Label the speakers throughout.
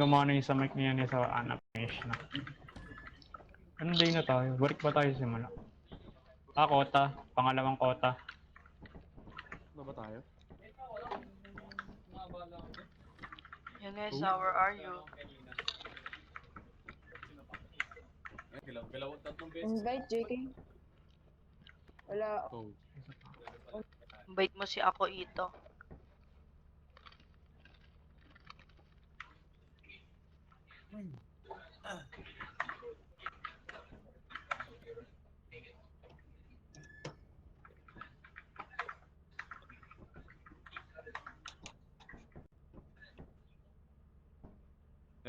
Speaker 1: Gumana yung sa mic niya niya sa animation na. Anong day na tayo? Balik ba tayo simula? Kota. Pangalawang kota.
Speaker 2: Ano ba tayo?
Speaker 3: Yanesa, where are you?
Speaker 2: Galaw tatlong beses.
Speaker 4: Invite, JK. Wala.
Speaker 2: Oh.
Speaker 3: Invite mo si ako ito.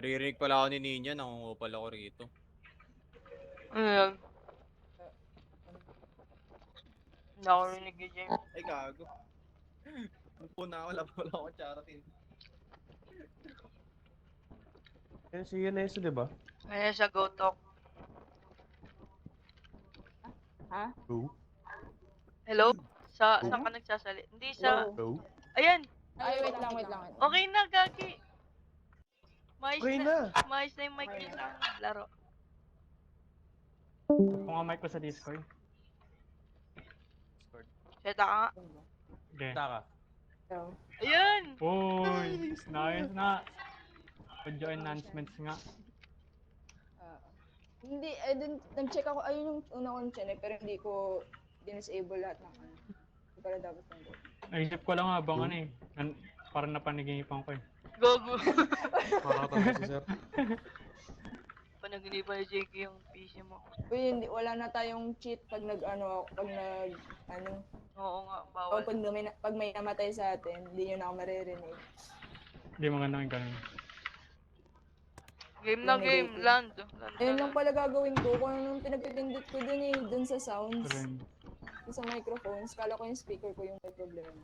Speaker 5: Naririnig pala ako ni Ninya, nangungupal ako rito.
Speaker 3: Ayun. Hindi ako rinig ni James.
Speaker 5: Ay, gago. Upo na ako, wala ako charity.
Speaker 2: Yan si Yanesa, di ba?
Speaker 3: Yanesa, go talk.
Speaker 4: Ha?
Speaker 2: Go.
Speaker 3: Hello? Saan ka nagsasali? Hindi sa...
Speaker 2: Go.
Speaker 3: Ayan!
Speaker 4: Ay, wait lang.
Speaker 3: Okay na, Gagi! Maayos
Speaker 2: Okay na.
Speaker 3: Maayos na yung mic niya sa laro.
Speaker 1: Kung ang mic ko sa Discord.
Speaker 3: Seta ka nga.
Speaker 1: Okay.
Speaker 2: Taka.
Speaker 4: So,
Speaker 3: Ayun!
Speaker 1: Uy! Nice na! Audio enhancements nga.
Speaker 4: hindi, nag-check ako, ayun yung una kong chinek, pero hindi ko disable lahat ng ano. Hindi pala dapat nandun.
Speaker 1: Naisip ko lang habang ano eh. Parang napanaginipan ko eh.
Speaker 3: Gogo!
Speaker 2: Makakatawa si sir.
Speaker 3: Panaginipan ni JK yung PC mo.
Speaker 4: Uy, hindi, wala na tayong cheat pag
Speaker 3: Oo nga, bawal.
Speaker 4: pag may namatay sa atin, hindi nyo na ako maririnig.
Speaker 1: Hindi maganda yung ganun.
Speaker 3: Game na game, land.
Speaker 4: Ayun lang pala gagawin ko, kung anong pinagpipindot ko dun sa sounds,
Speaker 1: Rin.
Speaker 4: dun sa microphones, kala ko yung speaker ko yung may problema.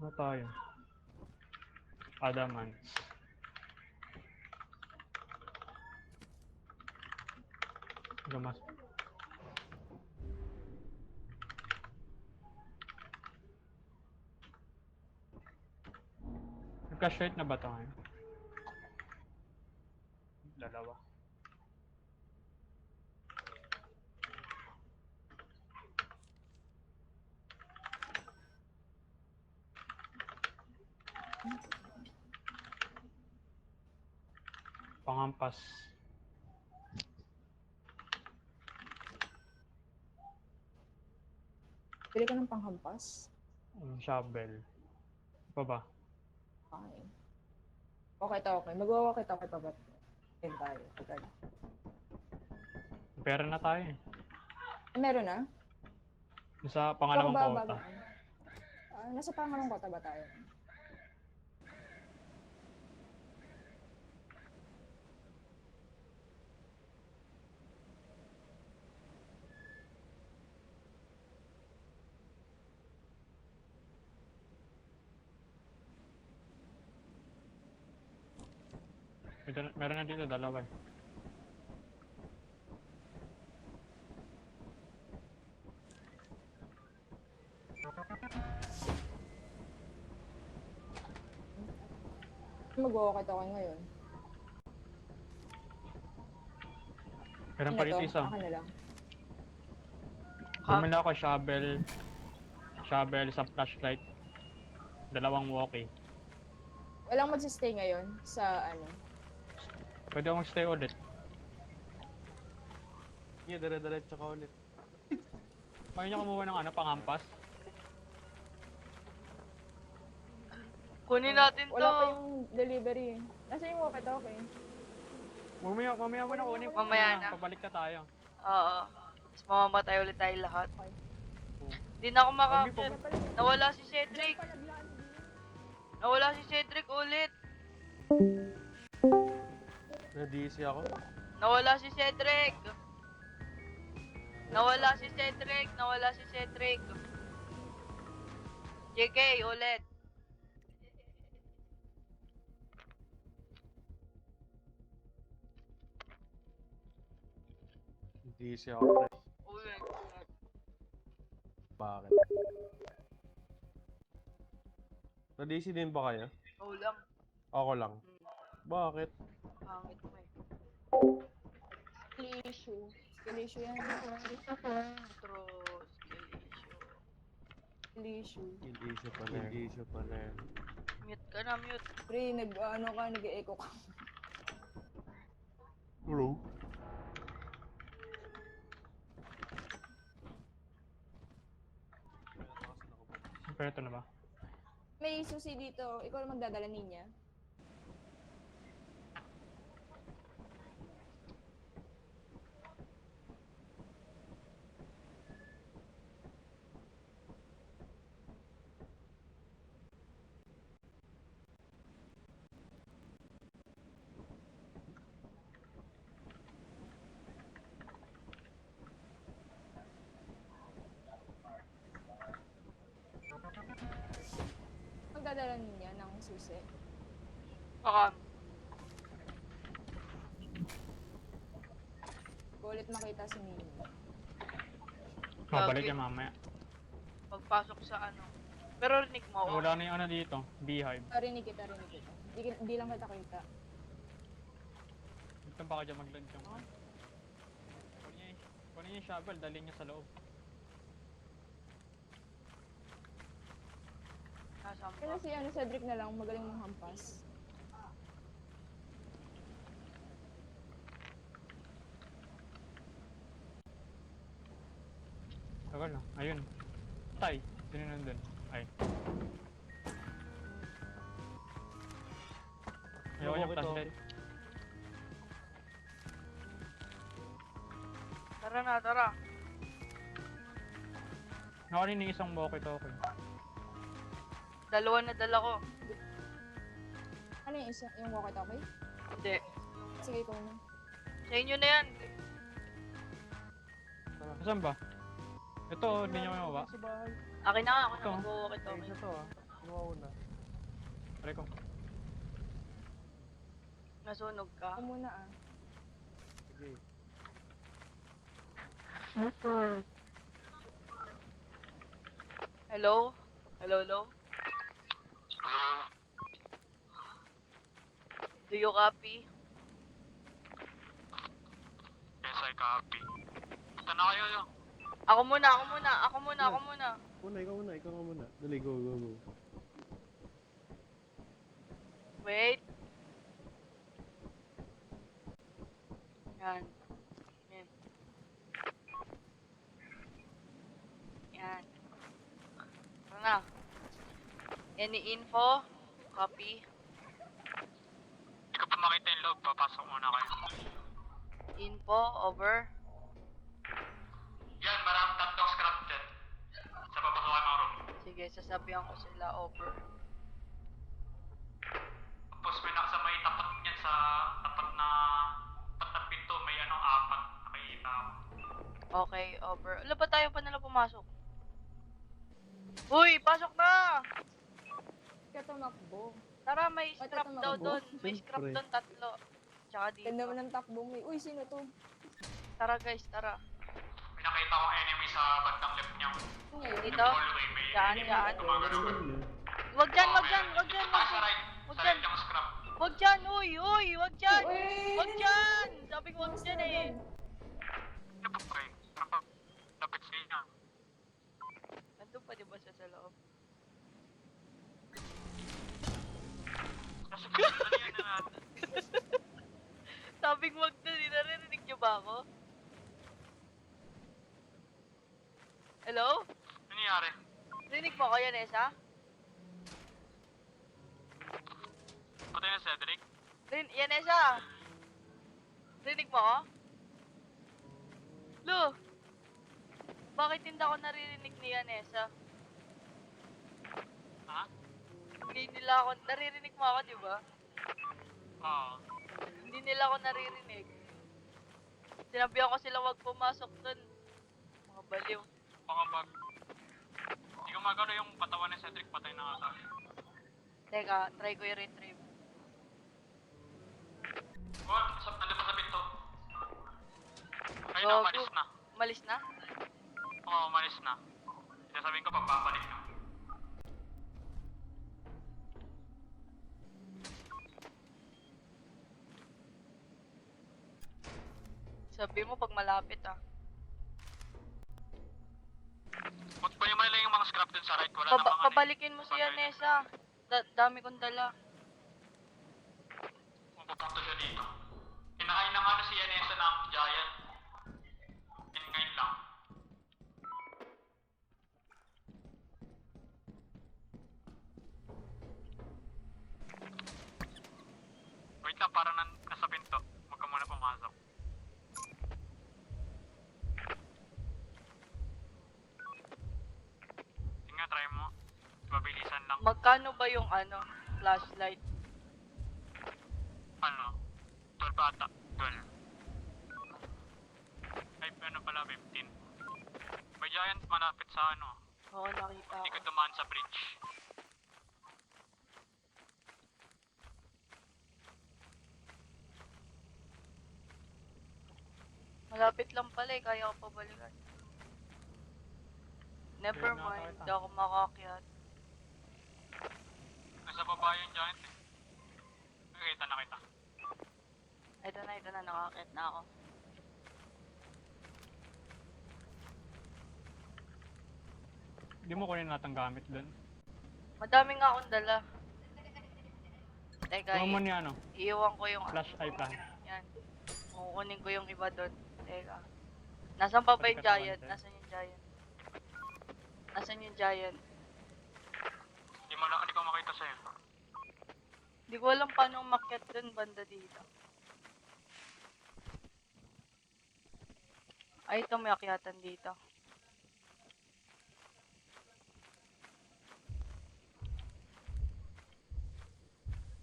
Speaker 1: Ano tayo? Adaman. Gamas. Nagka-shirt na ba ito ngayon? Dalawa. Pangampas.
Speaker 4: Pili ka ng panghampas.
Speaker 1: Shovel. Pa ba?
Speaker 4: Okay. Okay. Mag-walk kita kay Pabat. Ayun tayo. Agad.
Speaker 1: Pera na tayo eh.
Speaker 4: Meron na?
Speaker 1: Sa pangalawang
Speaker 4: Ikaw ba,
Speaker 1: kota.
Speaker 4: nasa pangalawang kota ba tayo?
Speaker 1: Meron na dito dalawa eh.
Speaker 4: Mag-walk kita kayo ngayon.
Speaker 1: Meron pa dito isa.
Speaker 4: Ako na lang.
Speaker 1: Bumili ako shovel sa flashlight. Dalawang walkie.
Speaker 4: Walang magsistay ngayon sa ano.
Speaker 1: Pwede akong stay ulit.
Speaker 2: Yeah, dire-diretso ka ulit.
Speaker 1: Kaya niya kumuha ng panghampas.
Speaker 3: Kunin natin to.
Speaker 4: Wala pa yung delivery. Nasa yung walkie-talkie?
Speaker 1: Mamaya mo na kunin.
Speaker 3: Mamaya na.
Speaker 1: Pabalik na tayo.
Speaker 3: Oo. Tapos mamamatay ulit tayo lahat. Hindi na ako makakit. Nawala si Cedric. Nawala si Cedric ulit.
Speaker 2: Na-DC ako.
Speaker 3: Nawala si Cedric. Nawala si Cedric. JK, ulit.
Speaker 2: DC ako, pre.
Speaker 3: Ulit.
Speaker 2: Bakit? Na-DC din ba kayo?
Speaker 3: Oo lang.
Speaker 2: Ako lang. Bakit?
Speaker 3: Pangit mo eh.
Speaker 4: Skill issue. Skill issue yan.
Speaker 3: True skill issue.
Speaker 4: Skill issue.
Speaker 2: Skill issue pala. Skill issue pala.
Speaker 3: Mute ka na, mute.
Speaker 4: Pre, nag-echo ka.
Speaker 2: Hello?
Speaker 1: Pero ito na ba?
Speaker 4: May susi dito. Ikaw lang magdadala niya. Magdadala niya ng susi.
Speaker 3: Baka.
Speaker 4: Ulit makita si Nino.
Speaker 1: Mabalik yan mamaya.
Speaker 3: Pagpasok sa ano. Pero rinig mo ako.
Speaker 1: Wala na yung ano dito. Beehive.
Speaker 4: Rinig kita. Hindi lang kita kita.
Speaker 1: Dito baka dyan mag-lunch yung kunin niya yung shovel, dalhin niya sa loob.
Speaker 3: Nasaan
Speaker 4: Kaya
Speaker 3: ba?
Speaker 4: si Cedric na lang, magaling mong hampas.
Speaker 1: Tagal na. Ayun. Tay. Sino nandun? Ay. Ayaw niya
Speaker 2: Bakit
Speaker 1: flashlight.
Speaker 3: Tara na, tara.
Speaker 1: Nakanin yung isang walkie-talkie.
Speaker 3: Dalawa na dala ko.
Speaker 4: Ano yung isa? Yung walkie-talkie?
Speaker 3: Hindi.
Speaker 4: Sige, ikaw na.
Speaker 3: Sa inyo na yan.
Speaker 1: Saan ba? Ito, hindi niya mabawa.
Speaker 2: Sa bahay.
Speaker 3: Akin na nga, ako
Speaker 1: Ito.
Speaker 3: na mag-walk ito.
Speaker 2: Isa to ah. Nuwauna.
Speaker 1: Try ko.
Speaker 3: Nasunog ka.
Speaker 4: Ako muna ah.
Speaker 2: Sige.
Speaker 3: Hello? Hello, hello? Do you copy?
Speaker 1: Yes, I copy. Punta na kayo yun.
Speaker 3: Ako muna.
Speaker 2: Ikaw muna. Dali, go.
Speaker 3: Wait. Yan. Yan. Tara na. Any info? Copy.
Speaker 1: Hindi ko pa makita yung loob. Papasok muna kayo.
Speaker 3: Info, over.
Speaker 1: Yan, maraming tatlong scrap dyan. Sa papasukan ng room.
Speaker 3: Sige, sasabihan ko sila, over.
Speaker 1: Tapos may nakasamay tapat niyan sa tapat na pinto. May apat. Nakikita ako.
Speaker 3: Okay, over. Wala pa tayo pa nila pumasok. Uy, pasok na!
Speaker 4: Kaya tumakbo.
Speaker 3: Tara, may
Speaker 4: Ba't
Speaker 3: scrap daw
Speaker 4: tumakbo?
Speaker 3: doon. May scrap
Speaker 2: Siyempre.
Speaker 3: doon, tatlo. Tsaka dito.
Speaker 4: Ganda mo ng takbo mo eh. Uy, sino to?
Speaker 3: Tara guys, tara.
Speaker 1: May nakita akong enemy sa bandang left niya.
Speaker 4: Sino yun?
Speaker 3: Dito?
Speaker 1: May
Speaker 3: Yan,
Speaker 1: enemy
Speaker 3: yan.
Speaker 1: na gumagano.
Speaker 3: Wag dyan,
Speaker 1: Oo,
Speaker 3: wag dyan,
Speaker 1: meron.
Speaker 3: wag dyan,
Speaker 1: Dito
Speaker 3: wag
Speaker 1: tayo sa
Speaker 3: dyan.
Speaker 1: right.
Speaker 3: Wag
Speaker 1: Sa
Speaker 3: dyan.
Speaker 1: right yung scrap.
Speaker 3: Wag dyan, uy, wag dyan.
Speaker 4: Uy!
Speaker 3: Wag dyan! Sabi ko wag dyan eh.
Speaker 1: Ano pa pre? Lapit sa inyo.
Speaker 3: Nandun pa di ba siya sa loob?
Speaker 1: Nasa ano yan na natin?
Speaker 3: Sabi ko wag na, naririnig niyo ba ako? Hello?
Speaker 1: Ano nangyari?
Speaker 3: Rinig mo ko yan, Esa?
Speaker 1: Patay na Cedric?
Speaker 3: Yan, Esa! Rinig mo ko? Lo! Bakit hindi ako naririnig ni Yanesa?
Speaker 1: Ha?
Speaker 3: Hindi nila ako, naririnig mo ako, di ba?
Speaker 1: Oo.
Speaker 3: Hindi nila ako naririnig. Sinabihan ko sila wag pumasok dun. Mga baliw.
Speaker 1: Baka bag. Hindi ko magano yung katawan ni Cedric, patay na ata.
Speaker 3: Teka, try ko i-retrieve.
Speaker 1: Oh, nandun pa sa pinto. Ayun
Speaker 3: Gago.
Speaker 1: na, umalis na.
Speaker 3: Umalis na?
Speaker 1: Oo, umalis na. Sinasabihin ko, pagbabalik na.
Speaker 3: Sabi mo pag malapit ah.
Speaker 1: Ba't pa yung lang yung mga scrap dun sa right? Wala namang ano eh.
Speaker 3: Pabalikin mo si Yanesa. Dami kong dala.
Speaker 1: Kung pupunta siya dito. Kinakain ng ano si Yanesa ng Giant. Yun ngayon lang. Wait lang, parang nasa pinto. Huwag ka muna pumasok. Tingnan, try mo. Mabilisan lang.
Speaker 3: Magkano ba yung ano, flashlight?
Speaker 1: Ano? 12 ata. 12. Ay, ano pala, 15. May giant malapit sa ano.
Speaker 3: Oo, nakita
Speaker 1: Hindi
Speaker 3: ko.
Speaker 1: ka dumaan sa bridge.
Speaker 3: Malapit lang pala eh, kaya ko pabalikan. Never
Speaker 1: Ayun,
Speaker 3: mind,
Speaker 1: nakakita.
Speaker 3: hindi ako makakyat.
Speaker 1: Nasa baba yung giant eh. Nakita na kita.
Speaker 3: Ito na, nakakyat na ako.
Speaker 1: Hindi mo kunin natin gamit dun.
Speaker 3: Madami nga akong dala. Teka,
Speaker 1: Kuha mo ni ano,
Speaker 3: iiwan ko yung
Speaker 1: flash eye pa.
Speaker 3: yan. Kukunin ko yung iba doon. Teka. Nasaan pa ba yung
Speaker 1: Pati katawan,
Speaker 3: giant?
Speaker 1: sir.
Speaker 3: Nasaan yung giant? Nasaan yung giant?
Speaker 1: Hindi ko makita sa'yo.
Speaker 3: Hindi ko alam paano umakyat doon banda dito. Ay, ito may akyatan dito.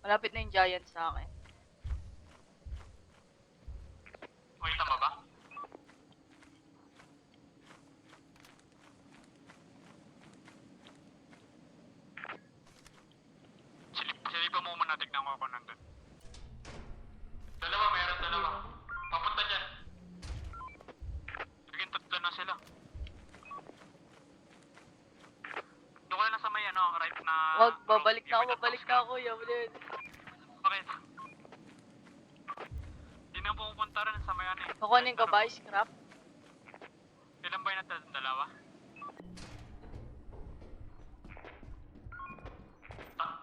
Speaker 3: Malapit na yung giant sa akin.
Speaker 1: Okay, tama ba? Silipan mo muna, tignan ko ako nandun. Meron dalawa. Papunta dyan. Bigyan tatlo na sila. Doon ka na sa may ano, right na...
Speaker 3: Wag, babalik
Speaker 1: yung
Speaker 3: na ako, Yamlin.
Speaker 1: Bakit? Hindi na pupunta rin sa may ano eh.
Speaker 3: Kukunin ko ba yung scrap?
Speaker 1: Ilan ba yung dalawa?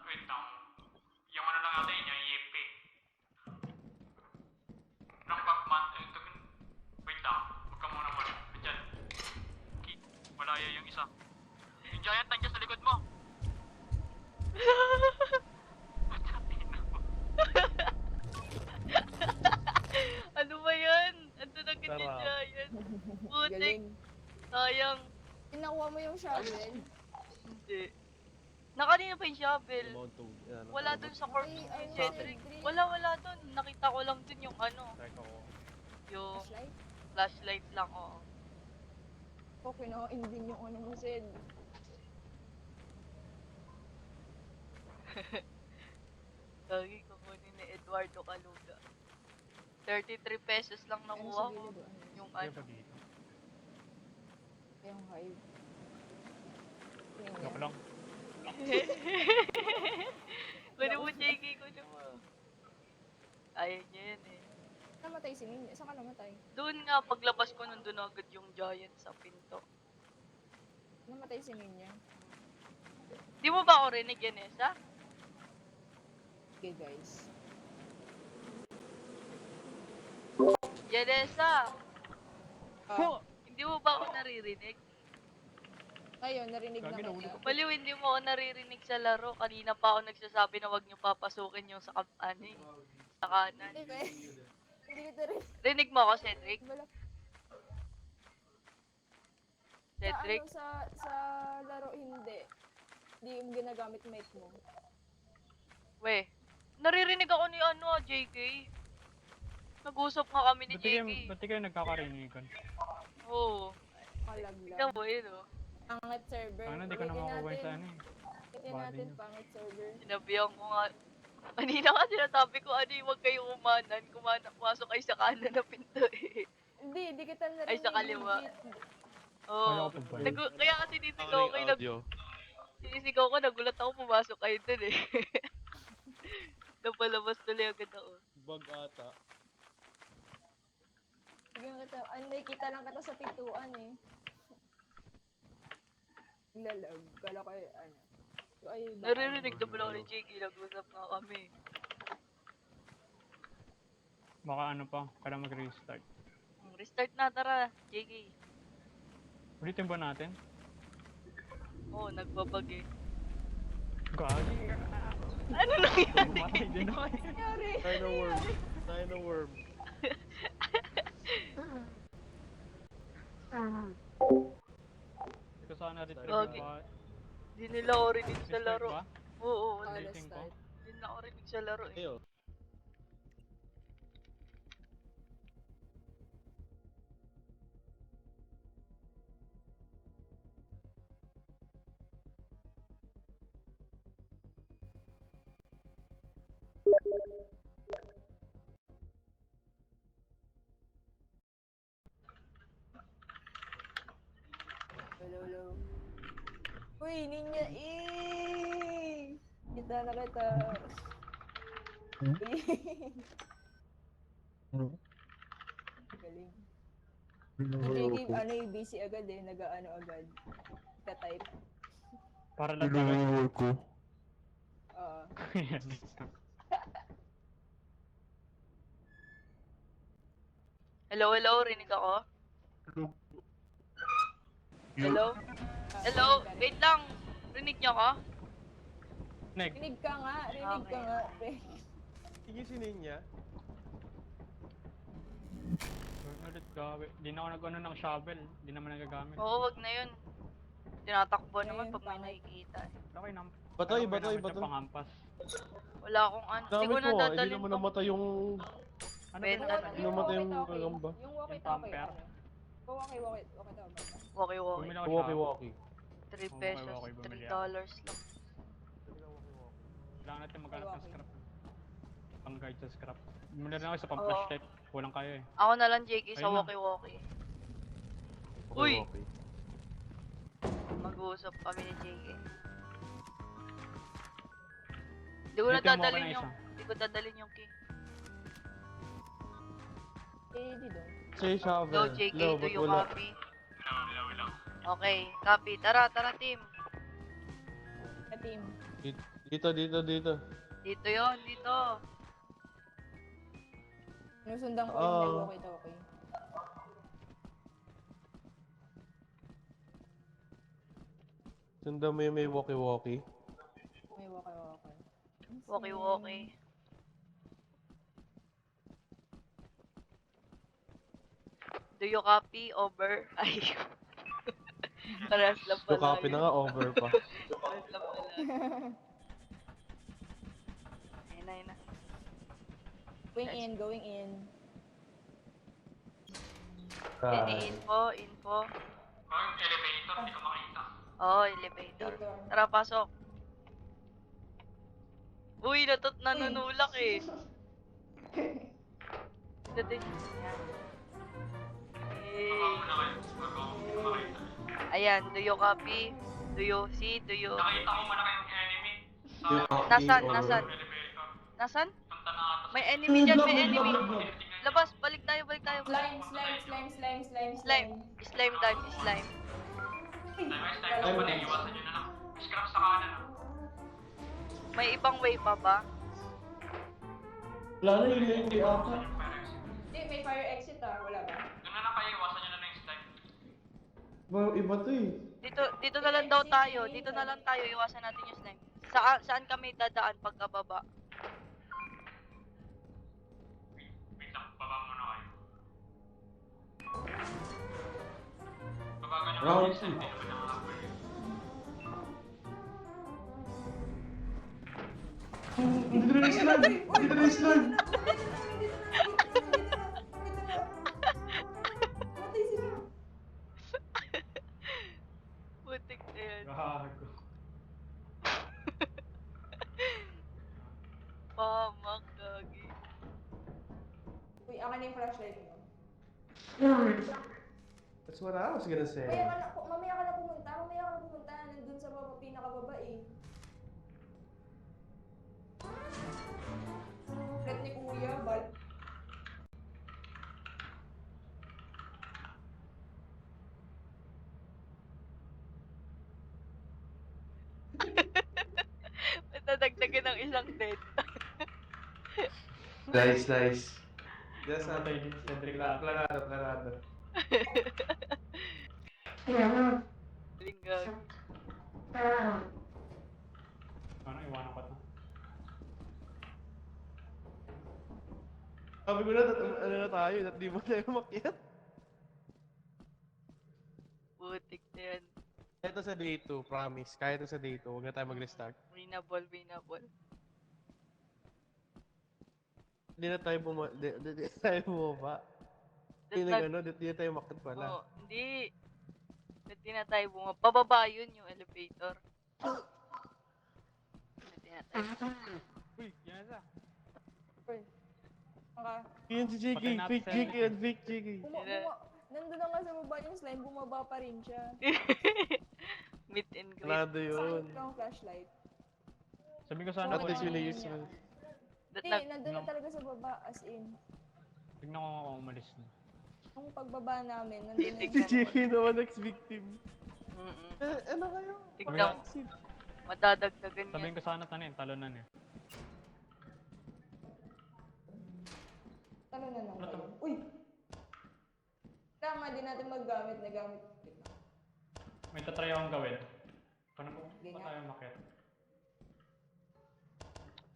Speaker 1: Wait lang. Yung ano lang natin, yung EFP. Nung Pacman, wait lang. Huwag ka muna muna. Andyan. Wala yung isa. Yung giant nandiyan sa likod mo.
Speaker 3: Ano ba yan? Ando na agad yung
Speaker 2: Sarap.
Speaker 3: giant. Putik,
Speaker 4: Galing.
Speaker 3: sayang.
Speaker 4: Pinakuha mo yung shovel.
Speaker 3: Hindi. Nakanina pa yung shovel.
Speaker 2: Amount to, yan,
Speaker 3: Wala
Speaker 2: amount
Speaker 3: dun
Speaker 2: to-
Speaker 3: sa corpse
Speaker 4: Ay,
Speaker 3: ni
Speaker 4: ano,
Speaker 3: Cedric.
Speaker 4: Cedric.
Speaker 3: Wala dun. Nakita ko lang dun yung ano. Yung
Speaker 4: Flashlight.
Speaker 3: flashlight lang, oo.
Speaker 4: Ko, kinain din yung ano mo, Zed.
Speaker 3: Lagi kukunin ni Eduardo Caluga. 33 pesos lang
Speaker 4: Ano
Speaker 3: nakuha
Speaker 4: sa
Speaker 3: ko.
Speaker 4: gilid, ano?
Speaker 3: Yung ano.
Speaker 4: Yung hive. Yun yan.
Speaker 1: Joke lang.
Speaker 3: Pwede mo, JK ko siya mo. Ayaw niya yan eh.
Speaker 4: Namatay si Ninja. Saan ka namatay?
Speaker 3: Doon nga, paglabas ko nandun agad yung giant sa pinto.
Speaker 4: Namatay si Ninja.
Speaker 3: Di mo ba ako rinig yan, Esa?
Speaker 4: Okay, guys.
Speaker 3: Yanesa!
Speaker 4: Ah,
Speaker 3: Hindi mo ba ako naririnig?
Speaker 4: ayun, narinig
Speaker 1: Gagi,
Speaker 4: na
Speaker 1: nahuli
Speaker 4: kita.
Speaker 1: ko.
Speaker 3: Baliw, hindi mo ako naririnig sa laro. Kanina pa ako nagsasabi na wag niyo papasukin yung sa ano eh. Sa kanan.
Speaker 4: Hindi, ba? Hindi kita rin.
Speaker 3: Rinig mo ako, Cedric?
Speaker 4: Wala.
Speaker 3: Cedric?
Speaker 4: Sa laro, hindi. Hindi yung ginagamit mic mo.
Speaker 3: We, naririnig ako ni ano, JK. Nag-usap nga kami ni JK.
Speaker 1: Ba't kayo nagkakarinigan?
Speaker 3: Oo.
Speaker 4: Kalag
Speaker 3: Tignan
Speaker 4: lang.
Speaker 3: mo yun, oh.
Speaker 4: Pangit server.
Speaker 1: Ano, di ko na makuha sa ano eh.
Speaker 4: Kitin
Speaker 1: Body
Speaker 4: natin
Speaker 1: niyo.
Speaker 4: pangit server.
Speaker 3: Sinabihan ko nga. Kanina nga sinasabi ko, ano huwag kayo umanan. Pumasok kayo sa kanan na pinto eh.
Speaker 4: Hindi kita narinig.
Speaker 3: Ay, sa kaliwa.
Speaker 4: legit.
Speaker 3: Oo.
Speaker 1: Kaya ko pa ba yun?
Speaker 3: Kaya kasi sinisigaw
Speaker 2: Ang
Speaker 3: kayo,
Speaker 2: audio.
Speaker 3: sinisigaw ko, nagulat ako, pumasok kayo dun eh. Napalabas tuloy agad ako.
Speaker 2: Bug ata.
Speaker 4: Sige kita. Ay, nakikita lang kita sa pintuan eh. Lalag. Kala ko ano. Ay, baka-
Speaker 3: Naririnig naman ako ni Jake, nag-usap nga kami.
Speaker 1: Baka ano pa, kailangan mag-restart.
Speaker 3: Restart na, tara, JK.
Speaker 1: Ulitin ba natin?
Speaker 3: Oo, nagbabag eh.
Speaker 1: Gagi.
Speaker 3: Ano nangyari?
Speaker 1: Bumatay din ako.
Speaker 4: Nangyari?
Speaker 2: Dino worm. Dino worm.
Speaker 1: Hindi ko sana retrieve
Speaker 3: Gagi.
Speaker 1: ba?
Speaker 3: Di nila ako rinig sa
Speaker 1: Restart
Speaker 3: laro.
Speaker 1: ba?
Speaker 3: Oo,
Speaker 4: Oh,
Speaker 3: di
Speaker 1: Ulitin ko.
Speaker 4: start.
Speaker 3: nila ako rinig sa laro eh.
Speaker 2: Ayo.
Speaker 4: Hello, hello. Uy, ninya! Kita na kita. Uy. Galing. Si JK, ano yung busy agad eh. Nag-ano agad. Ka-type.
Speaker 1: Para lang gagawin.
Speaker 4: Oo.
Speaker 3: Hello, hello, rinig ako? Hello? Hello? Wait lang! Rinig niyo ako?
Speaker 1: Neg.
Speaker 4: Rinig ka nga, rinig ka
Speaker 3: Okay.
Speaker 4: nga.
Speaker 2: Sige si Ninya.
Speaker 1: Ulit gawin. Di na ako nag-ano ng shovel. Di naman nagagamit.
Speaker 3: Oo, wag na yun. Tinatakbo
Speaker 4: Ayun,
Speaker 3: naman pag may
Speaker 4: pangit.
Speaker 3: nakikita eh.
Speaker 1: Okay na.
Speaker 2: Batoy,
Speaker 1: Ano,
Speaker 2: batoy,
Speaker 1: ginamit yung
Speaker 2: batoy.
Speaker 1: Panghampas.
Speaker 3: Wala akong ano. Hindi ko
Speaker 2: Gamit mo ah, hindi
Speaker 3: nadadalhin
Speaker 2: naman
Speaker 3: tong...
Speaker 2: namatay yung...
Speaker 1: Ano
Speaker 3: Ben,
Speaker 1: ba
Speaker 3: ano?
Speaker 1: yung
Speaker 2: Yung namatay yung gagamba.
Speaker 4: Yung
Speaker 1: Yung
Speaker 4: walkie-talkie,
Speaker 1: pamper.
Speaker 4: ano? Yung walkie-talkie tama ba?
Speaker 3: Walkie-walkie.
Speaker 1: Bumili ako shovel.
Speaker 2: Walkie-walkie.
Speaker 3: 3 pesos,
Speaker 1: Okay, bumili
Speaker 3: $3
Speaker 1: ako.
Speaker 3: lang.
Speaker 1: Kailangan natin maghanap ng
Speaker 4: Okay.
Speaker 1: scrap. Pang guide sa scrap. Bumili rin ako sa
Speaker 3: Oo.
Speaker 1: pang-flashlight. Kulang kayo eh.
Speaker 3: Ako na lang, JK, sa
Speaker 1: Ayun na.
Speaker 3: walkie-walkie. Uy!
Speaker 2: Walkie-walkie.
Speaker 3: Mag-uusap kami ni JK. Hindi ko na
Speaker 1: Dito mo ako
Speaker 3: dadalhin
Speaker 1: na
Speaker 3: yung...
Speaker 1: isa.
Speaker 3: Hindi ko dadalhin yung key.
Speaker 4: Eh, di doon.
Speaker 2: Say shovel.
Speaker 3: Go, JK,
Speaker 2: Hello,
Speaker 3: do
Speaker 2: ba't
Speaker 3: you
Speaker 2: wala?
Speaker 3: copy? Okay, copy. Tara, tara, team.
Speaker 4: Sa team.
Speaker 2: Dito, dito, dito.
Speaker 3: Dito yon, dito.
Speaker 4: Sinusundan ko
Speaker 2: Ah.
Speaker 4: yung walkie-talkie.
Speaker 2: Sundan mo yung may walkie-walkie.
Speaker 4: May walkie-talkie.
Speaker 3: Walkie-walkie. Do you copy? Over. Ay. Parehas lang
Speaker 2: So,
Speaker 3: pala.
Speaker 2: copy na
Speaker 3: yun.
Speaker 2: nga, over pa.
Speaker 3: Parehas lang pala. Ayun na, ayun na.
Speaker 4: Going in, going in.
Speaker 3: Any info, info.
Speaker 1: Elevator, hindi ko makita.
Speaker 3: Oo, elevator.
Speaker 4: Dito.
Speaker 3: Tara, pasok. Uy, nanunulak eh. Dito yan. Ayan, do you copy? Do you see? Do you...
Speaker 1: Nakita ko malaki yung enemy.
Speaker 3: Nasaan? Nasaan? Nasaan? May enemy dyan, may enemy. Labas, balik tayo, balik tayo.
Speaker 4: Slime, slime, slime, slime, slime,
Speaker 3: Slime. Slime time, slime.
Speaker 1: Scrap sa kanan.
Speaker 3: May ibang way pa ba?
Speaker 2: Wala na yung hindi ata.
Speaker 4: Hindi, may fire exit ah. Wala ba?
Speaker 1: Doon na lang kayo, iwasan nyo na lang yung slime.
Speaker 2: Iba to eh.
Speaker 3: Dito na lang daw tayo. Dito na lang tayo. Iwasan natin yung slime. Saan kami dadaan pagkababa?
Speaker 1: Wait lang, baba muna kayo. Baba ka nyo
Speaker 2: Round
Speaker 1: kasi
Speaker 2: two.
Speaker 1: hindi naman nakakapal.
Speaker 3: Putik na yan.
Speaker 1: Gago.
Speaker 3: Pamak, gagi.
Speaker 4: Uy, akin na yung flashlight mo.
Speaker 2: That's what I was gonna say.
Speaker 4: Mamaya ka na pumunta. Mamaya ka na pumunta. Nandun sa baba, pinakababa eh. Flat ni Kuya, bal.
Speaker 3: lang dead.
Speaker 2: Nice, nice. Yes,
Speaker 1: Ano tayo din, Cedric lahat.
Speaker 2: Planado, planado.
Speaker 3: Lingag.
Speaker 1: Ano, iwanan ko to.
Speaker 2: Sabi ko na, ano na tayo, at di mo tayo makiat.
Speaker 3: Putik na yan.
Speaker 2: Kaya ito sa day 2, promise. Kaya ito sa day 2, huwag na tayo mag-restart.
Speaker 3: Winnable, winnable.
Speaker 2: Hindi na tayo hindi na tayo bumaba. Hindi na gano'n, hindi na tayo makit pala.
Speaker 3: Oh, hindi. Hindi na tayo Pababa yun yung elevator. Hindi na tayo.
Speaker 1: Uy, yan na.
Speaker 4: Uy. Maka,
Speaker 2: Yan si JK,
Speaker 1: Patay natin
Speaker 2: fake
Speaker 1: sa
Speaker 2: JK yan, fake JK.
Speaker 4: nandun na nga sa baba yung slime, bumaba pa rin siya.
Speaker 3: Meet and greet.
Speaker 2: Planado yun.
Speaker 4: Sakit kang flashlight.
Speaker 1: Sabi ko sana
Speaker 2: At
Speaker 1: ko,
Speaker 2: least
Speaker 4: Wala
Speaker 2: yun
Speaker 4: na
Speaker 2: useful.
Speaker 3: That
Speaker 4: Hindi, nandun na talaga sa baba, as in.
Speaker 1: tignan ko kung umalis na.
Speaker 4: Nung pagbaba namin, nandun na
Speaker 2: Si
Speaker 4: yung
Speaker 2: JK naman next victim.
Speaker 3: Mm-mm.
Speaker 2: Ano kayo?
Speaker 3: Tignan mo. Madadagdagan
Speaker 1: Sabihin
Speaker 3: yan.
Speaker 1: ko sana tanin, talunan eh.
Speaker 4: Talo na lang
Speaker 1: Ano to?
Speaker 4: kayo. Uy! Tama din natin maggamit na gamit.
Speaker 1: May tatry akong gawin. Paano po
Speaker 4: Ganyan.
Speaker 1: ba tayo makit?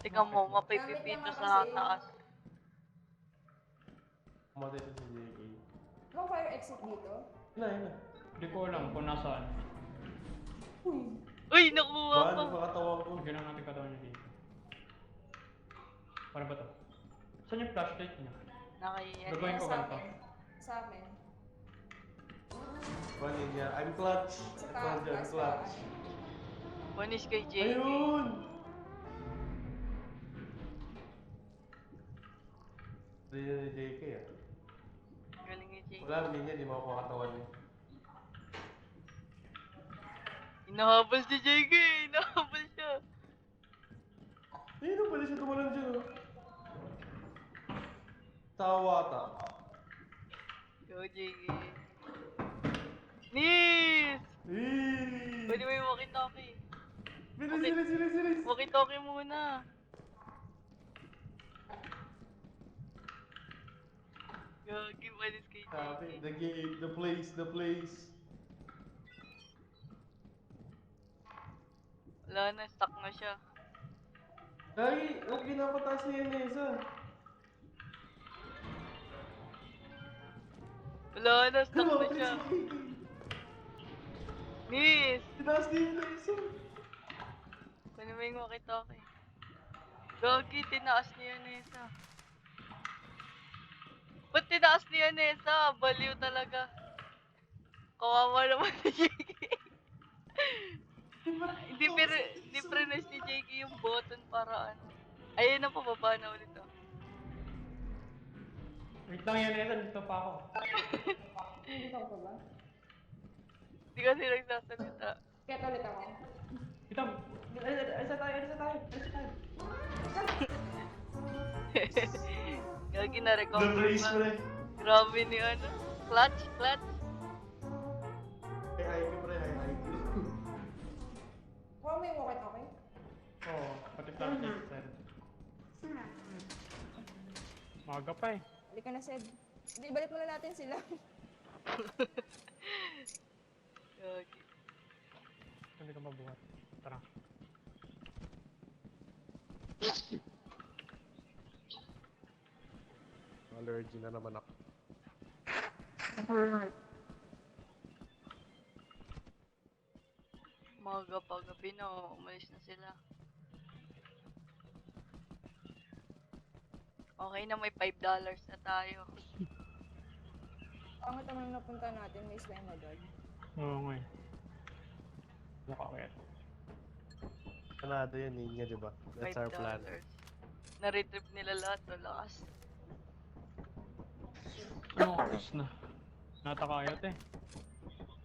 Speaker 3: Tingnan mo,
Speaker 4: Gamit
Speaker 3: mapipipito
Speaker 4: naman
Speaker 3: sa
Speaker 4: kasi.
Speaker 3: taas.
Speaker 2: Kumatay ito si JK.
Speaker 4: Ano fire exit dito?
Speaker 2: Yun na, yun na.
Speaker 1: Hindi ko alam kung nasaan.
Speaker 4: Uy!
Speaker 3: Uy, nakuha
Speaker 2: Baan,
Speaker 3: pa.
Speaker 2: makatawag ko.
Speaker 1: Lagyan lang natin katawan niya dito. Paano ba to? Saan yung flashlight niya?
Speaker 3: Nakayan.
Speaker 1: Gagawin ko
Speaker 4: Sa
Speaker 1: ganito.
Speaker 4: amin. Sa amin.
Speaker 2: Banin niya. I'm clutch.
Speaker 4: Sa
Speaker 2: I'm
Speaker 4: taas.
Speaker 2: clutch.
Speaker 3: Punish kay JK.
Speaker 2: Ayun! Hindi niya ni JK ah.
Speaker 3: Galing ni JK.
Speaker 2: Wala, hindi niya, di makukuha katawan niya.
Speaker 3: Inahabol si JK. Inahabol siya.
Speaker 2: Ayun, pwede siya tumalon dyan oh. Tawa ata.
Speaker 3: Yo, JK. Nis!
Speaker 2: Eeeeee!
Speaker 3: Pwede mo yung walkie-talkie.
Speaker 2: Bilis, bilis, bilis, bilis!
Speaker 3: Walkie-talkie muna. Gagi, pwede kay
Speaker 2: Sabi,
Speaker 3: JK.
Speaker 2: the game, the place, the place.
Speaker 3: Wala na, stuck na siya.
Speaker 2: Gagi, huwag ginapataas niya yung Nesa.
Speaker 3: Wala na, stuck
Speaker 2: Come
Speaker 3: na
Speaker 2: on,
Speaker 3: siya.
Speaker 2: please.
Speaker 3: Nis!
Speaker 2: Tinaas niya yung Nesa.
Speaker 3: Pwede mo yung walkie-talkie. Gagi, tinaas niya yun, Nessa. Ba't tinaas niya, Nessa? Baliw talaga. Kawawa naman si JK. Hindi press ni JK yung button para ano. Ayun na, pababa na ulit oh.
Speaker 1: Wait lang yan, Ethan. Dito pa ako.
Speaker 4: Hindi ka pa ba?
Speaker 3: Hindi kasi nagsasalita.
Speaker 4: Kaya ulit ako.
Speaker 1: Dito. Isa tayo, isa tayo.
Speaker 3: Gagi na
Speaker 2: The
Speaker 3: recover
Speaker 2: place,
Speaker 3: pa.
Speaker 2: pre.
Speaker 3: Grabe ni ano. Clutch, clutch.
Speaker 2: Hi, IQ, pre, hi, IQ.
Speaker 4: Kuha mo yung walkie-talkie?
Speaker 1: Oo, pati flashlight. Sir. Maga pa eh.
Speaker 4: Halika na, Sed. Hindi, balik muna natin sila.
Speaker 3: Gagi.
Speaker 1: Hindi ka mabuhat. Tara.
Speaker 2: Allergy na naman ako.
Speaker 3: Maga pa gabi na, umalis na sila. Okay na, may $5 na tayo.
Speaker 4: Pangit naman napunta natin, may slime agad.
Speaker 1: Oo nga eh. Nakakit.
Speaker 2: Planado yun, Ninya, di ba? That's our plan.
Speaker 3: Na-retrip nila lahat, no, lakas.
Speaker 1: Ano oras na? Natakayot eh.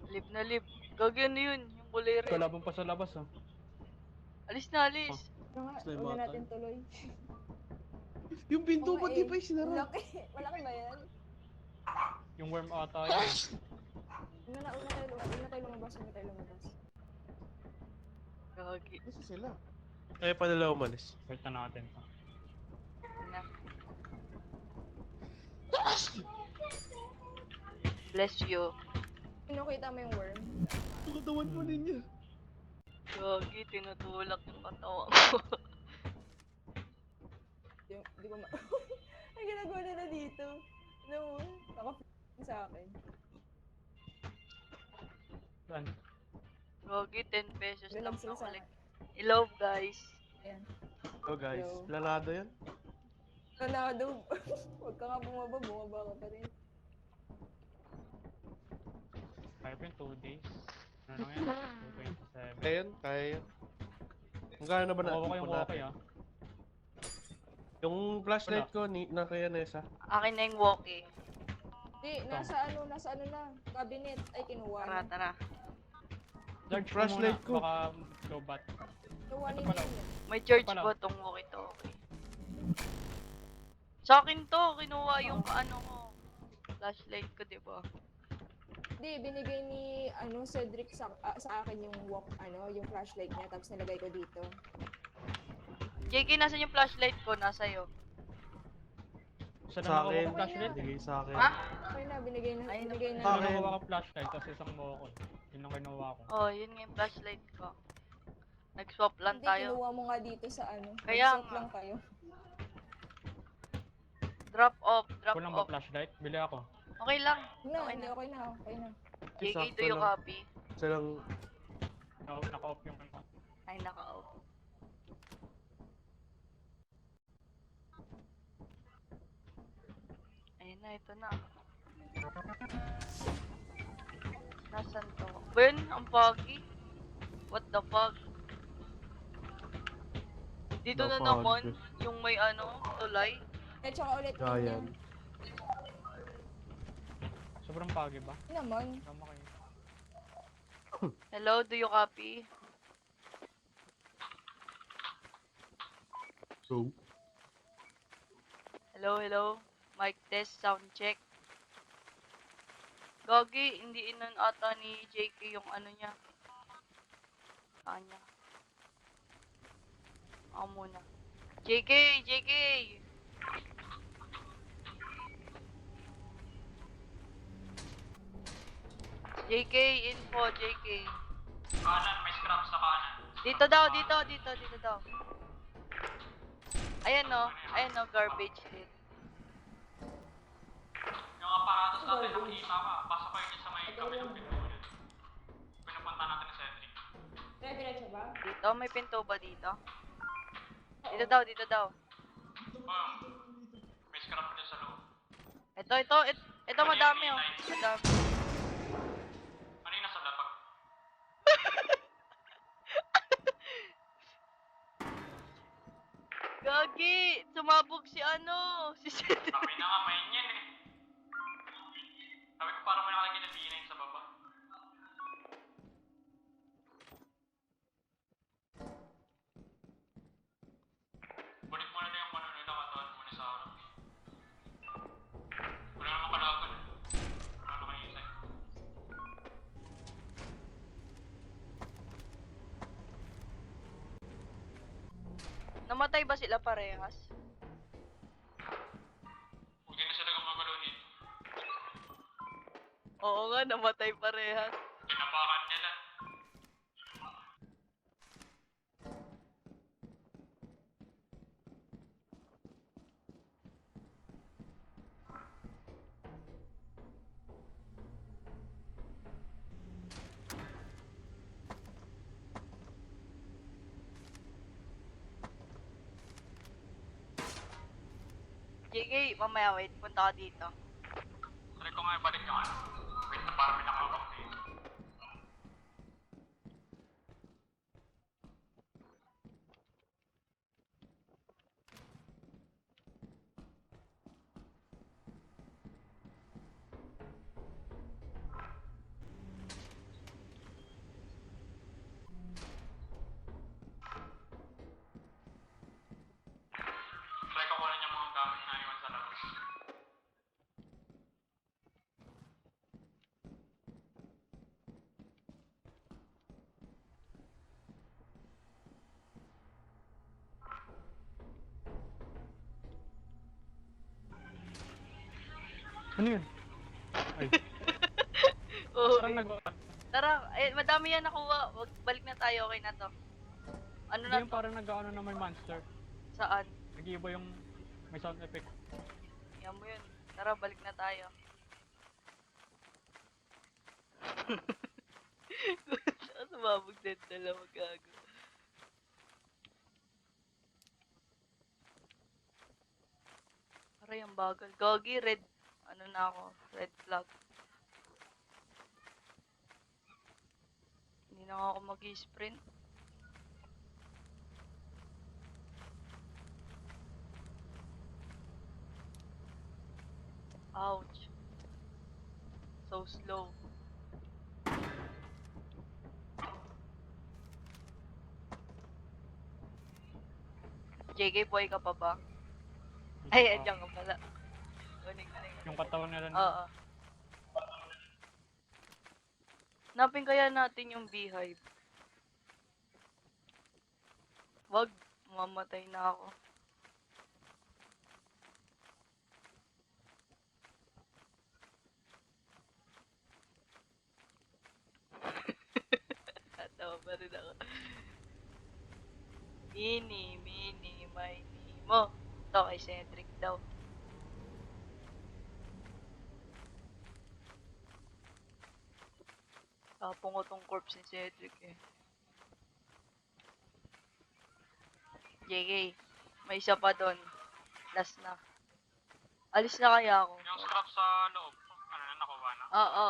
Speaker 3: Live na live. Gagi ano yun, yung bolero.
Speaker 1: Kalabang pa sa labas oh.
Speaker 3: Alis na, alis.
Speaker 4: Ano nga,
Speaker 2: Slime
Speaker 4: huwag na
Speaker 2: ata.
Speaker 4: natin tuloy.
Speaker 2: Yung pinto
Speaker 4: Oo nga
Speaker 2: pati
Speaker 4: eh.
Speaker 2: pa yung sinara.
Speaker 4: Laki. Malaki ba yan?
Speaker 1: Yung worm ata yun.
Speaker 4: Una na tayo lumabas, una tayo lumabas.
Speaker 3: Gagi.
Speaker 2: Kasi sila. Kaya pa nila umalis.
Speaker 1: Wait na natin to.
Speaker 3: Na. Bless you.
Speaker 4: Pinakita mo yung worm.
Speaker 2: Katawan mo ninyo.
Speaker 3: Gagi, tinutulak yung katawan ko.
Speaker 4: Di ko ma... Ang ginagawa nila dito. No, sa akin.
Speaker 1: Saan?
Speaker 3: Gagi, 10 pesos lang
Speaker 4: Relax sila
Speaker 3: na
Speaker 4: sa
Speaker 3: ulit.
Speaker 4: akin.
Speaker 3: Hello guys.
Speaker 4: Ayan.
Speaker 2: Oh guys,
Speaker 4: Hello.
Speaker 2: planado yan.
Speaker 4: Tanado. Huwag ka nga bumaba ka pa rin.
Speaker 1: Kaya pa yung 2 days. Ano na yan? 227.
Speaker 2: Kaya yan, kaya yan. Magkano na ba
Speaker 1: Nakuha ko
Speaker 2: natin
Speaker 1: yung
Speaker 2: po
Speaker 1: walkie
Speaker 2: natin?
Speaker 1: ah.
Speaker 2: Yung flashlight ko, na kaya Nessa.
Speaker 3: Akin na yung walkie.
Speaker 4: Di, nasa ano na. Cabinet. Ay, kinuha
Speaker 3: Tara,
Speaker 4: na.
Speaker 3: tara.
Speaker 1: Charge ko
Speaker 2: Flashlight
Speaker 1: muna.
Speaker 2: ko.
Speaker 1: Baka low-bat.
Speaker 4: Kinuha
Speaker 1: Ito
Speaker 4: ni
Speaker 1: pala.
Speaker 4: Nene.
Speaker 3: May charge
Speaker 1: Pala.
Speaker 3: ba tong walkie-talkie? Sa akin to, kinuha yung ano ko. Flashlight ko, di ba?
Speaker 4: Di, binigay ni Cedric sa akin yung yung flashlight niya tapos nilagay ko dito.
Speaker 3: JK, nasan yung flashlight ko? Nasa'yo.
Speaker 1: Isa na
Speaker 2: Sa
Speaker 1: nakuha
Speaker 2: akin,
Speaker 1: ko flashlight eh.
Speaker 2: bigay sa akin.
Speaker 3: Ha?
Speaker 4: Okay na, binigay na.
Speaker 3: Ay,
Speaker 4: binigay
Speaker 1: Isa
Speaker 4: na.
Speaker 1: na
Speaker 2: Akin.
Speaker 1: nakuha ko flashlight, tapos isang mo ko. Yun ang kinuha ko.
Speaker 3: Oh, yun nga yung flashlight ko. Nag-swap lang
Speaker 4: Hindi,
Speaker 3: tayo.
Speaker 4: kinuha mo nga dito sa
Speaker 3: Kaya
Speaker 4: Nag-swap
Speaker 3: nga.
Speaker 4: lang kayo.
Speaker 3: Drop off, drop
Speaker 1: Kulang ba
Speaker 3: off.
Speaker 1: flashlight? Bili ako.
Speaker 3: Okay lang.
Speaker 4: Na,
Speaker 3: Okay
Speaker 4: hindi,
Speaker 3: na.
Speaker 4: okay na. Okay na.
Speaker 3: JK,
Speaker 2: Sakto
Speaker 3: do you
Speaker 2: lang.
Speaker 3: copy?
Speaker 2: Isa lang,
Speaker 1: Naka-off yung ano.
Speaker 3: Ay, naka-off. Ayun na, ito na. Nasaan to? Ben, ang foggy. What the fuck? Dito na
Speaker 2: Napag-
Speaker 3: naman, yung may ano, tulay.
Speaker 4: Eh, tsaka ulit yun
Speaker 2: Ayan.
Speaker 4: yan.
Speaker 1: Sobrang pagi ba?
Speaker 4: Yun naman.
Speaker 1: Tama kayo.
Speaker 3: Hello, do you copy?
Speaker 2: so,
Speaker 3: Hello, hello. Mic test, sound check. Gagi, hindi inon ata ni JK yung ano niya. Kanya. Ako muna. JK! JK! JK, info, JK.
Speaker 1: Kanan, may scrap sa kanan.
Speaker 3: Dito daw, dito daw. Ayan no, garbage din.
Speaker 1: Yung aparatos natin, nakita ka. Pasok kayo dyan sa may kabilang pinto yun. Pinupunta natin ni Cedric.
Speaker 4: Diretso ba?
Speaker 3: Dito, may pinto ba dito? Dito daw.
Speaker 1: May scrap dyan sa loob.
Speaker 3: Ito madami oh. Madami.
Speaker 1: Ano yung nasa lapag?
Speaker 3: Gagi! Sumabog si si Cedric.
Speaker 1: Sabi na nga, main yan eh. Sabi ko parang may nakalagay na B9 sa baba. Bulit mo na yung manunod ang katawan mo na sa harap. Wala naman kalaban eh. Wala naman isa eh.
Speaker 3: Namatay ba sila parehas?
Speaker 1: Huwag na sila gumagalo dito.
Speaker 3: Oo nga, namatay parehas.
Speaker 1: Pinapakan nila.
Speaker 3: JK, mamaya wait, punta ka dito.
Speaker 1: Try ko nga ibalik yung ano. Wait na parang may nakawak dito. Try ko kunin yung mga gamit na iwan sa labas. Ano yun? Ay,
Speaker 3: Oo.
Speaker 1: parang nag...
Speaker 3: Tara, madami yan nakuha. Balik na tayo, okay na to. Ano
Speaker 1: Hindi
Speaker 3: na
Speaker 1: yung
Speaker 3: to?
Speaker 1: parang nag-ano na may monster.
Speaker 3: Saan?
Speaker 1: Nag-iiba yung may sound effect.
Speaker 3: Yan mo yun. Tara, balik na tayo. Saan sumabog din dalawa gago? Aray, ang bagal. Gogi, red. Ano na ako? Red flag. Hindi na nga ako mag-sprint. Ouch. So slow. JK, boy ka pa ba? Ay, andiyan ka pala. Kuning.
Speaker 1: Yung katawan nila na...
Speaker 3: Oo. Napin kaya natin yung beehive. Wag, mamatay na ako. Natawa pa rin ako. Mini, mini, mo. Ito kay Cedric daw. Tapong ko tong corpse ni Cedric eh. JK, may isa pa doon. Last na. Alis na kaya ako.
Speaker 1: Yung scrap sa loob, ano na, nakuha na?
Speaker 3: Oo.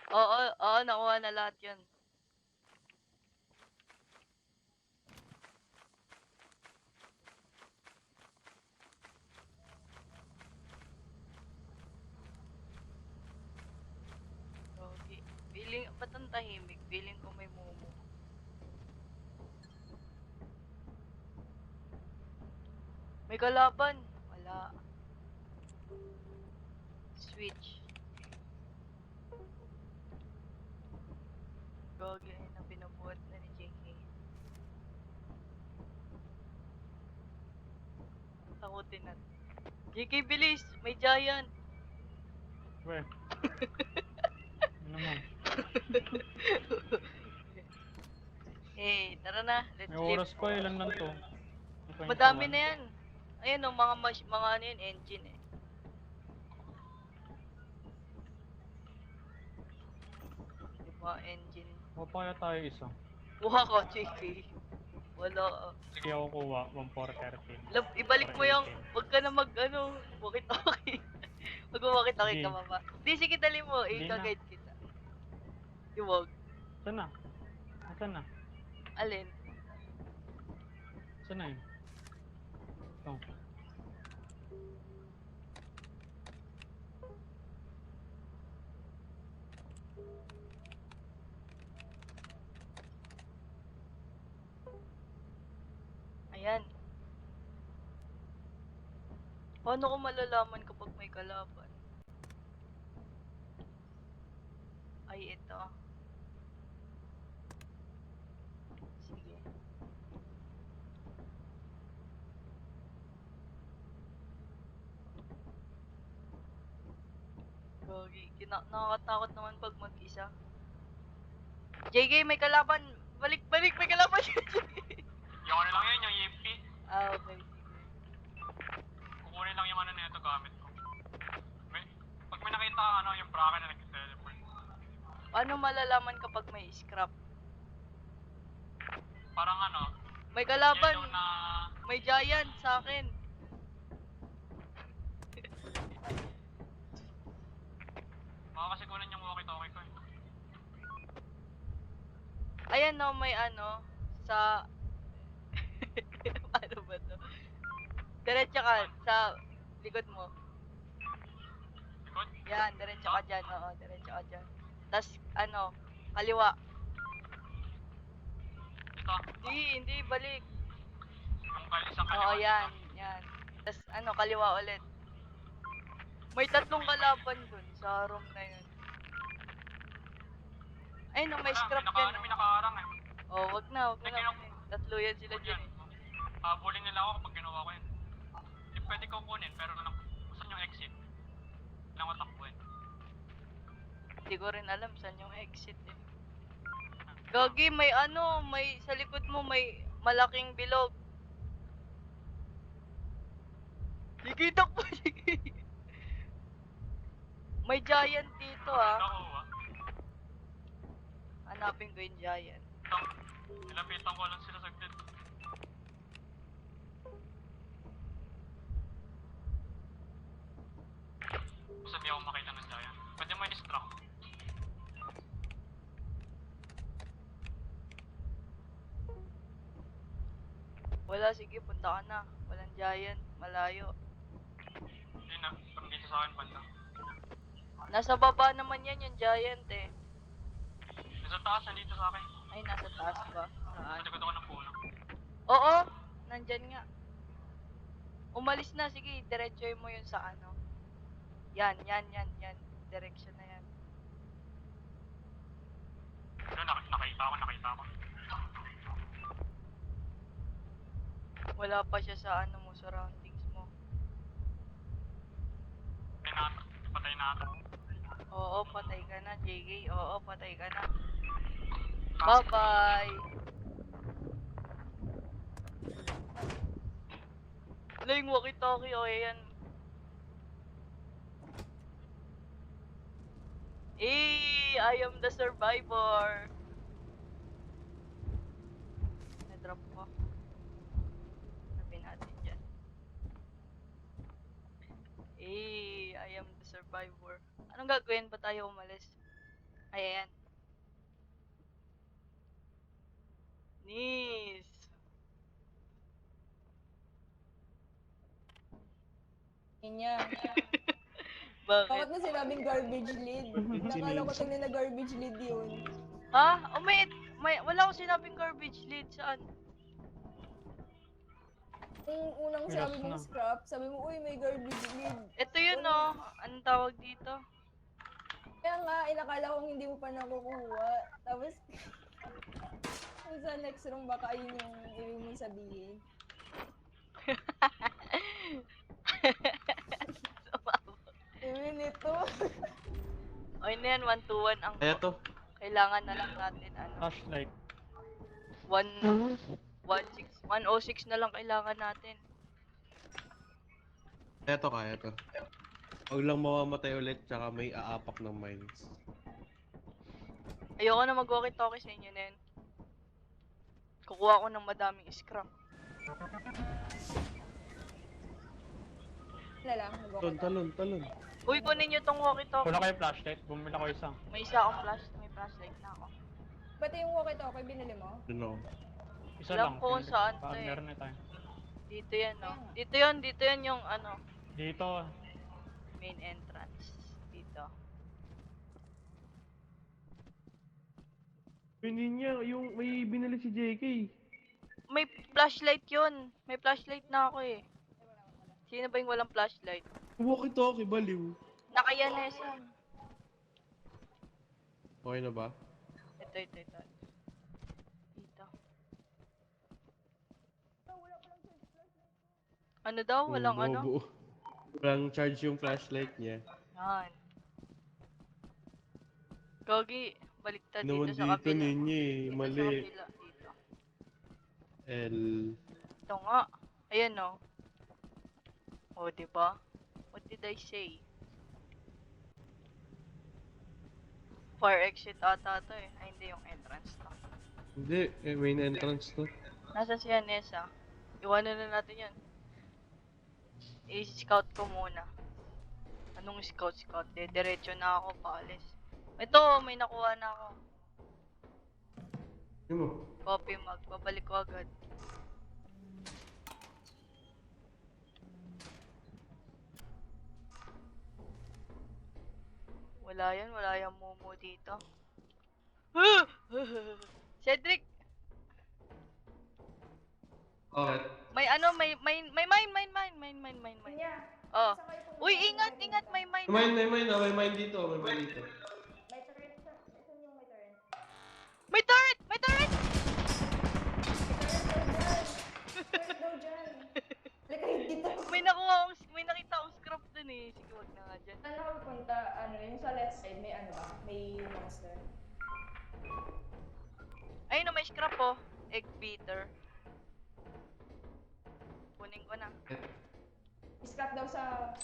Speaker 3: Oo, nakuha na lahat yun. Okay. Ba't ang tahimik? Feeling ko may mumu. May kalaban. Wala. Switch. Gogi ayun ang binubuhat na ni JK. Takutin natin. JK, bilis! May giant!
Speaker 1: Weh. Ano mo?
Speaker 3: Eh, tara na. Let's
Speaker 1: May
Speaker 3: leave.
Speaker 1: oras pa, ilan lang to?
Speaker 3: Madami na yan. Ayun o, mga ano yun, engine eh. Diba, engine.
Speaker 1: O pa kaya tayo isa.
Speaker 3: Kuha ko, JK. Wala.
Speaker 1: Sige ako kuha, 1413.
Speaker 3: Love, ibalik mo yung, wag ka na mag, ano, walkie-talkie. Wag mo walkie-talkie ka,
Speaker 1: Hindi.
Speaker 3: mama. Di, sige, dali mo.
Speaker 1: Hindi na.
Speaker 3: I-guide kita. Iwag.
Speaker 1: Saan na? Saan na?
Speaker 3: Alin?
Speaker 1: Saan na yun? Ito.
Speaker 3: Ayan. Paano ko malalaman kapag may kalaban? Ay, ito. Sige. Gogi, nakakatakot naman pag mag-isa. JK, may kalaban! Balik! May kalaban!
Speaker 1: Yung ano lang yun, yung EMP.
Speaker 3: Ah, okay.
Speaker 1: Kukunin lang yung ano na ito gamit ko. Pag may nakita ka ano, yung bracket na nag-teleport.
Speaker 3: Paano malalaman kapag may scrap?
Speaker 1: Parang ano,
Speaker 3: May kalaban!
Speaker 1: yellow na...
Speaker 3: May giant sa akin!
Speaker 1: Baka kasi kunin yung walkie-talkie ko eh.
Speaker 3: Ayan no, may ano, sa... Paano ba to? Diretso ka, sa likod mo.
Speaker 1: Likod?
Speaker 3: Yan, diretso ka dyan, oo, diretso ka dyan. Tas, ano, kaliwa.
Speaker 1: Ito,
Speaker 3: Hindi, balik.
Speaker 1: yung isang
Speaker 3: Oo, yan. Tas, ano, kaliwa ulit. May tatlong kalaban dun sa room na yun. Ayun, no, may scrap yan.
Speaker 1: May nakaharang eh.
Speaker 3: Oh, wag na. Tatlo yan sila dyan eh.
Speaker 1: Habulin nila ako kapag ginawa ko yun. Hindi pwede ko kunin, pero Saan yung exit? Kailangan matakbuhin.
Speaker 3: Hindi ko rin alam saan yung exit eh. Gagi, may ano, may sa likod mo may malaking bilog. Sige, takbo, sige. May giant dito ah.
Speaker 1: Ako,
Speaker 3: Hanapin ko yung giant.
Speaker 1: nilapitan ko lang sila saglit. Basta di ako makita ng giant. Pwede mo i-distract.
Speaker 3: Wala, sige, punta ka na. Walang giant, malayo.
Speaker 1: Hindi na, parang dito sa akin banda.
Speaker 3: Nasa baba naman yan yung giant eh.
Speaker 1: Nasa taas, nandito sa akin.
Speaker 3: Ay, nasa taas ba? Saan?
Speaker 1: Nandito ako ng puno.
Speaker 3: Oo, nandyan nga. Umalis na, sige, diretsoy mo yun sa ano. Yan. Direction na yan.
Speaker 1: Pero nakita ko.
Speaker 3: Wala pa siya sa ano mo, surroundings mo.
Speaker 1: Patay na ata.
Speaker 3: Oo, patay ka na, JK. Oo, patay ka na. Bye-bye! Wala yung walkie-talkie, o yan. I am the survivor! Na-drop ko. Sabi natin dyan. I am the survivor. Anong gagawin? Ba tayo umalis? Ay, ayan. Nis!
Speaker 4: Kanya.
Speaker 3: Bakit?
Speaker 4: Bakit na sinabing garbage lead? Nakala ko tayo na garbage lead yun.
Speaker 3: Ha? Oh, wala akong sinabing garbage lead. Saan?
Speaker 4: Yung unang
Speaker 1: Yes
Speaker 4: sabi mong
Speaker 1: na.
Speaker 4: scrap, sabi mo, uy, may garbage lead.
Speaker 3: Ito yun, oh. Anong tawag dito?
Speaker 4: Kaya nga, inakala kong hindi mo pa nakukuha. Tapos, kung sa next room, baka yun yung ibig mong sabihin. Ibig nito.
Speaker 3: O, yun na yan. 1-2-1 ang
Speaker 2: Kaya to.
Speaker 3: kailangan na lang natin. Ano?
Speaker 1: Flashlight.
Speaker 3: 106 na lang kailangan natin.
Speaker 2: Kaya to. Huwag lang mamamatay ulit, tsaka may aapak ng mines.
Speaker 3: Ayoko na mag-walkie-talkie sa inyo na yun. Kukuha ko ng madaming scrap.
Speaker 4: Na lang,
Speaker 2: Talon.
Speaker 3: Uy, kunin nyo tong walkie-talkie.
Speaker 1: Kulang kayo flashlight, bumili ko isa.
Speaker 3: May isa akong may flashlight na ako.
Speaker 4: Pati yung walkie-talkie, binili mo?
Speaker 2: Doon ako.
Speaker 1: Isa
Speaker 3: Alam
Speaker 1: lang.
Speaker 3: ko kung
Speaker 1: pinili
Speaker 3: saan to
Speaker 1: Parang
Speaker 3: eh.
Speaker 1: meron na tayo.
Speaker 3: Dito yan, no? Dito yan yung ano,
Speaker 1: Dito.
Speaker 3: main entrance. Dito.
Speaker 2: Hindi niya, yung may binili si JK.
Speaker 3: May flashlight yun. May flashlight na ako eh. Sino ba yung walang flashlight?
Speaker 2: Walkie-talkie, baliw.
Speaker 3: Nakayanesan.
Speaker 2: Okay na ba?
Speaker 3: Ito. Dito. Ano daw? Walang ano?
Speaker 2: Bobo. Walang charge yung flashlight niya.
Speaker 3: Yan. Gogi, baliktad
Speaker 2: Naman
Speaker 3: dito sa
Speaker 2: dito
Speaker 3: kabila.
Speaker 2: ninyo eh,
Speaker 3: Dito
Speaker 2: mali.
Speaker 3: sa kabila. Dito.
Speaker 2: L.
Speaker 3: Ito nga. Ayan no. O, diba? What did I say? Fire exit ata to eh. Ay, hindi yung entrance to.
Speaker 2: Hindi, main entrance to.
Speaker 3: Nasa si Anessa. Iwanan na natin yan. I-scout ko muna. Anong scout? Diretso na ako paalis. Ito, may nakuha na ako.
Speaker 2: Yun mo.
Speaker 3: Copy mag. Babalik ko agad. Wala yan. Wala yung mumu dito. Cedric!
Speaker 2: Okay.
Speaker 3: May ano, may mine.
Speaker 4: Kanya,
Speaker 3: Oh.
Speaker 4: saan kayo pumunta?
Speaker 3: Uy, ingat, may mine.
Speaker 2: May mine dito.
Speaker 4: May turret. Saan yung may turret?
Speaker 3: May turret!
Speaker 4: May turret daw dyan. Like, dito.
Speaker 3: May nakita akong scrap dun dun eh. Sige, wag na nga dyan.
Speaker 4: Saan ako punta? Ano, yung sa left side, may ano ba? May monster.
Speaker 3: Ayun na, may scrap oh. Egg beater. Kunin ko na.
Speaker 4: Scrap daw sa...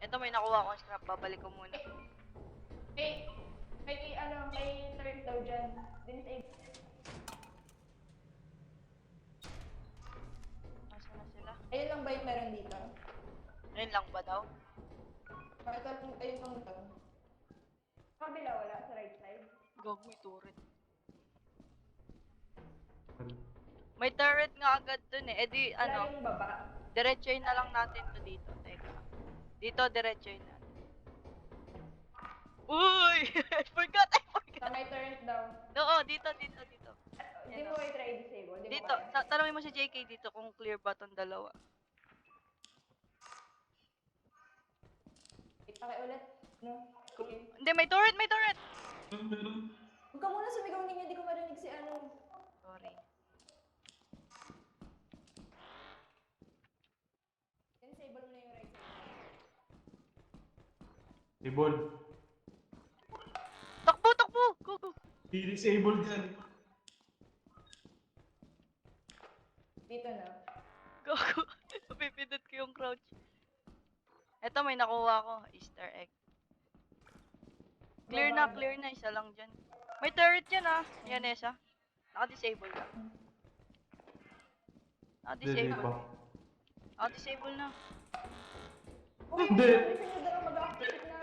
Speaker 3: Eto, may nakuha akong scrap. Babalik ko muna.
Speaker 4: May turret daw dyan. Disable.
Speaker 3: Nasaan na sila?
Speaker 4: Ayun lang ba yung meron dito?
Speaker 3: Ayun lang ba daw?
Speaker 4: Ito, ayun lang daw. Kabila wala, sa right side.
Speaker 3: Gag, may turret. May turret nga agad dun eh. Eh di,
Speaker 4: Wala
Speaker 3: ano,
Speaker 4: yung baba.
Speaker 3: diretsoy na lang natin to dito. Teka. Dito, diretsoy natin. Uy! I forgot!
Speaker 4: Sa may turret daw.
Speaker 3: Oo, dito.
Speaker 4: Hindi mo kayo try disable. Di mo
Speaker 3: Dito,
Speaker 4: kaya.
Speaker 3: tanongin mo si JK dito kung clear ba tong dalawa.
Speaker 4: Kita kayo ulit. No? Okay.
Speaker 3: Hindi, may turret!
Speaker 4: Huwag ka muna sumigaw ninyo, di ko marinig si ano.
Speaker 3: Sorry.
Speaker 4: Disable mo na yung right side.
Speaker 1: Disable.
Speaker 3: Takbo! Go!
Speaker 1: I-disable dyan.
Speaker 4: Dito na.
Speaker 3: Go! Napipindot ko yung crouch. Eto, may nakuha ko. Easter egg. Clear na. Isa lang dyan. May turret dyan ah. Yan, Esa. Naka-disable na. Naka-disable na.
Speaker 4: Uy,
Speaker 1: Hindi.
Speaker 4: sabi sa inyo daw mag-activate na.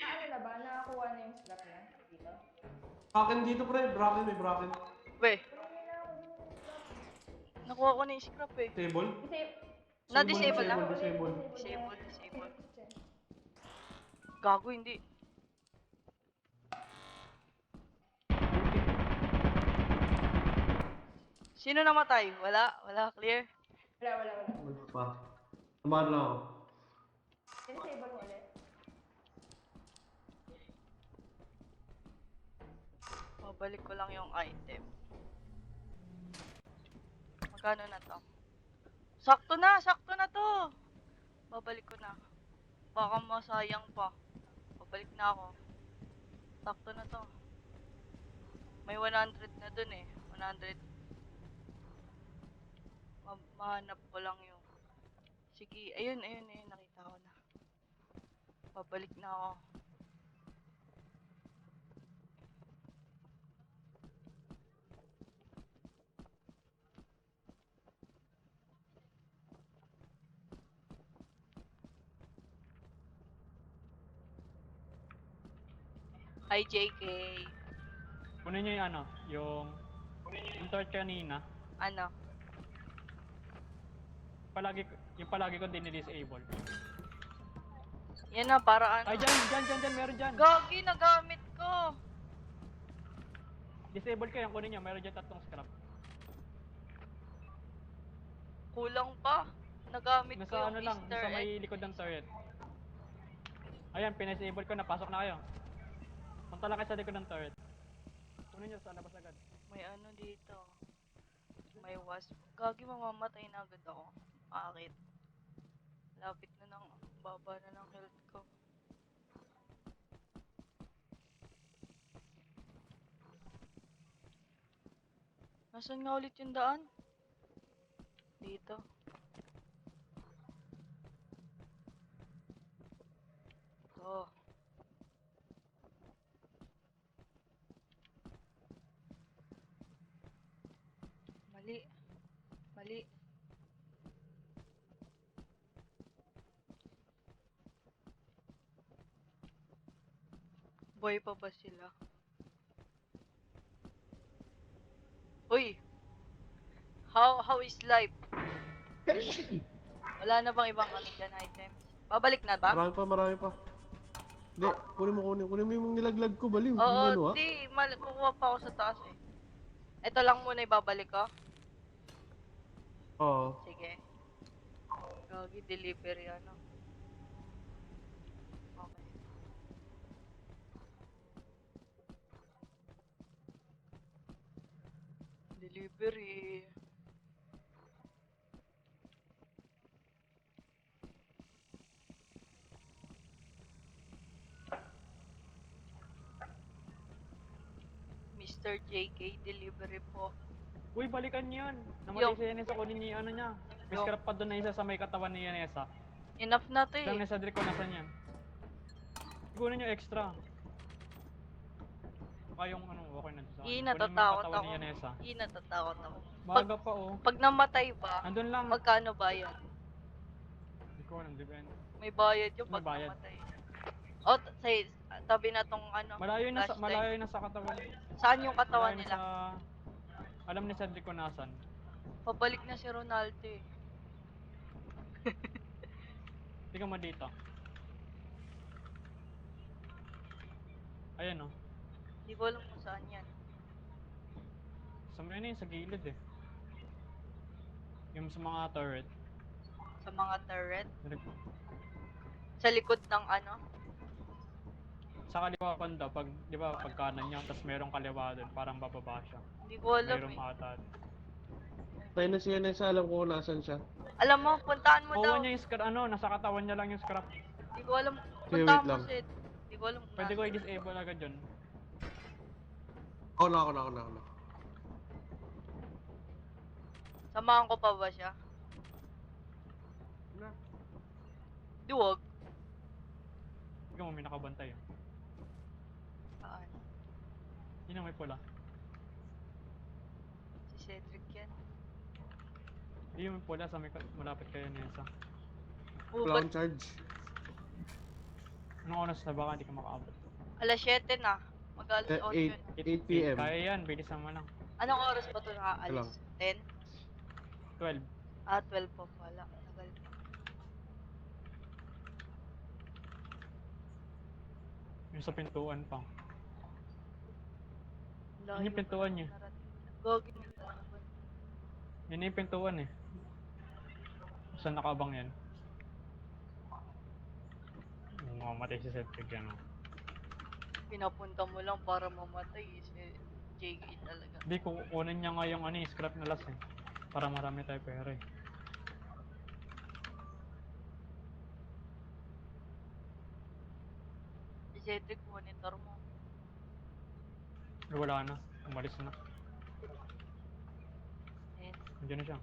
Speaker 4: Ano na ba? Nakakuha na yung slot na dito?
Speaker 2: Bracken dito, pre. May bracken.
Speaker 3: Weh,
Speaker 4: Kunin na ako dun yung slot.
Speaker 3: nakuha ko na yung scrap eh.
Speaker 2: Table?
Speaker 3: Na-disable na.
Speaker 2: Disable.
Speaker 3: Disable. Gago, hindi. Sino namatay? Wala, clear.
Speaker 4: Wala.
Speaker 2: Wala pa. Tumahan lang ako.
Speaker 4: Disable mo ulit.
Speaker 3: Babalik ko lang yung item. Magkano na to? Sakto na to! Babalik ko na. Baka masayang pa. Babalik na ako. Sakto na to. May 100 na dun eh. 100. Mahanap ko lang yung... Sige, ayun. Nakita ko na. Babalik na ako. Hi, JK.
Speaker 1: Kunin nyo yung ano, yung torch kanina.
Speaker 3: Ano?
Speaker 1: Yung palagi ko dinidisable.
Speaker 3: Yan na, para ano?
Speaker 1: Ay, dyan, meron dyan.
Speaker 3: Gagi, nagamit ko.
Speaker 1: Disable ko yan, kunin nyo, meron dyan 3 scrap.
Speaker 3: Kulang pa. Nagamit ko
Speaker 1: Nasa
Speaker 3: yung
Speaker 1: ano lang,
Speaker 3: Easter
Speaker 1: nasa may
Speaker 3: egg.
Speaker 1: likod ng turret. Ayan, pinasable ko na, pasok na kayo. Punta lang kayo sa likod ng turret. Kunin nyo, sa labas agad.
Speaker 3: May ano dito. May wasp. Gagi, mamamatay na agad ako. Bakit? Lapit na ng baba na ng health ko. Nasaan nga ulit yung daan? Dito. Ito. Mali. Boy pa ba sila? Uy! How is life? Wala na bang ibang ano dyan items? Babalik na ba?
Speaker 2: Marami pa. Hindi, kunin mo yung nilaglag ko, baliw.
Speaker 3: Oo,
Speaker 2: Yung ano, ah.
Speaker 3: di. Kukuha pa ako sa taas eh. Ito lang muna ibabalik ko.
Speaker 2: Oo.
Speaker 3: Sige. Gagi, delivery ano. Okay. Delivery. Mr. JK, delivery po.
Speaker 1: Uy, balikan niyo yun. Namatay
Speaker 3: Yung-
Speaker 1: si Yanesa, kunin niyo yung ano niya. May
Speaker 3: Yung-
Speaker 1: scrap pa doon na isa sa may katawan ni Yanesa.
Speaker 3: Enough na to
Speaker 1: Lang
Speaker 3: eh.
Speaker 1: ni Cedric kung nasan yan. Kunin niyo extra. Baka yung ano, okay na sa
Speaker 3: Ih,
Speaker 1: kanya. Kunin mo yung
Speaker 3: natatakot
Speaker 1: katawan
Speaker 3: ako.
Speaker 1: ni Yanesa.
Speaker 3: Ih, natatakot ako.
Speaker 1: Maaga pa oh.
Speaker 3: Pag namatay ba,
Speaker 1: Andun lang.
Speaker 3: magkano bayad?
Speaker 1: Hindi ko alam, depende.
Speaker 3: May bayad yung
Speaker 1: May
Speaker 3: pag
Speaker 1: bayad.
Speaker 3: namatay. O, tabi na tong ano, flashlight.
Speaker 1: Malayo na sa katawan.
Speaker 3: Saan yung katawan
Speaker 1: Malayo na
Speaker 3: nila?
Speaker 1: sa... Alam ni Cedric kung nasan.
Speaker 3: Pabalik na si Ronaldo eh.
Speaker 1: Tingnan mo dito. Ayan oh.
Speaker 3: Hindi ko alam kung saan yan.
Speaker 1: Sa may ano yun, sa gilid eh. Yung sa mga turret.
Speaker 3: Sa mga turret. Sa likod ng ano.
Speaker 1: Sa kaliwa banda, pag, di ba, pag kanan niya, tapos merong kaliwa doon, parang bababa siya.
Speaker 3: Hindi ko alam
Speaker 1: Mayroong
Speaker 3: eh.
Speaker 1: ata.
Speaker 2: Tayo na siya na alam ko kung nasan siya.
Speaker 3: Alam mo, puntaan mo daw.
Speaker 1: Kuha niya yung scrap, ano, nasa katawan niya lang yung scrap.
Speaker 3: Hindi ko alam.
Speaker 2: Sige,
Speaker 3: Puntaan
Speaker 2: wait
Speaker 3: mo
Speaker 2: lang.
Speaker 3: Sid. Hindi ko alam kung
Speaker 1: Pwede ko
Speaker 3: nasaan.
Speaker 1: i-disable agad yun.
Speaker 2: Ako na.
Speaker 3: Samahan ko pa ba siya?
Speaker 2: Na.
Speaker 3: Di wag.
Speaker 1: Ikaw mo, may nakabantay yun.
Speaker 3: Saan?
Speaker 1: Yun ang may pula.
Speaker 3: Si Cedric yan.
Speaker 1: Hindi yung may pula sa may malapit kayo Nesa.
Speaker 2: Wala
Speaker 3: Ba't
Speaker 2: akong charge.
Speaker 1: Anong oras na baka hindi ka makaabot?
Speaker 3: alas 7 na? Mag-alas 8 yun.
Speaker 2: 8 p.m.
Speaker 1: Kaya yan, bilisan mo lang.
Speaker 3: Anong oras pa ito nakaalis? 10?
Speaker 1: 12.
Speaker 3: Ah, 12 pa pala. Tagal.
Speaker 1: Yung sa pintuan pa.
Speaker 3: Layo
Speaker 1: Yun yung pintuan niya.
Speaker 3: narating. Gagi mo talaga.
Speaker 1: Yun yung pintuan eh. Saan nakabang yan? Yung mamamatay si Cedric yan oh.
Speaker 3: Pinapunta mo lang para mamatay eh, si JK talaga.
Speaker 1: Hindi, kukunin niya nga yung ano eh, scrap na last eh. Para marami tayo pera eh.
Speaker 3: Si Cedric, monitor mo.
Speaker 1: Pero wala na, umalis na.
Speaker 3: Ayan.
Speaker 1: Nandiyan na siya.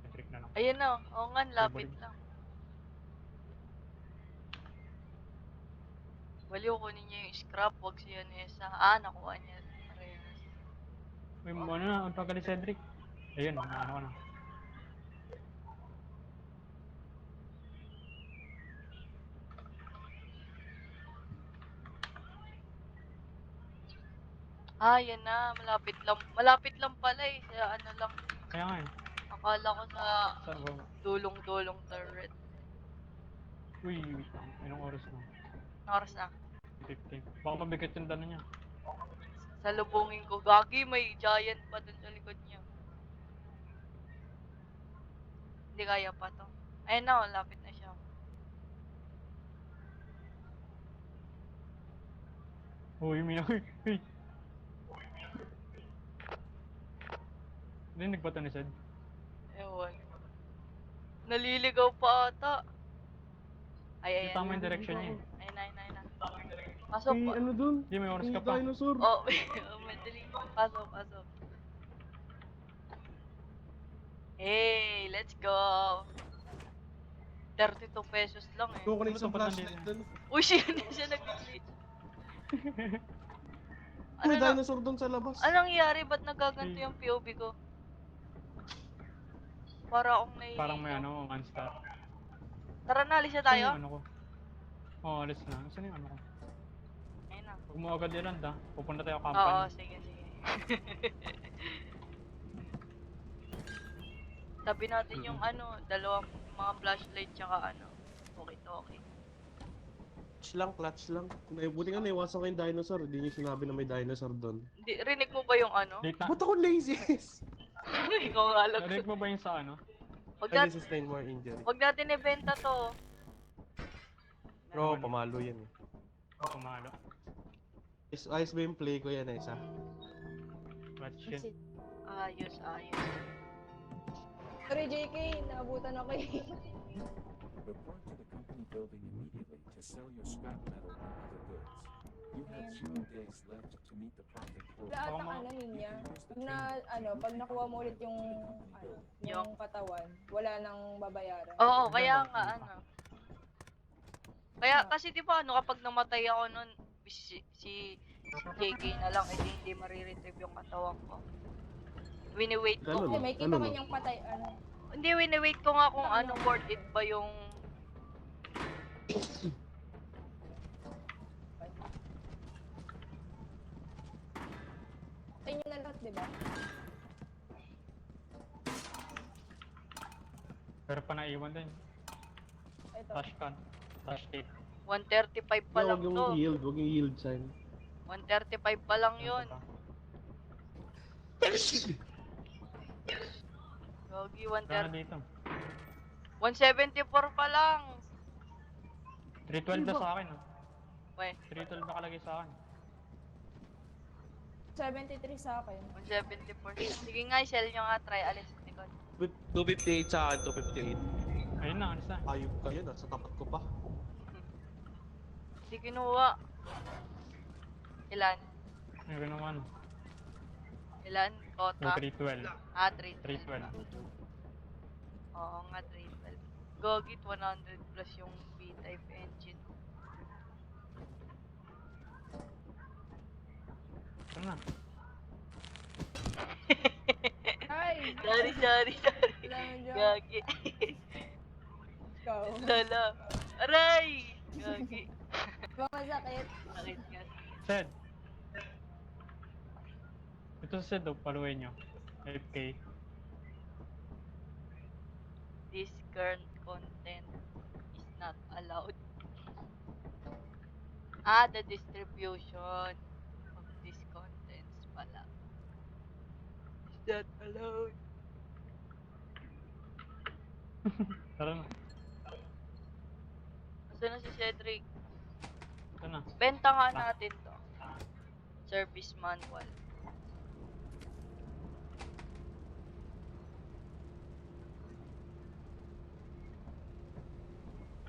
Speaker 1: Cedric na lang.
Speaker 3: Ayun na, oo nga, lapit
Speaker 1: Balik.
Speaker 3: lang. Baliw, kunin niya yung scrap, wag si Yanesa. Ah, nakuha niya. Parehas.
Speaker 1: Uy, ano na, ang tagal ni Cedric. Ayun, ano ka na.
Speaker 3: Ah, yan na, malapit lang. Malapit lang pala eh, sa ano lang.
Speaker 1: Kaya nga eh.
Speaker 3: Akala ko sa
Speaker 1: Saan ba?
Speaker 3: dulong-dulong turret.
Speaker 1: Uy, wait lang. Anong oras na?
Speaker 3: Anong oras na?
Speaker 1: 15. Baka mabigat yung dano niya.
Speaker 3: Salubungin ko. Gagi, may giant pa dun sa likod niya. Hindi kaya pa to. Ayun na, lapit na siya.
Speaker 1: Uy, may uy. Rinig ba ito ni Ced?
Speaker 3: Ewan. Naliligaw pa ata. Ay,
Speaker 1: Yung
Speaker 3: ayan
Speaker 1: tama
Speaker 3: na.
Speaker 1: yung direction niya eh.
Speaker 3: Ayun na, ayun na, ayun na. Pasok
Speaker 2: May
Speaker 3: po.
Speaker 2: ano dun?
Speaker 1: Hindi, may oras
Speaker 2: May
Speaker 1: ka pa.
Speaker 2: dinosaur.
Speaker 3: Oh, madali. Pasok, pasok. Hey, let's go. 32 pesos lang eh.
Speaker 2: Kukunin sa
Speaker 1: Ano to, ba't
Speaker 2: flashlight
Speaker 1: nandito?
Speaker 2: dun.
Speaker 3: Uy, siya nag-glitch.
Speaker 2: May
Speaker 3: Ano na?
Speaker 2: dinosaur dun sa labas.
Speaker 3: Anong nangyari? Ba't nagaganto yung POV ko? Para akong nahihilo.
Speaker 1: Parang may ano, monster.
Speaker 3: Tara na, alis na
Speaker 1: Saan
Speaker 3: tayo.
Speaker 1: yung ano ko? Oo, alis na. Saan yung ano ko?
Speaker 3: Ayun na.
Speaker 1: Huwag mo agad iland ah. Pupunta tayo
Speaker 3: Oo,
Speaker 1: company.
Speaker 3: sige, sige. Tabi natin yung ano, dalawang mga flashlight tsaka ano. Okay.
Speaker 2: Clutch lang. Buti nga naiwasan ko yung dinosaur. Hindi niyo sinabi na may dinosaur dun.
Speaker 3: Hindi, rinig mo ba yung ano?
Speaker 1: Late na.
Speaker 2: Ba't ako lazy?
Speaker 3: Ikaw nga lang.
Speaker 1: Narinig mo ba yung sa ano?
Speaker 3: Wag
Speaker 2: Ay,
Speaker 3: natin,
Speaker 2: sustain more injury.
Speaker 3: wag natin ibenta to.
Speaker 2: Bro, pamalo yan eh.
Speaker 1: Oh, pumalo.
Speaker 2: Ayos ba yung play ko yan eh, isa?
Speaker 1: Clutch yun.
Speaker 3: Ayos.
Speaker 4: Sorry, JK, naabutan ako eh.
Speaker 6: Report to the company building immediately to sell your scrap metal and other goods. You have 0 days left to meet the profit
Speaker 4: Wala
Speaker 6: quota.
Speaker 4: atang ano niya. Pag na, pag nakuha mo ulit yung, yung katawan, wala nang babayaran.
Speaker 3: Oo,
Speaker 1: Ano
Speaker 3: kaya
Speaker 1: ba?
Speaker 3: nga,
Speaker 1: Ano pa?
Speaker 3: ano. Kaya,
Speaker 4: Ah.
Speaker 3: kasi di ba, ano, kapag namatay ako nun, si JK na lang, edi hindi mariretrieve yung katawan ko. Wini-wait ko
Speaker 2: Ganun,
Speaker 4: Hindi,
Speaker 3: kung,
Speaker 4: may kita ka niyang patay, ano.
Speaker 3: hindi, wini-wait ko nga kung
Speaker 4: Ano?
Speaker 3: ano, worth it ba yung,
Speaker 4: Patay niyo na lahat, di ba?
Speaker 1: Pero pa naiwan din.
Speaker 4: Ito.
Speaker 1: Flash can. Flash tape.
Speaker 3: 135 pa lang
Speaker 2: Huwag yung
Speaker 3: to.
Speaker 2: yield, huwag yung yield sign.
Speaker 3: 135 pa lang yun.
Speaker 1: Ano pa?
Speaker 3: Gogi,
Speaker 1: Wala
Speaker 3: 130.
Speaker 1: na dito.
Speaker 3: 174 pa lang.
Speaker 1: 312 na sa akin, ah.
Speaker 3: Weh,
Speaker 1: 312 nakalagay sa akin.
Speaker 4: 73 sa akin.
Speaker 3: 174. Sige nga, i-sell nyo nga, try alis. Likod.
Speaker 2: 258 sa akin, 258.
Speaker 1: Ayun na, alis na.
Speaker 2: Ayop kayo, nasa tapat ko pa.
Speaker 3: Hindi kinuha. Ilan?
Speaker 1: Ayun ko naman.
Speaker 3: Ilan? Kota?
Speaker 1: 312.
Speaker 3: Ah, 312.
Speaker 1: 312.
Speaker 3: Oo nga, 312. Gogit, 100 plus yung B-type engine.
Speaker 1: Ano na?
Speaker 4: Ay!
Speaker 3: Sorry.
Speaker 4: Wala mo dyan.
Speaker 3: Gagi.
Speaker 4: Ikaw.
Speaker 3: Lala. Aray! Gagi.
Speaker 4: Diba masakit?
Speaker 3: Sakit nga.
Speaker 1: Sed. Ito sa Sed, paluin nyo. 5K.
Speaker 3: This current content is not allowed. Ah, the distribution of these contents pala. Is not allowed.
Speaker 1: Tara na.
Speaker 3: Asa na si Cedric?
Speaker 1: Ito na.
Speaker 3: Benta nga natin to. Service manual.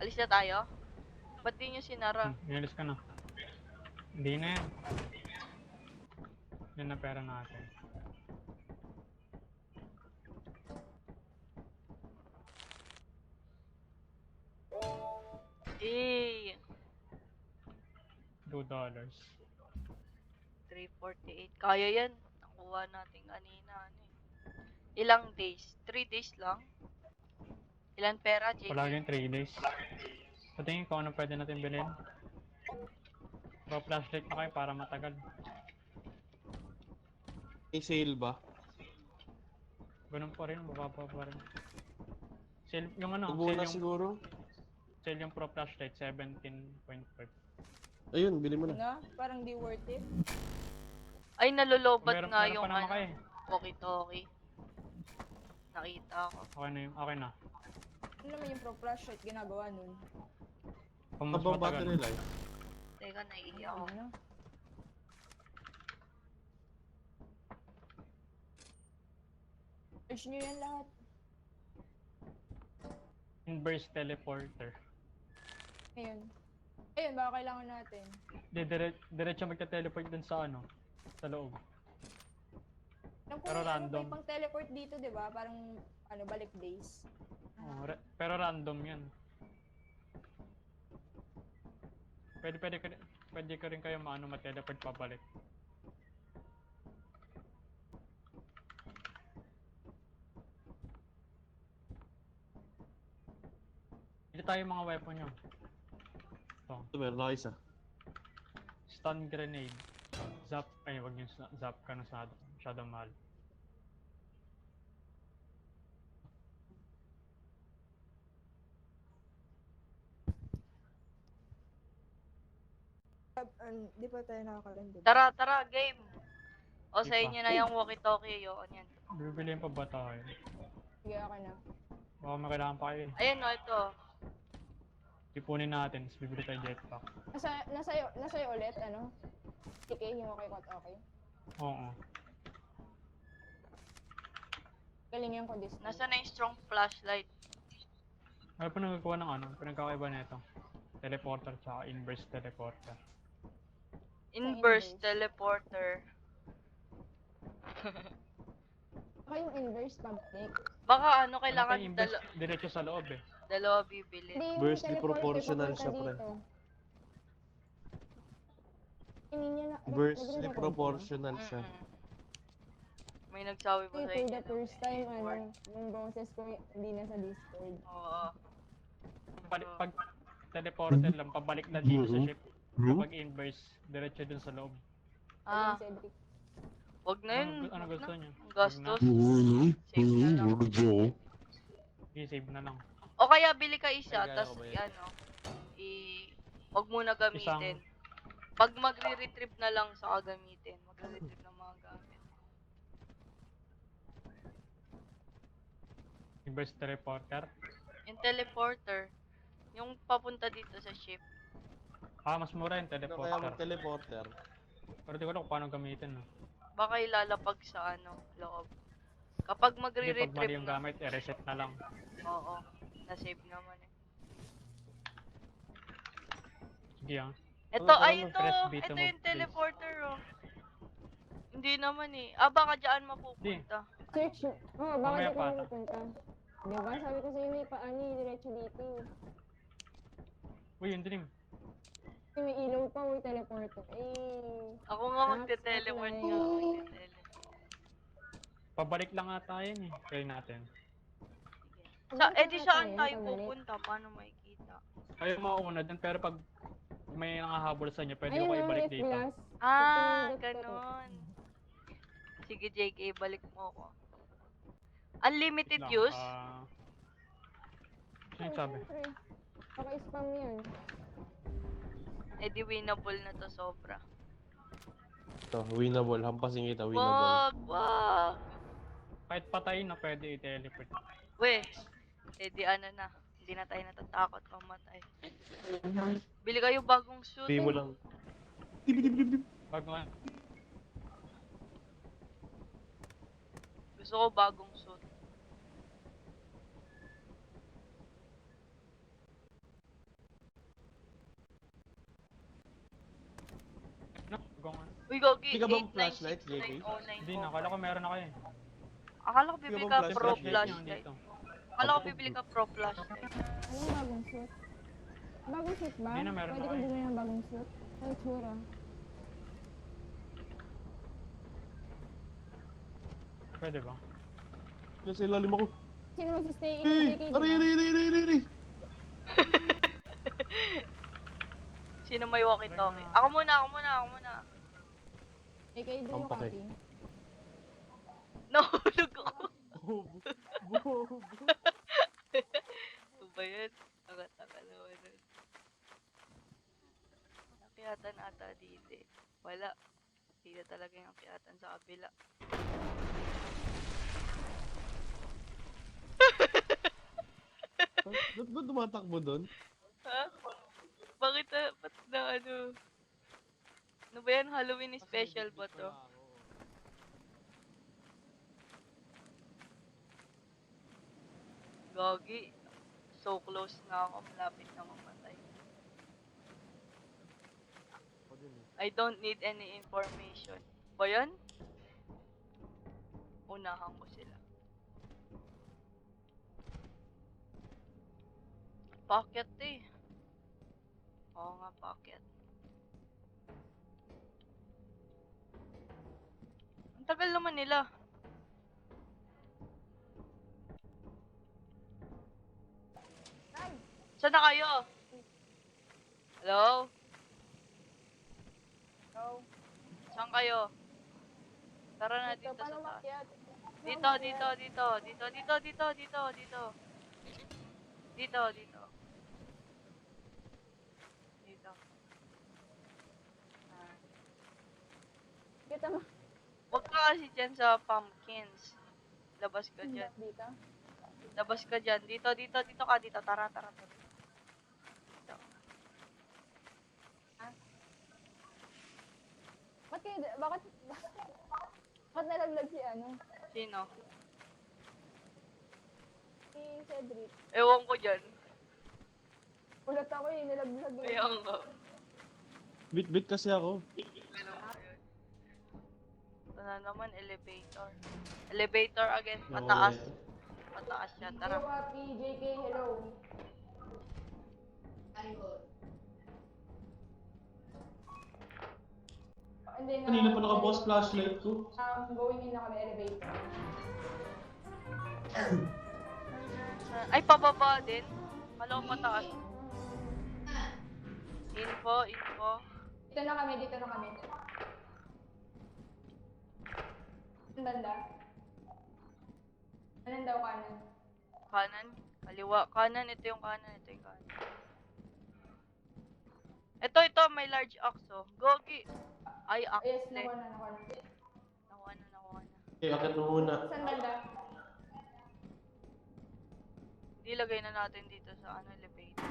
Speaker 3: Alis na tayo? Ba't di nyo sinara?
Speaker 1: Inalis ka na. Hindi na yan. Yan na pera natin.
Speaker 3: Eh,
Speaker 1: $2.
Speaker 3: 348. Kaya yan. Nakuha natin kanina. Ano eh. Ilang days? 3 days lang? Ilan pera, JK?
Speaker 1: Palagi yung 3 days. Patingin ko ano pwede natin bilhin. Pro flashlight na kayo para matagal.
Speaker 2: May sale ba?
Speaker 1: Ganun pa rin, mababa pa rin. Sale, yung ano,
Speaker 2: Tubo
Speaker 1: sale
Speaker 2: na
Speaker 1: yung,
Speaker 2: siguro.
Speaker 1: sale yung pro flashlight, 17.5.
Speaker 2: Ayun, bili mo na.
Speaker 4: Na? Parang di worth it.
Speaker 3: Ay, nalulobat
Speaker 1: Meron,
Speaker 3: nga
Speaker 1: meron
Speaker 3: yung
Speaker 1: pa naman
Speaker 3: ano,
Speaker 1: kayo.
Speaker 3: walkie-talkie. Nakita ko.
Speaker 1: Okay na yun, okay na.
Speaker 4: Ano naman yung pro flashlight ginagawa nun?
Speaker 1: Kung mas
Speaker 2: Habang
Speaker 1: matagal.
Speaker 2: battery life.
Speaker 3: Teka, naiiyak ako.
Speaker 4: Ano? Search nyo yan lahat.
Speaker 1: Inverse teleporter.
Speaker 4: Ayun. Ayun, baka kailangan natin.
Speaker 1: Diretso magka-teleport dun sa ano, sa loob.
Speaker 4: Alam ko
Speaker 1: Pero
Speaker 4: may ano,
Speaker 1: random.
Speaker 4: may pang teleport dito, di ba? Parang, ano, balik days.
Speaker 1: Oh, pero random yan. Pwede ka rin kayo maano ma-teleport pabalik. Ito tayo mga weapon nyo. Ito.
Speaker 2: Ito, meron na isa.
Speaker 1: Stun grenade. Zap. Ay, wag yung zap ka na sa masyadong mahal.
Speaker 4: Di pa tayo nakakalan, di ba?
Speaker 3: Tara, game! O, sa
Speaker 1: Di pa.
Speaker 3: inyo na yung walkie-talkie, ayoko niyan.
Speaker 1: Bibiliin pa ba tayo?
Speaker 4: Sige, ako na.
Speaker 1: Baka may kailangan pa kayo eh.
Speaker 3: Ayun, no, ito.
Speaker 1: Ipunin natin, tapos bibili tayo jetpack.
Speaker 4: Nasa'yo ulit, ano? TK, yung okay kot okay.
Speaker 1: Oo.
Speaker 4: Galingan ko this.
Speaker 3: Nasaan na yung strong flashlight?
Speaker 1: Ano pa nagagawa ng ano? Pinagkakaiba nito. Teleporter tsaka inverse teleporter.
Speaker 3: Inverse
Speaker 4: inverse.
Speaker 3: teleporter.
Speaker 4: Ako yung inverse pabalik.
Speaker 3: Baka ano,
Speaker 1: Ano pa
Speaker 3: kailangan
Speaker 1: yung inverse? Diretso sa loob eh.
Speaker 3: dalawa bibili.
Speaker 4: Hindi yung
Speaker 2: Inversely
Speaker 4: teleporter
Speaker 2: proportional
Speaker 4: papunta
Speaker 2: siya, pre.
Speaker 4: dito. Hindi niya na...
Speaker 2: Inversely
Speaker 4: nagre-record ka ba?
Speaker 2: proportional siya.
Speaker 3: May nagsabi pa
Speaker 4: Kasi
Speaker 3: sa
Speaker 4: for
Speaker 3: inyo.
Speaker 4: the first time, ano, yung boses ko hindi na sa Discord.
Speaker 3: Oo.
Speaker 1: Pag teleporter lang, pabalik na dito sa ship. Kapag inverse, diretso dun sa loob.
Speaker 3: Ah,
Speaker 4: Ayun, Cedric.
Speaker 3: wag na yun.
Speaker 1: Ano
Speaker 3: wag
Speaker 1: gusto
Speaker 3: na.
Speaker 1: niyo?
Speaker 3: Ang gastos.
Speaker 1: Wag
Speaker 3: Save na lang.
Speaker 1: Okay, save na lang.
Speaker 3: O kaya bili ka isa,
Speaker 2: Ay, kaya
Speaker 3: tas
Speaker 2: ko ba yan?
Speaker 3: ano, wag muna gamitin. Pag magre-retrieve na lang sa gamitin. Magre-retrieve ng mga gamit.
Speaker 1: Inverse teleporter.
Speaker 3: Yung teleporter, yung papunta dito sa ship.
Speaker 1: Ah, mas mura yung
Speaker 2: Ano kaya
Speaker 1: teleporter.
Speaker 2: mag-teleporter?
Speaker 1: Pero di ko alam kung paano gamitin. No?
Speaker 3: Baka ilalapag sa ano, loob. Kapag
Speaker 1: Hindi, pag mali
Speaker 3: magre-retrieve
Speaker 1: yung
Speaker 3: na.
Speaker 1: gamit, i-reset na lang.
Speaker 3: Oo, na-save naman eh.
Speaker 1: Sige ah.
Speaker 3: Ito,
Speaker 2: Ano,
Speaker 3: ay
Speaker 2: ano,
Speaker 3: ito,
Speaker 1: press B to
Speaker 3: ito
Speaker 1: move,
Speaker 3: yung
Speaker 1: please.
Speaker 3: teleporter oh. Hindi naman eh. Ah, baka dyan mapupunta.
Speaker 4: Search, oh, baka
Speaker 1: Mamaya
Speaker 4: di ka
Speaker 1: pa ata.
Speaker 4: mapupunta. Diba? Sabi ko sa'yo may paano yung diretso dito.
Speaker 1: Uy, yung dream.
Speaker 4: Kasi may ilaw pa, may teleporter. Eh,
Speaker 3: Ako nga
Speaker 4: Max,
Speaker 3: magte-teleport
Speaker 4: apply.
Speaker 3: nga. Magte-tele.
Speaker 1: Pabalik lang ata yun eh. Try natin.
Speaker 3: Sa,
Speaker 4: pabalik
Speaker 3: di
Speaker 4: na
Speaker 3: saan
Speaker 4: tayo,
Speaker 3: tayo
Speaker 4: pabalik.
Speaker 3: pupunta? Paano makikita?
Speaker 1: Kayo mauna dun, pero pag may nangahabol sa inyo, pwede ko
Speaker 4: Ayun,
Speaker 1: kayo
Speaker 4: oh,
Speaker 1: ibalik
Speaker 4: left
Speaker 1: dito.
Speaker 4: glass.
Speaker 3: Ah,
Speaker 4: Pag pinindot ko to.
Speaker 3: ganon. Sige, JK, balik mo ako. Unlimited
Speaker 1: Lang,
Speaker 3: use?
Speaker 1: Ano yung sabi?
Speaker 4: Siyempre. Baka spam yan.
Speaker 3: Eh di winnable na to sobra.
Speaker 2: Ito, winnable. Hampasin kita, winnable.
Speaker 3: Wag, wag.
Speaker 1: Kahit patay na, pwede i-teleport.
Speaker 3: We, eh di ano na. Hindi na tayo natatakot mamatay. Bili kayo bagong suit.
Speaker 2: Di mo lang.
Speaker 1: Bago nga.
Speaker 3: Gusto ko bagong suit.
Speaker 1: No, bago nga.
Speaker 3: Uy, Gogi,
Speaker 2: Hindi ka bang flashlight, JK?
Speaker 3: 8969094.
Speaker 1: Hindi na, akala ko meron ako eh.
Speaker 3: Akala ko bibili ka
Speaker 2: Flashlight
Speaker 3: pro
Speaker 2: yun
Speaker 3: flashlight.
Speaker 1: dito.
Speaker 3: Akala ko bibili ka pro flashlight.
Speaker 4: Anong bagong suit? Bagong suit ba?
Speaker 1: Hindi na, meron
Speaker 4: Pwede
Speaker 1: ako
Speaker 4: kong
Speaker 1: eh.
Speaker 4: bumili ng bagong suit. Ang tsura.
Speaker 1: Pwede ba?
Speaker 2: Kasi ilalim ako.
Speaker 4: Sino mag-stay in?
Speaker 2: Eh!
Speaker 4: JK,
Speaker 2: Aray, aray, aray, aray, aray!
Speaker 3: Sino may walkie-talkie? Ako muna, ako muna, ako muna.
Speaker 4: JK, do
Speaker 2: Ang
Speaker 4: you
Speaker 2: pake.
Speaker 4: copy?
Speaker 3: Nahulog ako.
Speaker 2: Bobo. Bobo.
Speaker 3: Ano ba yan? Taka naman nun. Nakiyatan ata dito eh. Wala. Dito talaga yung nakiyatan sa kabila.
Speaker 2: Ba't ba tumatakbo doon?
Speaker 3: Ha? Bakit na, ba't na ano? Ano ba yan? Halloween special ba to? Gagi. So close na ako. Malapit na mamatay. I don't need any information. Ba yan? Unahan ko sila. Pocket eh. Oo nga, pocket. Ang tagal naman nila. Saan na kayo? Hello?
Speaker 4: Go.
Speaker 3: Saan kayo? Tara na
Speaker 4: Dito,
Speaker 3: dito sa
Speaker 4: paano
Speaker 3: taas.
Speaker 4: makyat?
Speaker 3: Dito, dito, dito, dito, dito, dito, dito, dito. Dito, dito. Dito. Ah.
Speaker 4: Kita mo.
Speaker 3: Huwag ka kasi dyan sa pumpkins. Labas ka dyan.
Speaker 4: Dito.
Speaker 3: Labas ka dyan. Dito, dito, dito ka. Dito. Tara, tara, tara. Dito.
Speaker 4: Bakit nalaglag si ano?
Speaker 3: Sino?
Speaker 4: Si Cedric.
Speaker 3: Ewan ko dyan.
Speaker 4: Ulat ako eh, nilaglag eh.
Speaker 3: Kaya nga.
Speaker 2: Bit-bit kasi ako.
Speaker 3: Ito na naman, elevator. Elevator again,
Speaker 2: Ako
Speaker 3: mataas.
Speaker 2: ulit.
Speaker 3: Mataas siya,
Speaker 4: Yo,
Speaker 3: tara.
Speaker 4: Papi, JK, hello. And then,
Speaker 2: Kanina pa nakabukas flashlight ko.
Speaker 4: going in na kami elevator.
Speaker 3: Ay, pababa din. Kala ko mataas. Info.
Speaker 4: Dito na kami, dito na kami. Ang banda. Anong daw kanan?
Speaker 3: Kanan, kaliwa, kanan, ito yung kanan. Ito, may large axe, oh. Gogi. Ay, axe.
Speaker 4: Yes, nakuha na.
Speaker 3: Nakuha na.
Speaker 2: Okay, akit mo muna.
Speaker 4: Saan banda?
Speaker 3: Ilagay na natin dito sa elevator.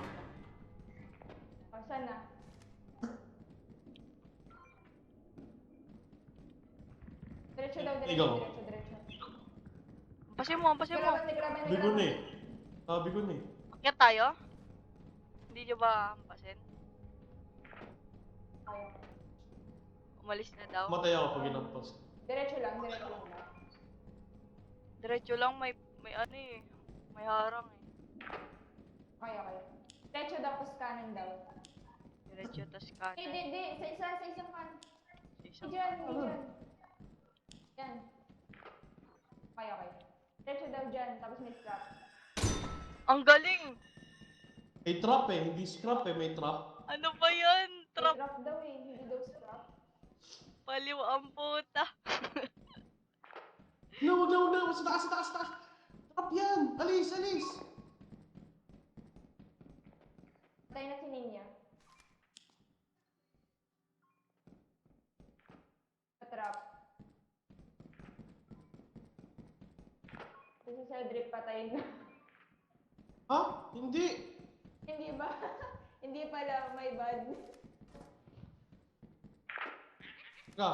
Speaker 4: Oh, saan na? Diretso daw,
Speaker 2: Ikaw.
Speaker 4: diretso.
Speaker 3: Ampasin mo.
Speaker 4: Graban.
Speaker 2: Bigon eh. Bigon eh.
Speaker 3: Akyat tayo? Hindi nyo ba ampasin?
Speaker 4: Ayaw.
Speaker 3: Umalis na daw.
Speaker 2: Matay ako pag inampas.
Speaker 4: Diretso lang ba?
Speaker 3: Diretso lang, may ano eh. May harang eh.
Speaker 4: Okay. Diretso daw, tapos kanan daw.
Speaker 3: Diretso, tas kanan.
Speaker 4: Hindi. Sa isang kanan.
Speaker 3: Isang-
Speaker 4: Diyan. Yan. Okay. Diretso daw dyan, tapos may strap.
Speaker 3: Ang galing!
Speaker 2: May trap eh, hindi scrap eh, may trap.
Speaker 3: Ano ba yan?
Speaker 4: May
Speaker 3: Trap
Speaker 4: strap daw eh, hindi daw strap.
Speaker 3: paliw ang puta.
Speaker 2: No, wag na. Sa taas. Trap yan! Alis!
Speaker 4: Patay na si Ninya. Trap. Si Cedric patay na.
Speaker 2: Ha? Hindi!
Speaker 4: Hindi ba? Hindi pala, my bad.
Speaker 2: Ka.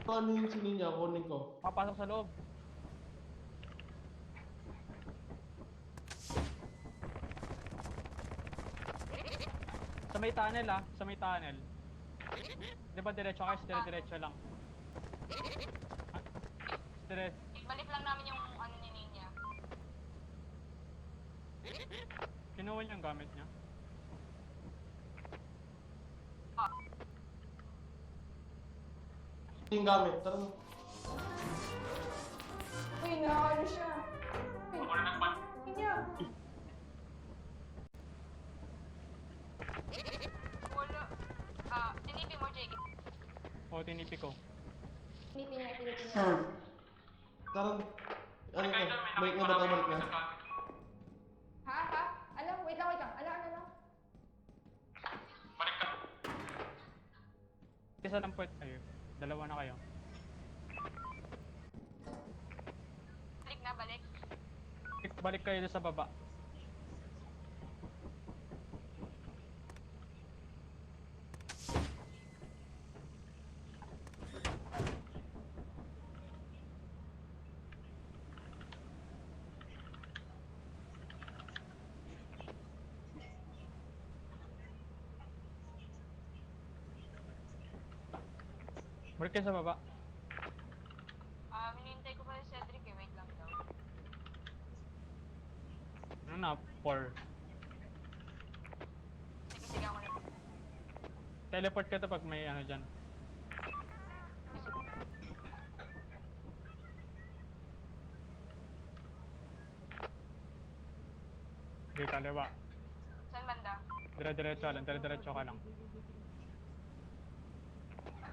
Speaker 2: Ano yung sinin niya? Kunin ko.
Speaker 1: Papasok sa loob. Sa may tunnel sa may tunnel. Di ba diretso kayo? Diretso lang. Diretso.
Speaker 3: Balik lang namin yung ano ni Ninya.
Speaker 1: Kinuha niya ang gamit niya.
Speaker 2: Ito yung gamit. Tara mo.
Speaker 4: Uy, nakakano siya. Uy, Ninya.
Speaker 3: Wala. Tinipin mo, Jake.
Speaker 1: O, tinipi ko.
Speaker 4: Pinipin niya.
Speaker 2: Tara. Ano ka? Balik na.
Speaker 4: Ha? Ano? Wait lang. Ano?
Speaker 1: Isa lang po tayo. Dalawa na kayo.
Speaker 3: Balik.
Speaker 1: Balik kayo doon sa baba. Balik kayo sa baba.
Speaker 3: Minintay ko pala si Cedric eh. Wait lang daw.
Speaker 1: Ano na? 4.
Speaker 3: Sige ako na.
Speaker 1: Teleport ka to pag may ano dyan. Okay, kaliwa.
Speaker 3: Saan banda?
Speaker 1: Dire-diretso ka lang.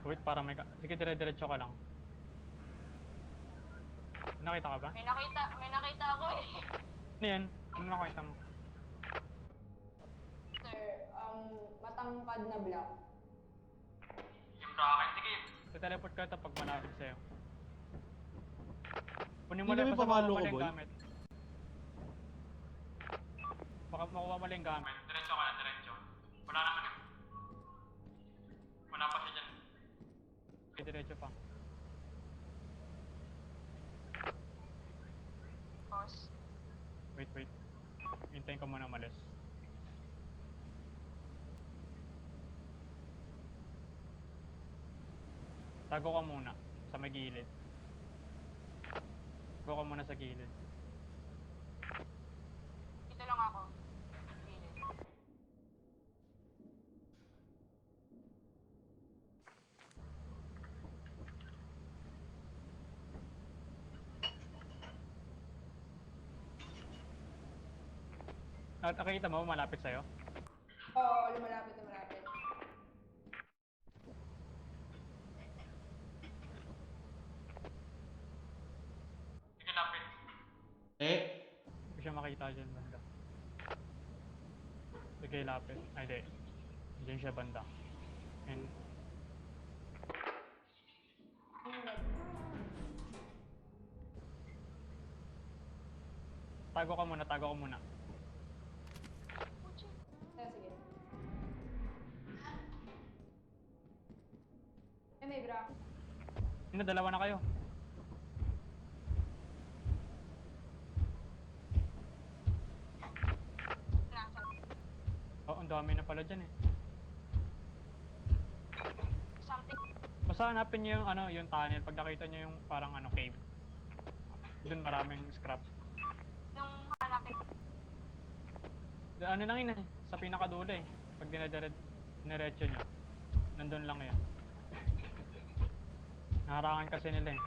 Speaker 1: Wait, para may sige, dire-diretso ka lang. Nakita ka ba?
Speaker 3: May nakita ako eh.
Speaker 1: Ano yan? Ano nakita mo?
Speaker 4: Sir, matangkad na block.
Speaker 1: Teleport ka to pag malapit sa'yo. Kunin mo
Speaker 2: Hindi
Speaker 1: lang,
Speaker 2: may
Speaker 1: basta
Speaker 2: pamalo
Speaker 1: makuha mo
Speaker 2: ko,
Speaker 1: lang yung
Speaker 2: boy.
Speaker 1: gamit. Baka makuha mo lang yung gamit. Diretso ka lang, diretso. Wala naman eh. Wala pa siya dyan. Okay, diretso pa.
Speaker 3: Pause.
Speaker 1: Wait. Hintayin ko muna umalis. Tago ka muna sa may gilid. Tago ka muna sa gilid.
Speaker 3: Dito lang ako. Gilid.
Speaker 1: At nakikita mo, malapit sa'yo.
Speaker 4: Oo, lumalapit, lumalapit.
Speaker 1: Sige, lapit.
Speaker 2: Eh?
Speaker 1: Hindi ko siya makita dyan banda. Sige, lapit. Ay, di. Diyan siya banda. And, tago ka muna, tago ka muna.
Speaker 4: Sige. May bra.
Speaker 1: Yun na, dalawa na kayo. Oh, ang dami na pala dyan eh.
Speaker 3: Something.
Speaker 1: Basta hanapin niyo yung ano, yung tunnel. Pag nakita niyo yung parang ano, cave. Doon maraming scrap.
Speaker 3: Yung hanapin.
Speaker 1: Ano lang yun eh, sa pinakadulo eh. Pag dinerecho nyo, nandun lang yan. Naharangan kasi nila eh.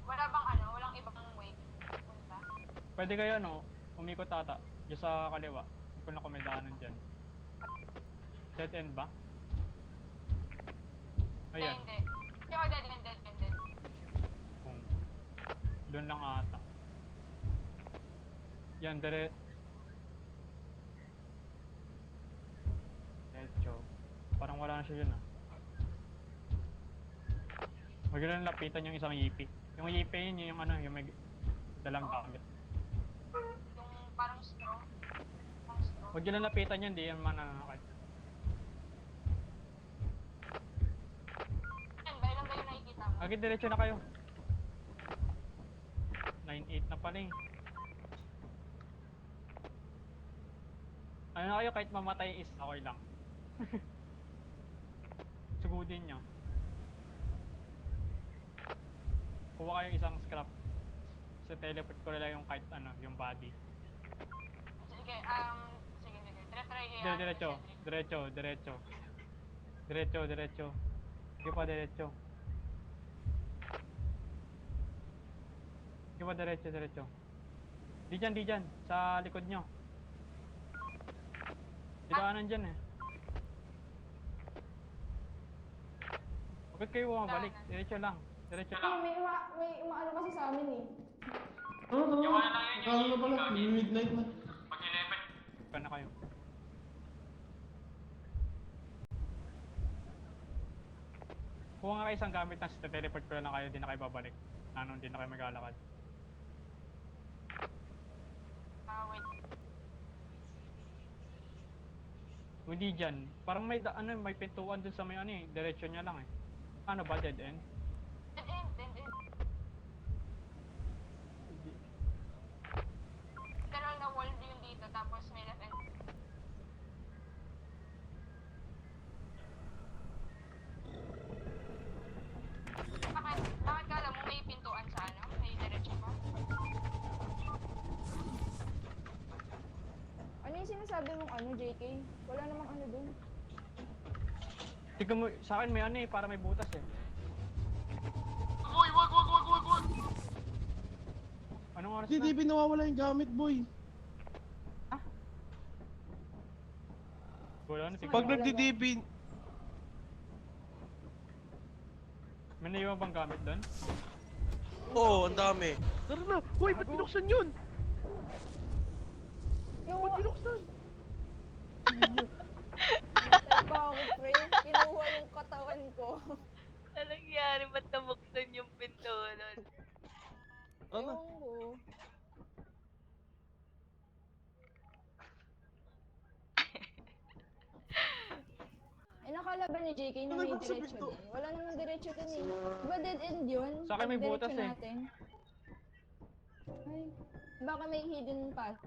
Speaker 3: Wala bang walang ibang way? Punta?
Speaker 1: Pwede kayo ano, umikot ata. Diyan sa kaliwa. Hindi ko na kung may daanan dyan. Dead end ba? Ayan.
Speaker 3: Hindi. Hindi ako dead end.
Speaker 1: Kung doon lang ata. Yan, Derecho. Parang wala na siya dyan ah. Huwag yun lang lapitan yung isang yipi. Yung yipi yun yung ano, yung may dalang gamit.
Speaker 3: Yung parang straw. Parang straw.
Speaker 1: Huwag yun lang lapitan yun, di yan mananakit.
Speaker 3: Yan ba? Ilan ba yung nakikita mo?
Speaker 1: Agad diretso na kayo. 9-8 na pala eh. Ano na kayo, kahit mamatay is okay lang. Sugudin nyo. Kuha kayo isang scrap. Sa teleport ko na lang yung kahit ano, yung body.
Speaker 3: Sige, try
Speaker 1: Diretso. Sige pa, diretso. Sige pa, diretso. Di dyan. Sa likod nyo. Di daanan dyan eh. Bakit kayo bumabalik? Diretso lang.
Speaker 4: May umaano kasi sa amin eh.
Speaker 2: Oo, kala na pala, midnight na.
Speaker 1: Pag 11. Pa na kayo. Kuha nga kayo isang gamit na sa teleport ko lang kayo, di na kayo babalik. Ano, di na kayo maglalakad.
Speaker 3: Wait.
Speaker 1: Hindi dyan. Parang may may pintuan dun sa may ano eh. Diretso niya lang eh. Ano ba, dead end?
Speaker 3: Dead end. Pero na wall yung dito, tapos may left end. Bakit kala mo may pintuan sa may diretso pa?
Speaker 4: Ano yung sinasabi mong JK? Wala namang ano dun.
Speaker 1: Tignan mo, sa akin may ano eh, para may butas eh.
Speaker 2: Wag!
Speaker 1: Anong oras
Speaker 2: Hindi,
Speaker 1: na?
Speaker 2: nawawala yung gamit, boy.
Speaker 1: Wala na, tignan
Speaker 2: Pag
Speaker 1: mo.
Speaker 2: nagdi-DB,
Speaker 1: May naiwan bang gamit doon?
Speaker 2: oo, ang dami. Tara na! Hoy, ba't binuksan yun?
Speaker 4: Yung
Speaker 2: Ba't binuksan?
Speaker 4: ba ako, pre? Kinuha yung katawan ko.
Speaker 3: Anong nangyari? Ba't nabuksan yung pinto nun?
Speaker 2: Ano?
Speaker 4: Ewan ko. Nakala ba ni JK na may
Speaker 2: Nabuksan
Speaker 4: diretso
Speaker 2: pinto.
Speaker 4: din? Wala namang diretso din eh. Diba dead end yun?
Speaker 1: Sa akin may
Speaker 4: Pag
Speaker 1: butas
Speaker 4: diretso
Speaker 1: eh.
Speaker 4: natin. Ay, baka may hidden path.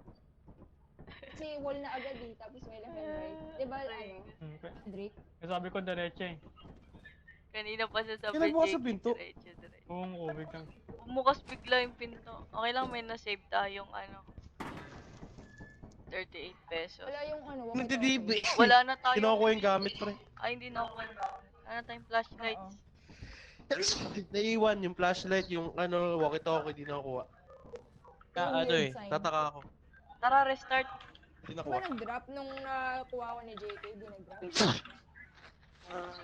Speaker 4: Kasi wall na agad eh, tapos may left and right. Diba ano,
Speaker 1: Hmm,
Speaker 4: Drake?
Speaker 1: sabi ko diretso eh.
Speaker 3: Kanina pa siya sa
Speaker 2: Kailan bukas sa pinto?
Speaker 3: Diretso.
Speaker 1: Oo, biglang.
Speaker 3: Bumukas bigla yung pinto. Okay lang, may na-save tayong 38 pesos.
Speaker 4: Wala yung ano,
Speaker 2: Nagtidibi.
Speaker 4: walkie-talkie.
Speaker 3: Wala na tayong...
Speaker 2: Kinuha ko yung gamit, pre.
Speaker 3: Ay, hindi na ako. Wala na tayong flashlights.
Speaker 4: Oo.
Speaker 2: Naiiwan yung flashlight, yung walkie-talkie, di nakuha.
Speaker 4: Yung yield sign.
Speaker 2: Tataka ako.
Speaker 3: Tara, restart.
Speaker 2: Di
Speaker 4: Di ba
Speaker 2: nakuha.
Speaker 4: nag-drop nung nakuha ko ni JK? Di nag-drop.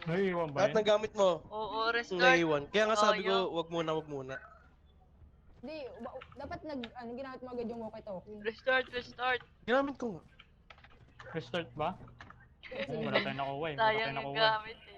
Speaker 1: Naiiwan ba
Speaker 2: Lahat
Speaker 1: yun?
Speaker 2: ng gamit mo,
Speaker 3: Oo, restart.
Speaker 2: naiiwan. Kaya nga sabi ko,
Speaker 3: Sayang.
Speaker 2: wag muna.
Speaker 4: Di, dapat ginamit mo agad yung walkie-talkie.
Speaker 3: Restart.
Speaker 2: Ginamit ko nga.
Speaker 1: Restart ba?
Speaker 4: Sige,
Speaker 1: Oo,
Speaker 4: sige.
Speaker 1: wala tayong nakuha eh. Wala
Speaker 3: Sayang
Speaker 1: tayong
Speaker 3: yung
Speaker 1: nakuha.
Speaker 3: gamit eh.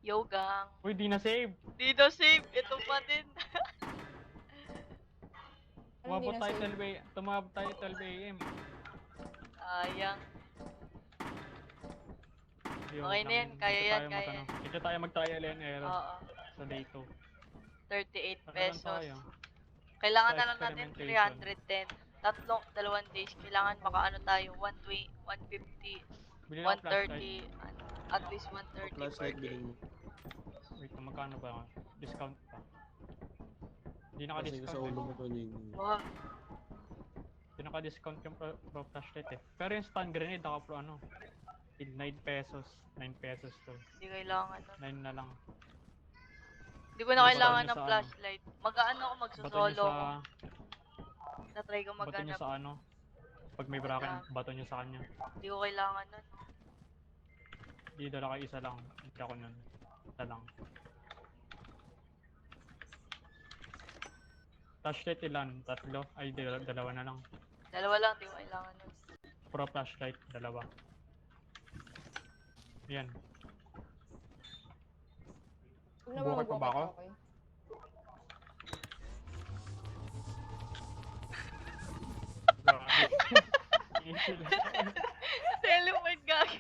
Speaker 3: Yo, gang.
Speaker 1: Uy, di na save.
Speaker 3: Dito save. Ito pa din.
Speaker 4: Ano, hindi
Speaker 1: Tumabot
Speaker 4: na
Speaker 1: tayo
Speaker 4: save?
Speaker 1: 12 a.m. Tumabot tayo 12 a.m.
Speaker 3: Sayang.
Speaker 1: Di,
Speaker 3: Okay
Speaker 1: wait
Speaker 3: na yan,
Speaker 1: lang.
Speaker 3: kaya
Speaker 1: Dito
Speaker 3: yan,
Speaker 1: tayo
Speaker 3: kaya yan.
Speaker 1: Dito tayo mag-trial and error
Speaker 3: Oo.
Speaker 1: sa day 2.
Speaker 3: 38
Speaker 1: Ano lang
Speaker 3: pesos.
Speaker 1: tayo?
Speaker 3: Kailangan
Speaker 1: Sa
Speaker 3: na lang natin
Speaker 1: experimentation.
Speaker 3: 310. Dalawang days. Kailangan baka ano tayo, 120, 150,
Speaker 1: Bili ako flashlight.
Speaker 3: 130, at least 130 per
Speaker 2: Flashlight
Speaker 3: day.
Speaker 2: bilhin mo.
Speaker 1: Wait, magkano ba? Discount pa. Hindi
Speaker 2: Kasi
Speaker 1: naka-discount
Speaker 2: sa ulo mo
Speaker 1: eh.
Speaker 2: to yung...
Speaker 3: Wag.
Speaker 1: Hindi naka-discount yung pro flashlight eh. Pero yung stun grenade naka pro 9 pesos. 9 pesos to.
Speaker 3: Hindi kailangan nun.
Speaker 1: 9 na lang.
Speaker 3: Hindi ko na
Speaker 1: Bato
Speaker 3: kailangan
Speaker 1: niyo
Speaker 3: ng
Speaker 1: sa ano?
Speaker 3: flashlight. Mag-ano ako,
Speaker 1: Bato nyo
Speaker 3: magsosolo
Speaker 1: sa...
Speaker 3: ako. Na-try ko
Speaker 1: Bato nyo
Speaker 3: maghanap.
Speaker 1: sa ano? Pag may bracket, bato nyo sa kanya.
Speaker 3: Hindi ko kailangan nun.
Speaker 1: Hindi dala kayo isa lang. Hindi ako nun. Isa lang. Flashlight ilan? Tatlo? Ay, dalawa na lang.
Speaker 3: Dalawa lang, hindi ko kailangan nun.
Speaker 1: Pro flashlight, dalawa. Yan.
Speaker 4: Huwag na ba
Speaker 1: Bukay pa ba ako?
Speaker 4: mag-walkie-talkie?
Speaker 1: Easy lang.
Speaker 3: Teleport gagi.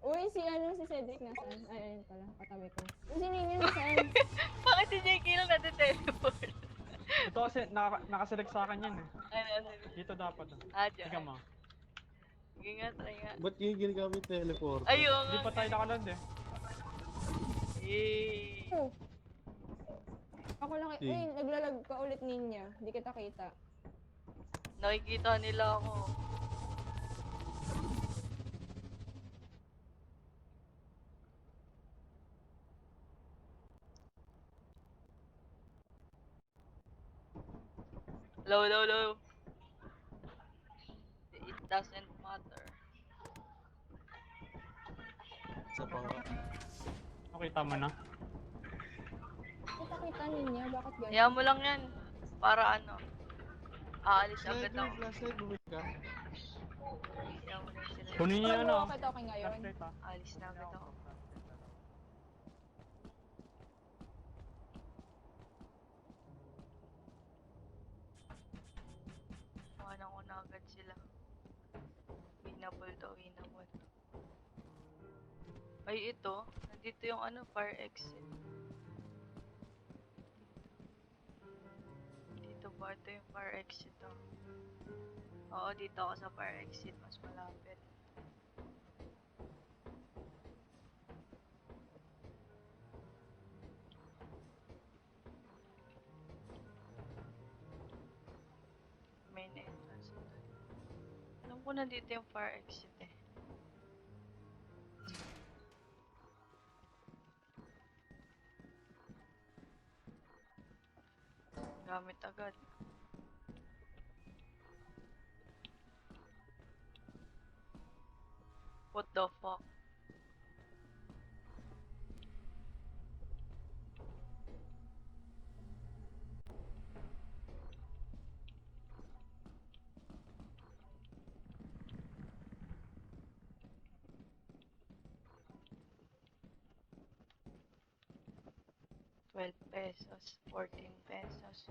Speaker 4: Uy, si Cedric nasaan? Ay, ayun pala, katabi ko. Uy, si Nini nasaan?
Speaker 3: Bakit si JK lang nade-teleport?
Speaker 1: Ito kasi nakaselect sa akin yan eh.
Speaker 3: Ano?
Speaker 1: Dito dapat.
Speaker 3: Dyan.
Speaker 1: Tingnan mo.
Speaker 3: Sige nga, try nga.
Speaker 2: Ba't yung ginagamit teleport?
Speaker 3: Ayun
Speaker 1: Hindi pa tayo nakaland eh.
Speaker 3: Yay!
Speaker 4: Oh. Ako lang,
Speaker 2: Sige.
Speaker 4: uy, naglalag ka ulit Ninya. Hindi kita kita.
Speaker 3: Nakikita nila ako. Low. It doesn't matter.
Speaker 2: Sa pang...
Speaker 1: Okay, tama na.
Speaker 4: Kita Ninya, bakit ganun?
Speaker 3: Kaya mo lang yan. Para ano. Aalis agad ako.
Speaker 2: Flashlight, bumili ka.
Speaker 3: Kaya mo lang sila.
Speaker 1: Kunin niyo
Speaker 4: Ano
Speaker 1: ano.
Speaker 4: walkie-talkie ngayon?
Speaker 1: Flashlight ah.
Speaker 3: Aalis na agad ako. Kuhanan ko na agad sila. Winnable to, winnable. Ay, ito. Nandito yung ano, fire exit. Dito ba? Ito yung fire exit to. Oo, dito ako sa fire exit. Mas malapit. Main entrance ito. Alam ko nandito yung fire exit eh. Gamit agad. What the fuck? 12 pesos, 14 pesos.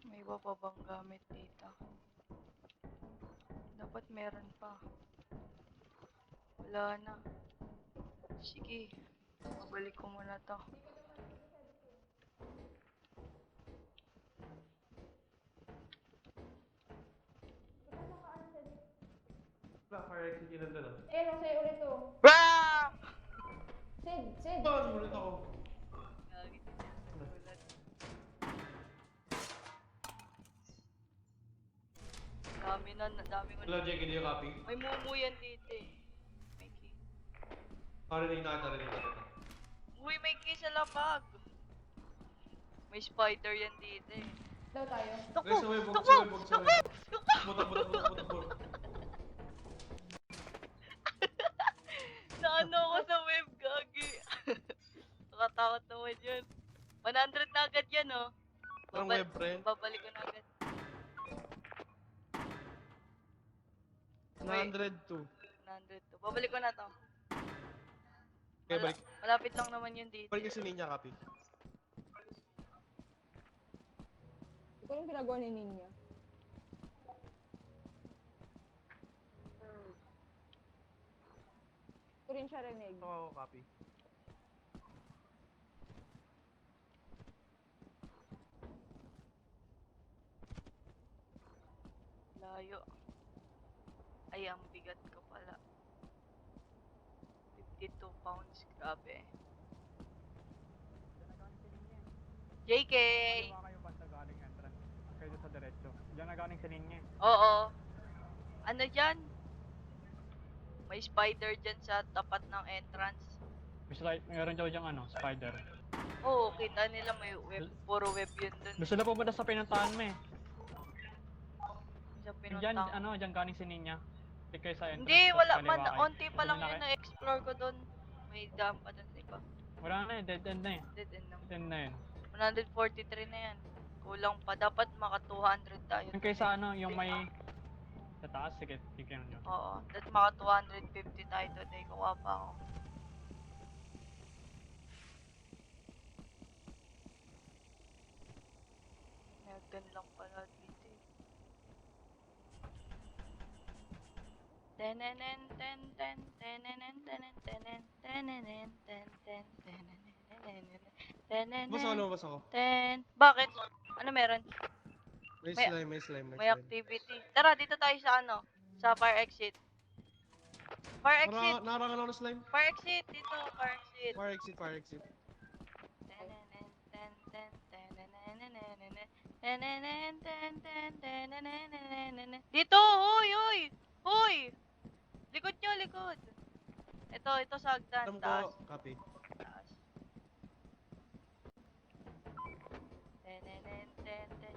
Speaker 3: May iba pa bang gamit dito? Dapat meron pa. Wala na. Sige, babalik ko muna to.
Speaker 2: Wala, fire exit yun nandun ah.
Speaker 4: Ayun, sa'yo ulit to.
Speaker 3: Bra!
Speaker 4: Sid!
Speaker 2: Oh, sumunod ako.
Speaker 3: Gagi, di niya nagulat. Dami ko
Speaker 2: Wala,
Speaker 3: na.
Speaker 2: Jake, hindi yung copy.
Speaker 3: May mumu yan dito eh. May key.
Speaker 2: Narinig na.
Speaker 3: Uy, may key sa lapag. May spider yan dito eh.
Speaker 4: Daw tayo.
Speaker 3: Naku!
Speaker 2: Guys, huwag
Speaker 3: Naku!
Speaker 2: sa web, huwag sa
Speaker 3: Naku!
Speaker 2: web.
Speaker 3: Naku!
Speaker 2: Butak.
Speaker 3: Naano ako sa web, gagi. Nakatakot naman yun. 100 na agad yan, oh.
Speaker 2: Anong web, friend?
Speaker 3: Babalik ko na agad.
Speaker 2: 102.
Speaker 3: 100 to. Babalik ko na to.
Speaker 2: Okay, balik.
Speaker 3: Malapit lang naman yun dito.
Speaker 2: Balik kasi niya copy.
Speaker 4: Ito yung pinagawa ni Ninya. Ito rin siya rinig.
Speaker 2: Oo, copy.
Speaker 3: Layo. Ay, ang bigat ko pala. 52 pounds. Grabe. JK!
Speaker 1: Kaliwa kayo banda galing entrance. Kayo sa diretso. Diyan na galing sa linya.
Speaker 3: Oo. Ano dyan? May spider dyan sa tapat ng entrance.
Speaker 1: Meron daw diyang spider.
Speaker 3: Oo, kita nila may web. Puro web yun dun.
Speaker 1: Gusto na pumunta sa pinuntahan mo eh.
Speaker 3: Sa
Speaker 1: Diyan,
Speaker 3: pinuntang.
Speaker 1: diyan galing si Ninya. Hindi kayo sa entrance.
Speaker 3: Hindi,
Speaker 1: tapos
Speaker 3: wala.
Speaker 1: kaliwa kayo.
Speaker 3: Onti pa lang
Speaker 1: Doon na
Speaker 3: yun
Speaker 1: kayo?
Speaker 3: na-explore ko dun. May dam pa dun, di ba?
Speaker 1: Wala na eh, dead end na eh.
Speaker 3: Dead end naman.
Speaker 1: Dead end na yun.
Speaker 3: 143 na yan. Kulang pa. Dapat maka 200 tayo.
Speaker 1: Yung kay sa yung may... Sa taas, sige, tignan nyo.
Speaker 3: Oo. Dapat maka 250 tayo today. Kuha pa ako. Megan lang pala dito eh. Tenenen ten ten tenenen tenen tenen tenenen ten ten tenenen tenenen
Speaker 2: Basa ko.
Speaker 3: ten. Bakit? Ano meron?
Speaker 2: May
Speaker 3: May-
Speaker 2: slime.
Speaker 3: May activity. Tara, dito tayo sa sa fire exit. Fire exit!
Speaker 2: Narangan ako ng slime.
Speaker 3: Fire exit! Dito, fire exit.
Speaker 2: Fire exit.
Speaker 3: Dito! Hoy! Likod nyo, likod! Ito sa hagdan,
Speaker 2: Alam
Speaker 3: taas.
Speaker 2: ko, copy.
Speaker 3: Taas.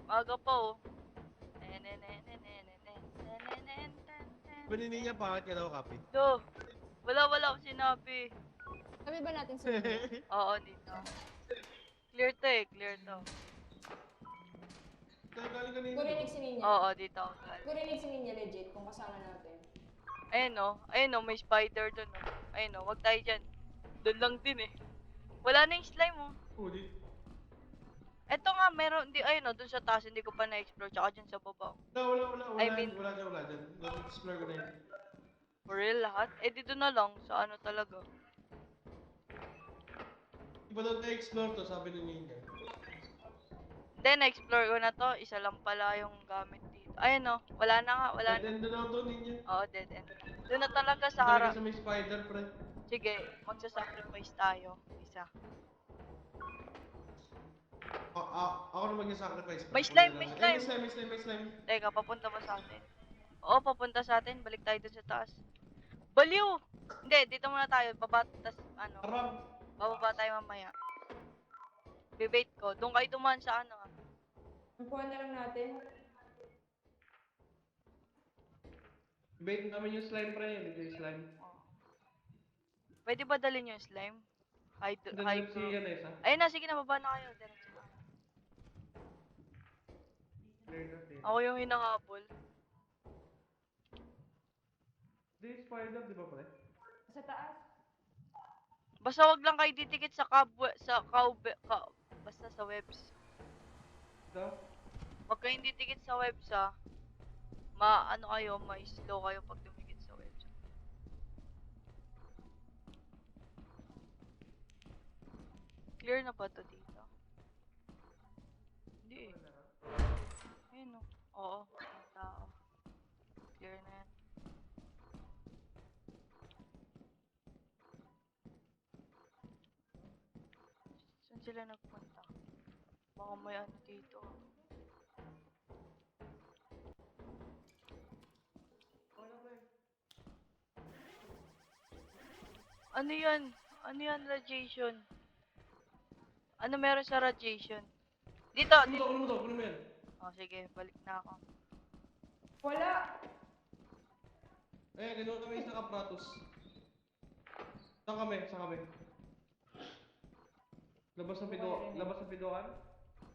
Speaker 3: Maga pa oh.
Speaker 2: Baninin niya, bakit ka daw copy?
Speaker 3: Do. Wala akong sinabi.
Speaker 4: Sabi ba natin si Ninya?
Speaker 3: Oo, dito. Clear to eh, clear to.
Speaker 2: Galing kanina.
Speaker 4: Kurinig si Ninya.
Speaker 3: Oo, dito ako galing.
Speaker 4: Kurinig si Ninya legit kung kasama natin.
Speaker 3: Ayun oh, may spider dun oh. Ayun oh, wag tayo dyan. Dun lang din eh. Wala na yung slime oh.
Speaker 2: Huli.
Speaker 3: Eto nga, meron, ayun oh, dun sa taas, hindi ko pa na-explore, tsaka dyan sa baba.
Speaker 2: Wala.
Speaker 3: I mean-
Speaker 2: Wala dyan. Explore ko na yun.
Speaker 3: For real lahat? Eh, dito na lang, sa ano talaga.
Speaker 2: Iba daw na-explore to, sabi ni Ninja.
Speaker 3: Then, na-explore ko na to, isa lang pala yung gamit dito. Ayun oh, wala na nga, wala na.
Speaker 2: Dead end na daw to, Ninja.
Speaker 3: Oo, dead end. Doon na talaga sa
Speaker 2: Talaga
Speaker 3: harap.
Speaker 2: sa may spider, friend.
Speaker 3: Sige, magsasacrifice tayo. Isa.
Speaker 2: Ako na mag-sacrifice.
Speaker 3: May slime, may
Speaker 2: May
Speaker 3: slime.
Speaker 2: slime.
Speaker 3: Teka, papunta ba sa atin? Oo, papunta sa atin. Balik tayo dun sa taas. Baliw! Hindi, dito muna tayo.
Speaker 2: Aram.
Speaker 3: Bababa tayo mamaya. Bibait ko. Doon kayo dumaan sa
Speaker 4: Nakuha na lang natin.
Speaker 2: Bait namin yung slime, friend. Hindi yung slime.
Speaker 3: Pwede ba dalhin yung slime? Hide
Speaker 2: Doon si
Speaker 3: group.
Speaker 2: yan eh, sa.
Speaker 3: Ayun na, sige na, baba na kayo. Diretso na. Ako yung hinahabol.
Speaker 2: Di spider, di ba pre?
Speaker 4: Sa taas.
Speaker 3: Basta wag lang kayo didikit sa basta sa webs.
Speaker 2: Da?
Speaker 3: Wag kayong didikit sa webs ha. Maano kayo, ma-slow kayo pag dumikit sa webs. Clear na ba to dito? Hindi eh. Ayun o. Oo, may tao. Clear na yan. Saan sila nagpunta? Baka may ano dito. Ano yan? Ano yan, radiation? Ano meron sa radiation? Dito,
Speaker 2: Kunin
Speaker 3: dito.
Speaker 2: mo to, kunin mo yan.
Speaker 3: Oh, sige, balik na ako.
Speaker 4: Wala.
Speaker 2: Kinuha kami isang aparatus. Saan kami? Saan kami? Labas ng pintuan?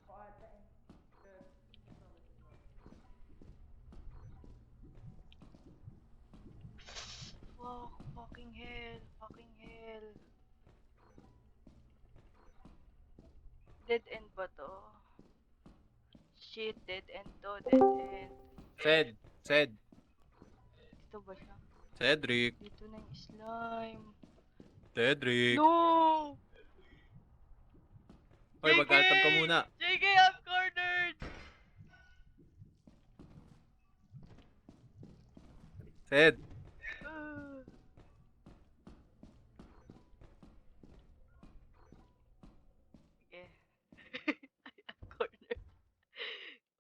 Speaker 4: O ata eh.
Speaker 3: Fuck, fucking hell, fucking hell. Dead end ba to? Shit, dead end to, dead end.
Speaker 5: Sed.
Speaker 3: Dito ba siya?
Speaker 5: Cedric.
Speaker 3: Dito na yung slime.
Speaker 5: Cedric.
Speaker 3: No!
Speaker 5: Hoy, mag-altab ka muna.
Speaker 3: JK, I'm cornered!
Speaker 5: Sed.
Speaker 3: Ah. Sige. I'm cornered.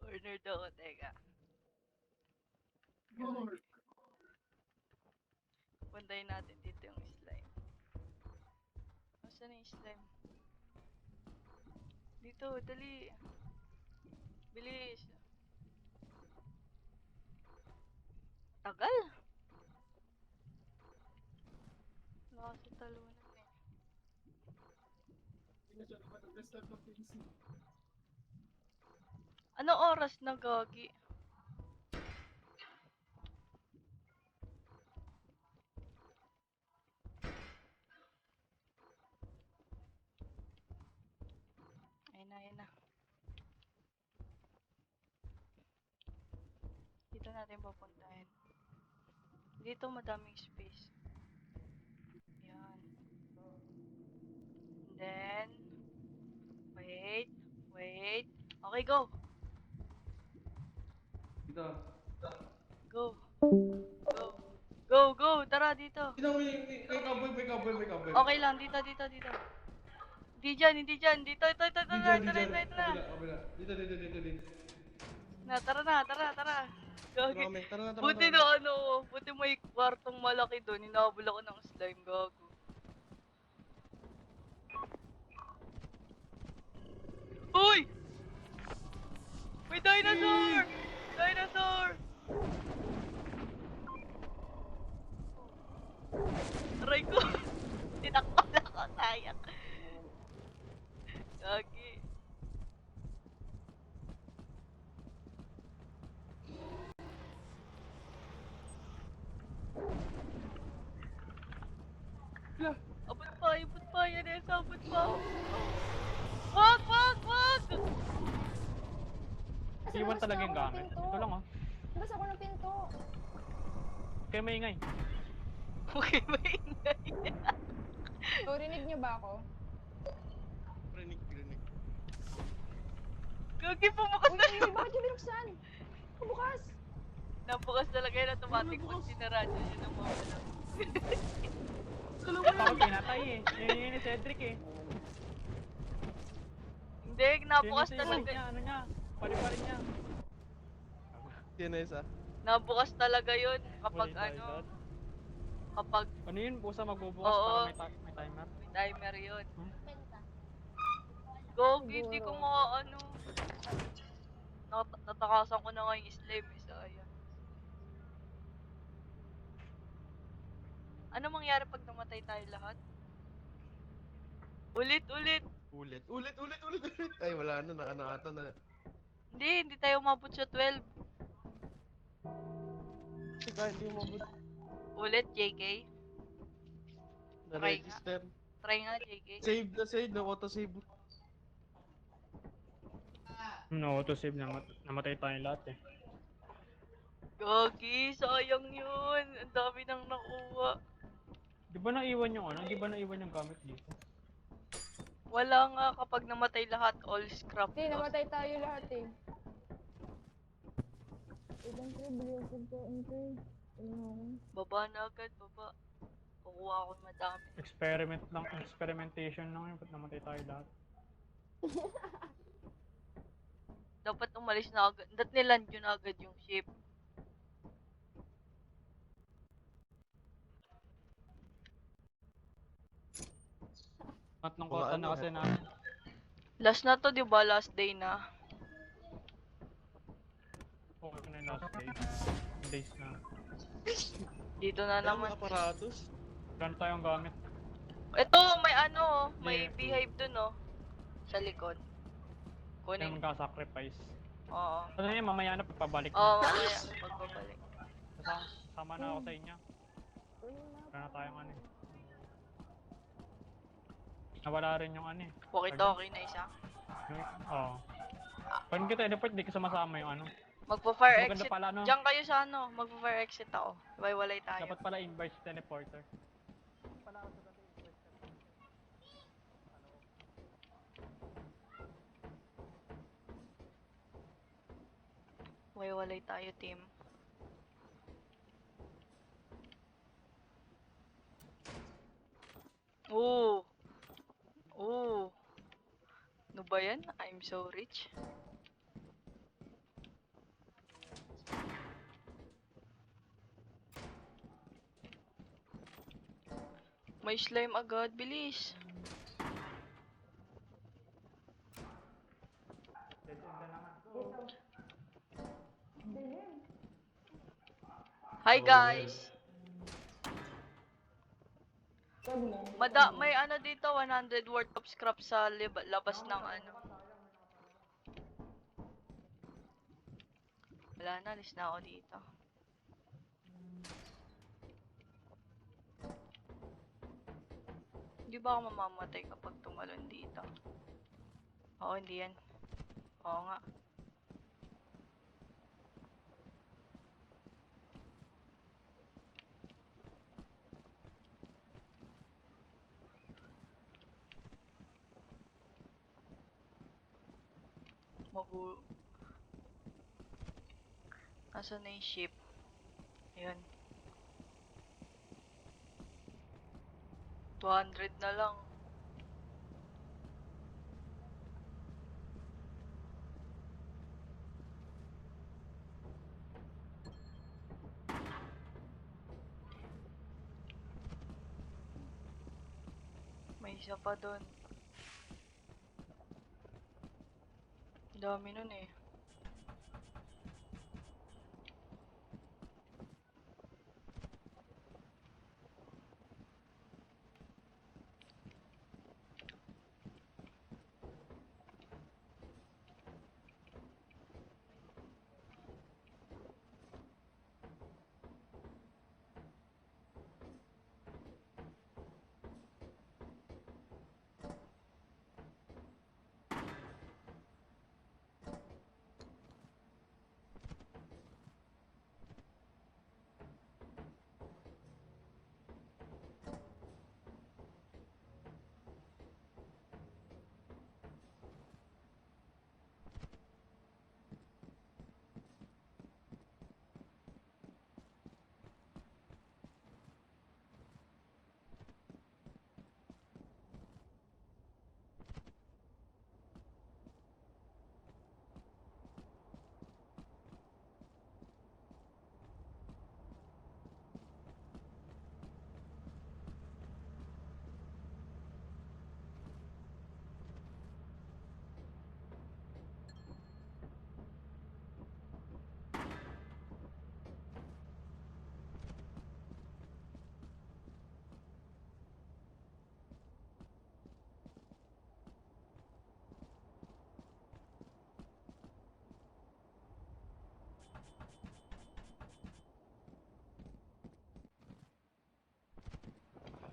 Speaker 3: Cornered ako, teka. Puntayin natin dito yung slime. Nasaan na yung slime? Dito, dali. Bilis. Tagal. Wala kasi talunan eh. Ano oras na gagi? Ayun na, ayun na. Dito natin pupuntahin. Dito madaming space. Yan. And then, wait, wait. Okay, go.
Speaker 2: Dito.
Speaker 3: Go. Go. Go, go. Tara dito.
Speaker 2: Dito, may cowboy.
Speaker 3: Okay lang, dito, dito, dito. Hindi dyan, hindi dyan. Dito, ito, ito, ito,
Speaker 2: Di
Speaker 3: ito,
Speaker 2: dyan,
Speaker 3: ito, ito, ito, na.
Speaker 2: Kabila. Dito.
Speaker 3: Na, tara na, tara, tara. Gagi.
Speaker 2: Tara na.
Speaker 3: Buti na ano, buti may kwartong malaki doon. Hinabol ako ng slime, gago. Uy! May dinosaur! Dinosaur! Aray ko! Tinakbo na ako, sayang. Gagi. Abot pa, Yanesa, abot pa. Wag!
Speaker 4: Kasi
Speaker 1: Iwan
Speaker 4: labas
Speaker 1: talaga
Speaker 4: na
Speaker 1: yung
Speaker 4: ako ng
Speaker 1: gamit.
Speaker 4: pinto.
Speaker 1: Ito lang oh.
Speaker 4: Labas ako ng pinto.
Speaker 1: Kaya maingay.
Speaker 3: Okay, maingay.
Speaker 4: So, rinig niyo ba ako?
Speaker 2: Rinig.
Speaker 3: Gagi, pumukas na
Speaker 4: Uy, bakit yung binuksan? Bukas.
Speaker 3: Nabukas talaga yun automatic pag sinara niya yun ang mawala.
Speaker 1: Ako pinatay eh. Yun ni Cedric eh.
Speaker 3: Hindi, nabukas
Speaker 1: Yun yung
Speaker 3: talaga.
Speaker 1: niya, ano niya. Pari-pari niya.
Speaker 2: Yan na isa.
Speaker 3: Nabukas talaga yun kapag
Speaker 1: Huli tayo
Speaker 3: ano,
Speaker 1: doon.
Speaker 3: kapag
Speaker 1: Ano yun? Busa magbubukas
Speaker 3: Oo.
Speaker 1: para may timer.
Speaker 3: may timer yun.
Speaker 4: Benta.
Speaker 3: Gogi, di ko
Speaker 4: Siguro.
Speaker 3: ano. Natakasan ko na nga yung slime eh, sayang. Ano mangyari pag namatay tayo lahat? Ulit!
Speaker 2: Ulit. Ay, wala na. Ata na.
Speaker 3: Hindi tayo umabot sa 12.
Speaker 2: Kasi kahit hindi mo
Speaker 3: Ulit, JK.
Speaker 2: na-register.
Speaker 3: Try nga, JK.
Speaker 2: Save na, auto-save.
Speaker 1: No, to save namatay tayong lahat eh.
Speaker 3: Gagi, sayang yun. Ang dami nang nakuha.
Speaker 1: Di ba naiwan yung ano? Di ba naiwan yung gamit dito?
Speaker 3: Wala nga kapag namatay lahat, all scrap
Speaker 4: Hindi,
Speaker 3: loss.
Speaker 4: namatay tayo lahat eh. Ibang pre, bili ako pagkain pre.
Speaker 3: Baba na agad, baba. Kukuha ako ng madami.
Speaker 1: Experimentation lang yun. Ba't namatay tayo lahat?
Speaker 3: Dapat umalis na agad. Dapat niland yun agad yung ship.
Speaker 1: Tatlong
Speaker 2: Mga
Speaker 1: kota
Speaker 2: ano,
Speaker 1: na kasi namin.
Speaker 3: Last na to, di ba? Last day na.
Speaker 1: Okay na yung last day. Days na.
Speaker 3: Dito na
Speaker 2: Kaya
Speaker 3: naman.
Speaker 2: mga aparatos.
Speaker 1: Wala na tayong gamit.
Speaker 3: Ito, may ano, may
Speaker 1: Yeah.
Speaker 3: beehive dun, oh. Sa likod.
Speaker 1: Kaya
Speaker 3: Kunin.
Speaker 1: magka-sacrifice.
Speaker 3: Oo.
Speaker 1: Ano yun, mamaya na pagpabalik
Speaker 3: Oo,
Speaker 1: na.
Speaker 3: mamaya. Pagbabalik.
Speaker 1: Sama na ako sa inyo. Wala na tayong ano eh. Nawala rin yung ano eh.
Speaker 3: Walkie-talkie na isa.
Speaker 1: Oo. Pag kita teleport, di ka sumasama yung ano.
Speaker 3: Magpa-fire
Speaker 1: Maganda
Speaker 3: exit.
Speaker 1: pala, no?
Speaker 3: Diyan kayo sa ano. Magpa-fire exit ako. Iwalay tayo.
Speaker 1: Dapat pala inverse teleporter.
Speaker 3: Iwalay tayo, team. Oo. Oo. Ano ba yan? I'm so rich. May slime agad. Bilis. Hi guys. May ano dito, 100 worth of scrap sa labas ng ano. Wala na, alis na ako dito. Hindi ba ako mamamatay kapag tumalon dito? Oo, hindi yan. Oo nga. Nasaan na yung ship? Ayun. 200 na lang. May isa pa doon. Dami nun eh.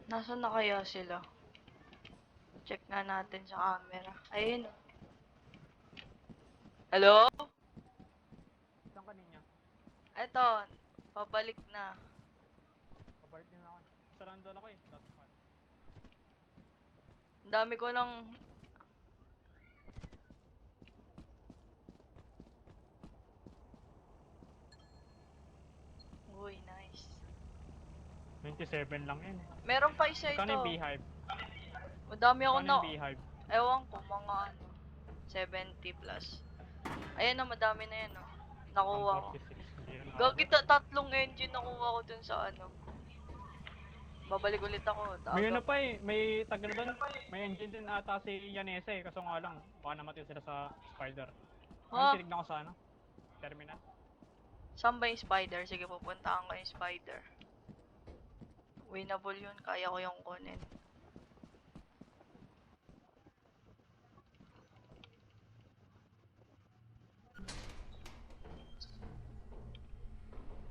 Speaker 3: Nasaan na kaya sila? Check nga natin sa camera. Ayun. Hello?
Speaker 1: Saan kanina?
Speaker 3: Eto, pabalik na.
Speaker 1: Kapalit din ako. Sarandol ako eh. That's fine.
Speaker 3: Ang dami ko ng... Uy, nice.
Speaker 1: 27 lang yun eh.
Speaker 3: Meron pa isa
Speaker 1: Kano yung
Speaker 3: ito.
Speaker 1: beehive?
Speaker 3: Madami ako
Speaker 1: Kano
Speaker 3: na...
Speaker 1: yung beehive?
Speaker 3: Ewan ko, mga ano... 70 plus. Ayan na, madami na yan, oh. Nakuha ko.
Speaker 1: 46. Hindi rin ako.
Speaker 3: Gagi, tatlong engine nakuha ko dun sa ano. Babalik ulit ako.
Speaker 1: May ano pa eh. May tag na doon. May engine din ata si Yanesa eh. Kaso nga lang. Baka namatay sila sa spider.
Speaker 3: Ha?
Speaker 1: Ano tinignan ko sa ano? Terminal.
Speaker 3: Saan ba yung spider? Sige, pupuntahan ko yung spider. Winnable yun. Kaya ko yung kunin.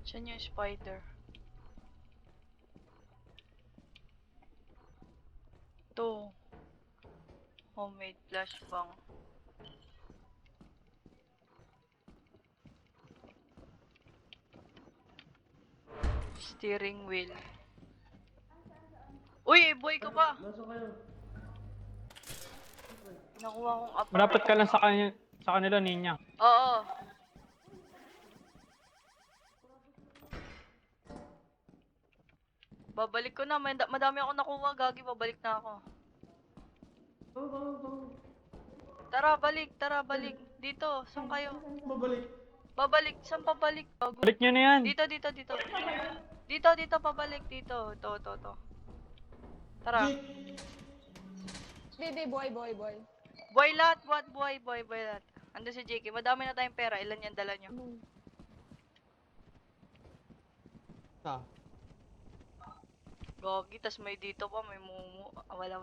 Speaker 3: Saan yung spider? Ito. Homemade flashbang. Steering wheel. Uy, boy ka pa!
Speaker 2: Nasaan kayo?
Speaker 3: Nakuha kong up.
Speaker 1: Malapit ka lang sa kanila, Ninya.
Speaker 3: Oo. Babalik ko na. Madami ako nakuha. Gagi, babalik na ako. Tara, balik. Tara, balik. Dito. Saan kayo?
Speaker 2: Babalik.
Speaker 3: Babalik. Saan pabalik? Bago.
Speaker 1: Balik nyo na yan.
Speaker 3: Dito, dito, dito. Dito, dito, pabalik. Dito. Ito. Tara.
Speaker 4: Hindi, boy.
Speaker 3: Boy lahat, what? Boy lahat. Ando si JK. Madami na tayong pera. Ilan yan dala nyo?
Speaker 2: Ah,
Speaker 3: Gogi, tas may dito pa. May mumu. Ah, wala.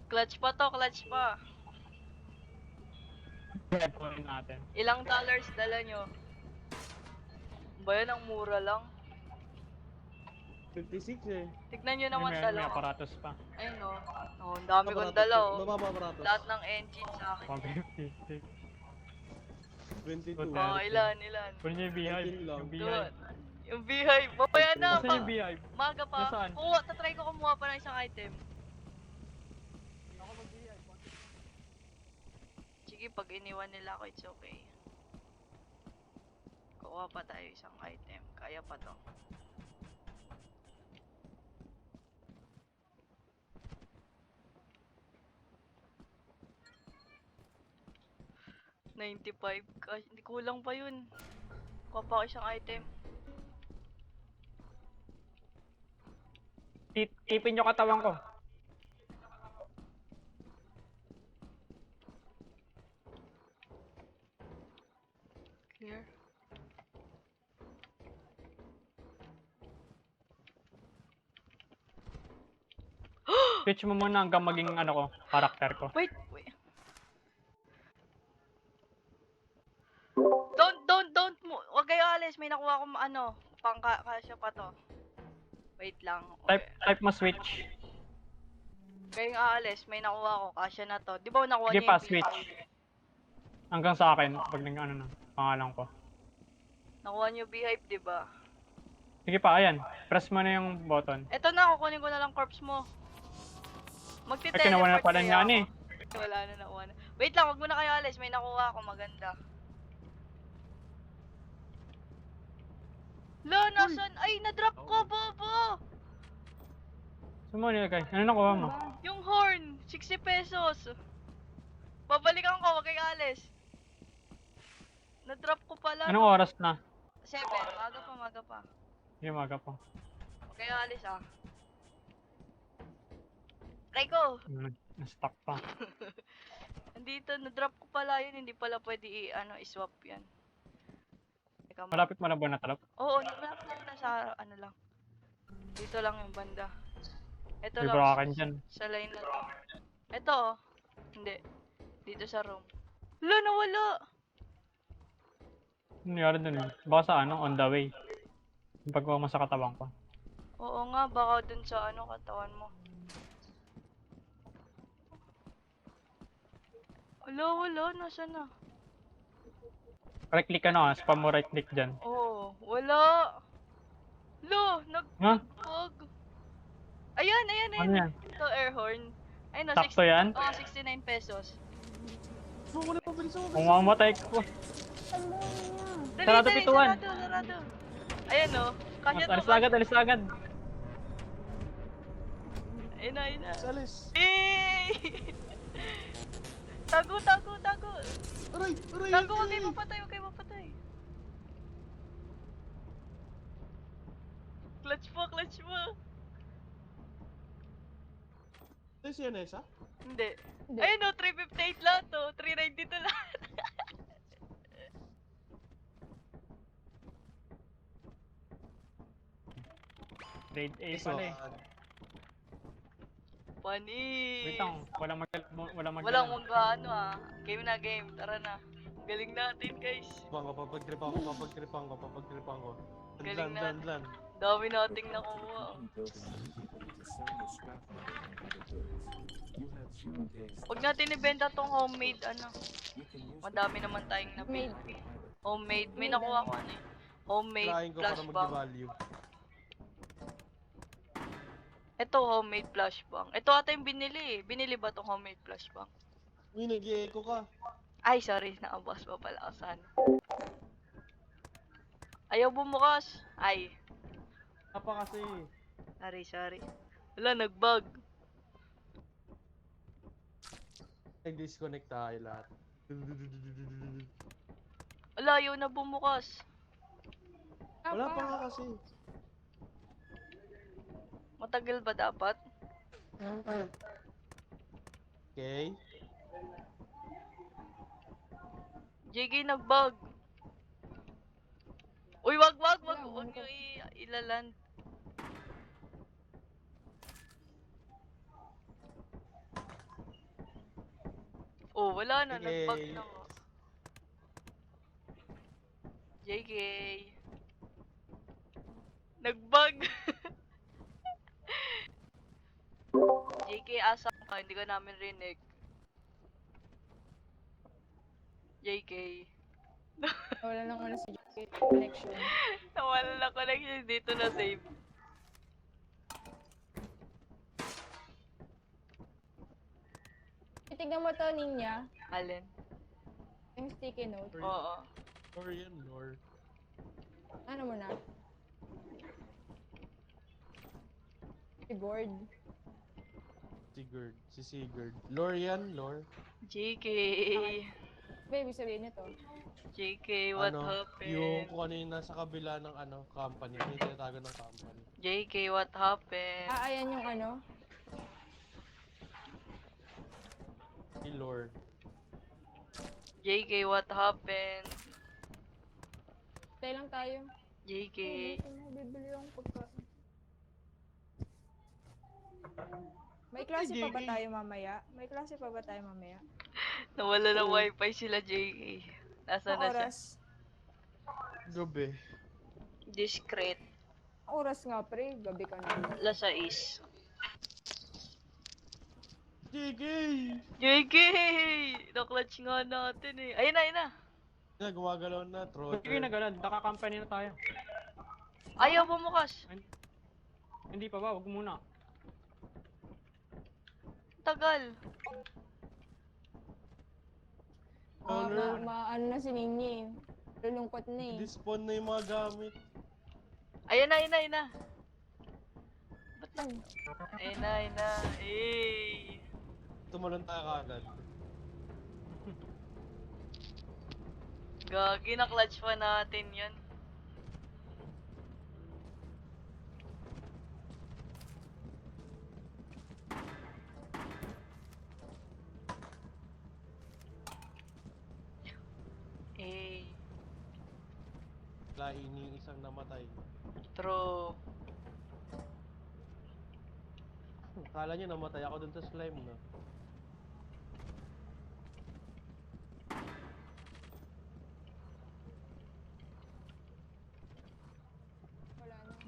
Speaker 3: Clutch pa to, clutch pa.
Speaker 1: Head point natin.
Speaker 3: Ilang dollars dala nyo? Ba yan, ang mura lang.
Speaker 2: 56 eh.
Speaker 3: Tignan nyo naman
Speaker 1: May
Speaker 3: dala ko.
Speaker 1: aparatos pa.
Speaker 3: Ayun o. Oh, ang dami kong dala oh.
Speaker 2: Mababa aparatos.
Speaker 3: Lahat ng engine sa akin.
Speaker 1: 156.
Speaker 2: 22.
Speaker 3: Oh, ilan?
Speaker 1: Kunin nyo yung beehive.
Speaker 2: 18 lang.
Speaker 1: Yung
Speaker 3: Doon.
Speaker 1: beehive.
Speaker 3: Yung beehive. Babaya na
Speaker 1: Nasaan
Speaker 3: pa.
Speaker 1: yung beehive?
Speaker 3: Maga pa.
Speaker 1: Nasaan?
Speaker 3: Kuha, tatry ko kumuha pa ng isang item. Sige, pag iniwan nila ako, it's okay. Kuha pa tayo isang item. Kaya pa to. $95 cash. Hindi, kulang pa yun. Kuha pa ako isang item.
Speaker 1: Tipin nyo katawan ko.
Speaker 3: Clear.
Speaker 1: Switch mo muna hanggang maging ano ko, karakter ko.
Speaker 3: Wait. Don't mo. Huwag kayo alis. May nakuha akong ano, kasya pa to. Wait lang. Okay.
Speaker 1: Type mo switch.
Speaker 3: Kayong aalis, may nakuha ako. Kasya na to. Di ba nakuha
Speaker 1: Sige
Speaker 3: niyo
Speaker 1: pa,
Speaker 3: yung
Speaker 1: switch.
Speaker 3: beehive?
Speaker 1: Hanggang sa akin, pag nag ano na, pangalan ko.
Speaker 3: Nakuha niyo beehive, di ba?
Speaker 1: Sige pa, ayan. Press mo na yung button.
Speaker 3: Eto na, kukunin ko na lang corpse mo.
Speaker 1: Ay,
Speaker 3: Magti-teleport
Speaker 1: kinawa na pala
Speaker 3: kaya
Speaker 1: niya
Speaker 3: ako.
Speaker 1: eh.
Speaker 3: Wala na, nakuha na. Wait lang, wag mo na kayo alis. May nakuha ako, maganda. La, nasan? Ay, na-drop ko, bobo!
Speaker 1: Saan mo nilagay? Ano nakuha mo?
Speaker 3: Yung horn, 60 pesos. Babalikan ko, wag kayo alis. Na-drop ko pala.
Speaker 1: Anong oras na?
Speaker 3: 7, maga pa.
Speaker 1: Sige, maga pa.
Speaker 3: Huwag kayo alis ah. Try ko!
Speaker 1: Na-stuck pa.
Speaker 3: Andito, na-drop ko pala yun. Hindi pala pwede i-swap yan. Teka,
Speaker 1: Malapit mo na ba na-trap?
Speaker 3: Oo, malapit lang na sa ano lang. Dito lang yung banda. Ito
Speaker 1: May
Speaker 3: lang.
Speaker 1: brakan dyan.
Speaker 3: Sa line na to. Ito oh. Hindi. Dito sa room. Wala, nawala!
Speaker 1: Nangyari dun eh. Baka sa ano, on the way. Yung pagkuha mo sa katawan ko.
Speaker 3: Oo nga, baka dun sa ano katawan mo. Wala, nasa na?
Speaker 1: Right click ka na, spam mo right click dyan.
Speaker 3: Oo, wala. Lo,
Speaker 1: Ha?
Speaker 3: nagpag. Ayan.
Speaker 1: Ano yan?
Speaker 3: Ito, air horn. Ayun o,
Speaker 1: Sakto yan?
Speaker 3: 69 pesos.
Speaker 2: Mo na pabilis mo.
Speaker 1: Kung mamatay ko.
Speaker 3: Dali,
Speaker 1: Sarado pituan.
Speaker 3: sarado. Ayan o, kasya to.
Speaker 1: Alis na agad, alis na agad.
Speaker 3: Ayun na.
Speaker 2: Salis.
Speaker 3: Eh! Tago.
Speaker 2: Aray!
Speaker 3: Tago, huwag kayo mapatay. Clutch mo.
Speaker 2: Ito si Anessa?
Speaker 3: Hindi.
Speaker 4: Hindi.
Speaker 3: Ayun o, 358 lahat o. 392 lahat.
Speaker 1: Grade A pala eh.
Speaker 3: Funny.
Speaker 1: Wait lang, walang
Speaker 3: Walang
Speaker 1: magdala.
Speaker 3: ano ah. Game na game. Tara na. Galing natin guys.
Speaker 2: Papagtripan ko.
Speaker 3: Galing
Speaker 2: Lan.
Speaker 3: Dami nating nakuha.
Speaker 6: You can use
Speaker 3: Huwag natin ibenta tong homemade ano.
Speaker 6: You can use
Speaker 3: Madami naman tayong
Speaker 4: Made.
Speaker 3: nabili. Homemade. May nakuha ko ano eh. Homemade
Speaker 2: Trying ko para
Speaker 3: flashbang.
Speaker 2: mag-value.
Speaker 3: Ito homemade flashbang. Ito ata yung binili eh. Binili ba tong homemade flashbang?
Speaker 2: Uy, nag-i-echo ka.
Speaker 3: Ay, sorry. Nakabukas pa pala ako sana. Ayaw bumukas. Ay.
Speaker 2: Apa kasi.
Speaker 3: Sorry. Wala, nag-bug.
Speaker 2: Nag-disconnect tayo lahat.
Speaker 3: Wala, ayaw na bumukas.
Speaker 2: Wala pa nga kasi.
Speaker 3: Matagal ba dapat?
Speaker 2: Okay.
Speaker 3: JG, nag-bug. Uy, wag
Speaker 4: Wala,
Speaker 3: nyo
Speaker 4: ano
Speaker 3: ilaland. Oh, wala na, nag-bug
Speaker 2: Okay.
Speaker 3: na nga. JK. Nag-bug. JK, asang ka, hindi ka namin rinig. JK.
Speaker 4: Wala nang ano si connection.
Speaker 3: Nawala na connection dito na save.
Speaker 4: Tignan mo to, Ninya.
Speaker 3: Alin?
Speaker 4: Yung sticky note.
Speaker 3: Oo.
Speaker 2: Or yan, or.
Speaker 4: Ano mo na? Keyboard.
Speaker 2: Si Sigurd. Lore yan, lore.
Speaker 3: JK.
Speaker 4: Baby, sabihin niyo to.
Speaker 3: JK, what
Speaker 2: Yung
Speaker 3: happened?
Speaker 2: kung ano yung nasa kabila ng ano, company. Yung tinatago ng company.
Speaker 3: JK, what happened?
Speaker 4: Ayan yung ano.
Speaker 2: Si lore.
Speaker 3: JK, what happened?
Speaker 4: Stay lang tayo.
Speaker 3: JK.
Speaker 4: Bibili yung pagkain. May klase pa ba
Speaker 2: JK.
Speaker 4: tayo mamaya? May klase pa ba tayo mamaya?
Speaker 3: Nawala ng wifi sila, JK. Nasaan
Speaker 4: Ang
Speaker 3: na siya?
Speaker 4: oras?
Speaker 2: Gabi.
Speaker 3: Discreet.
Speaker 4: Ang oras nga pre, gabi ka na.
Speaker 3: Alas 6.
Speaker 2: JK!
Speaker 3: JK! Na-clutch nga natin eh. Ayun na.
Speaker 2: Gumagalaw na, troller.
Speaker 1: Sige na galad, naka-company na tayo.
Speaker 3: Ayaw bumukas.
Speaker 1: Hindi pa ba, wag muna.
Speaker 3: Tagal.
Speaker 4: Ano na si Ninyi. Lulungkot na eh.
Speaker 2: Dispawn na yung mga gamit.
Speaker 3: Ayun na.
Speaker 4: Ba't lang?
Speaker 3: Ayun na. Eh.
Speaker 2: Tumalon tayo kagad.
Speaker 3: Gagi, na-clutch pa natin yun. Eh,
Speaker 2: Wala ini isang namatay.
Speaker 3: true.
Speaker 2: Kala nyo namatay ako dun sa slime, no?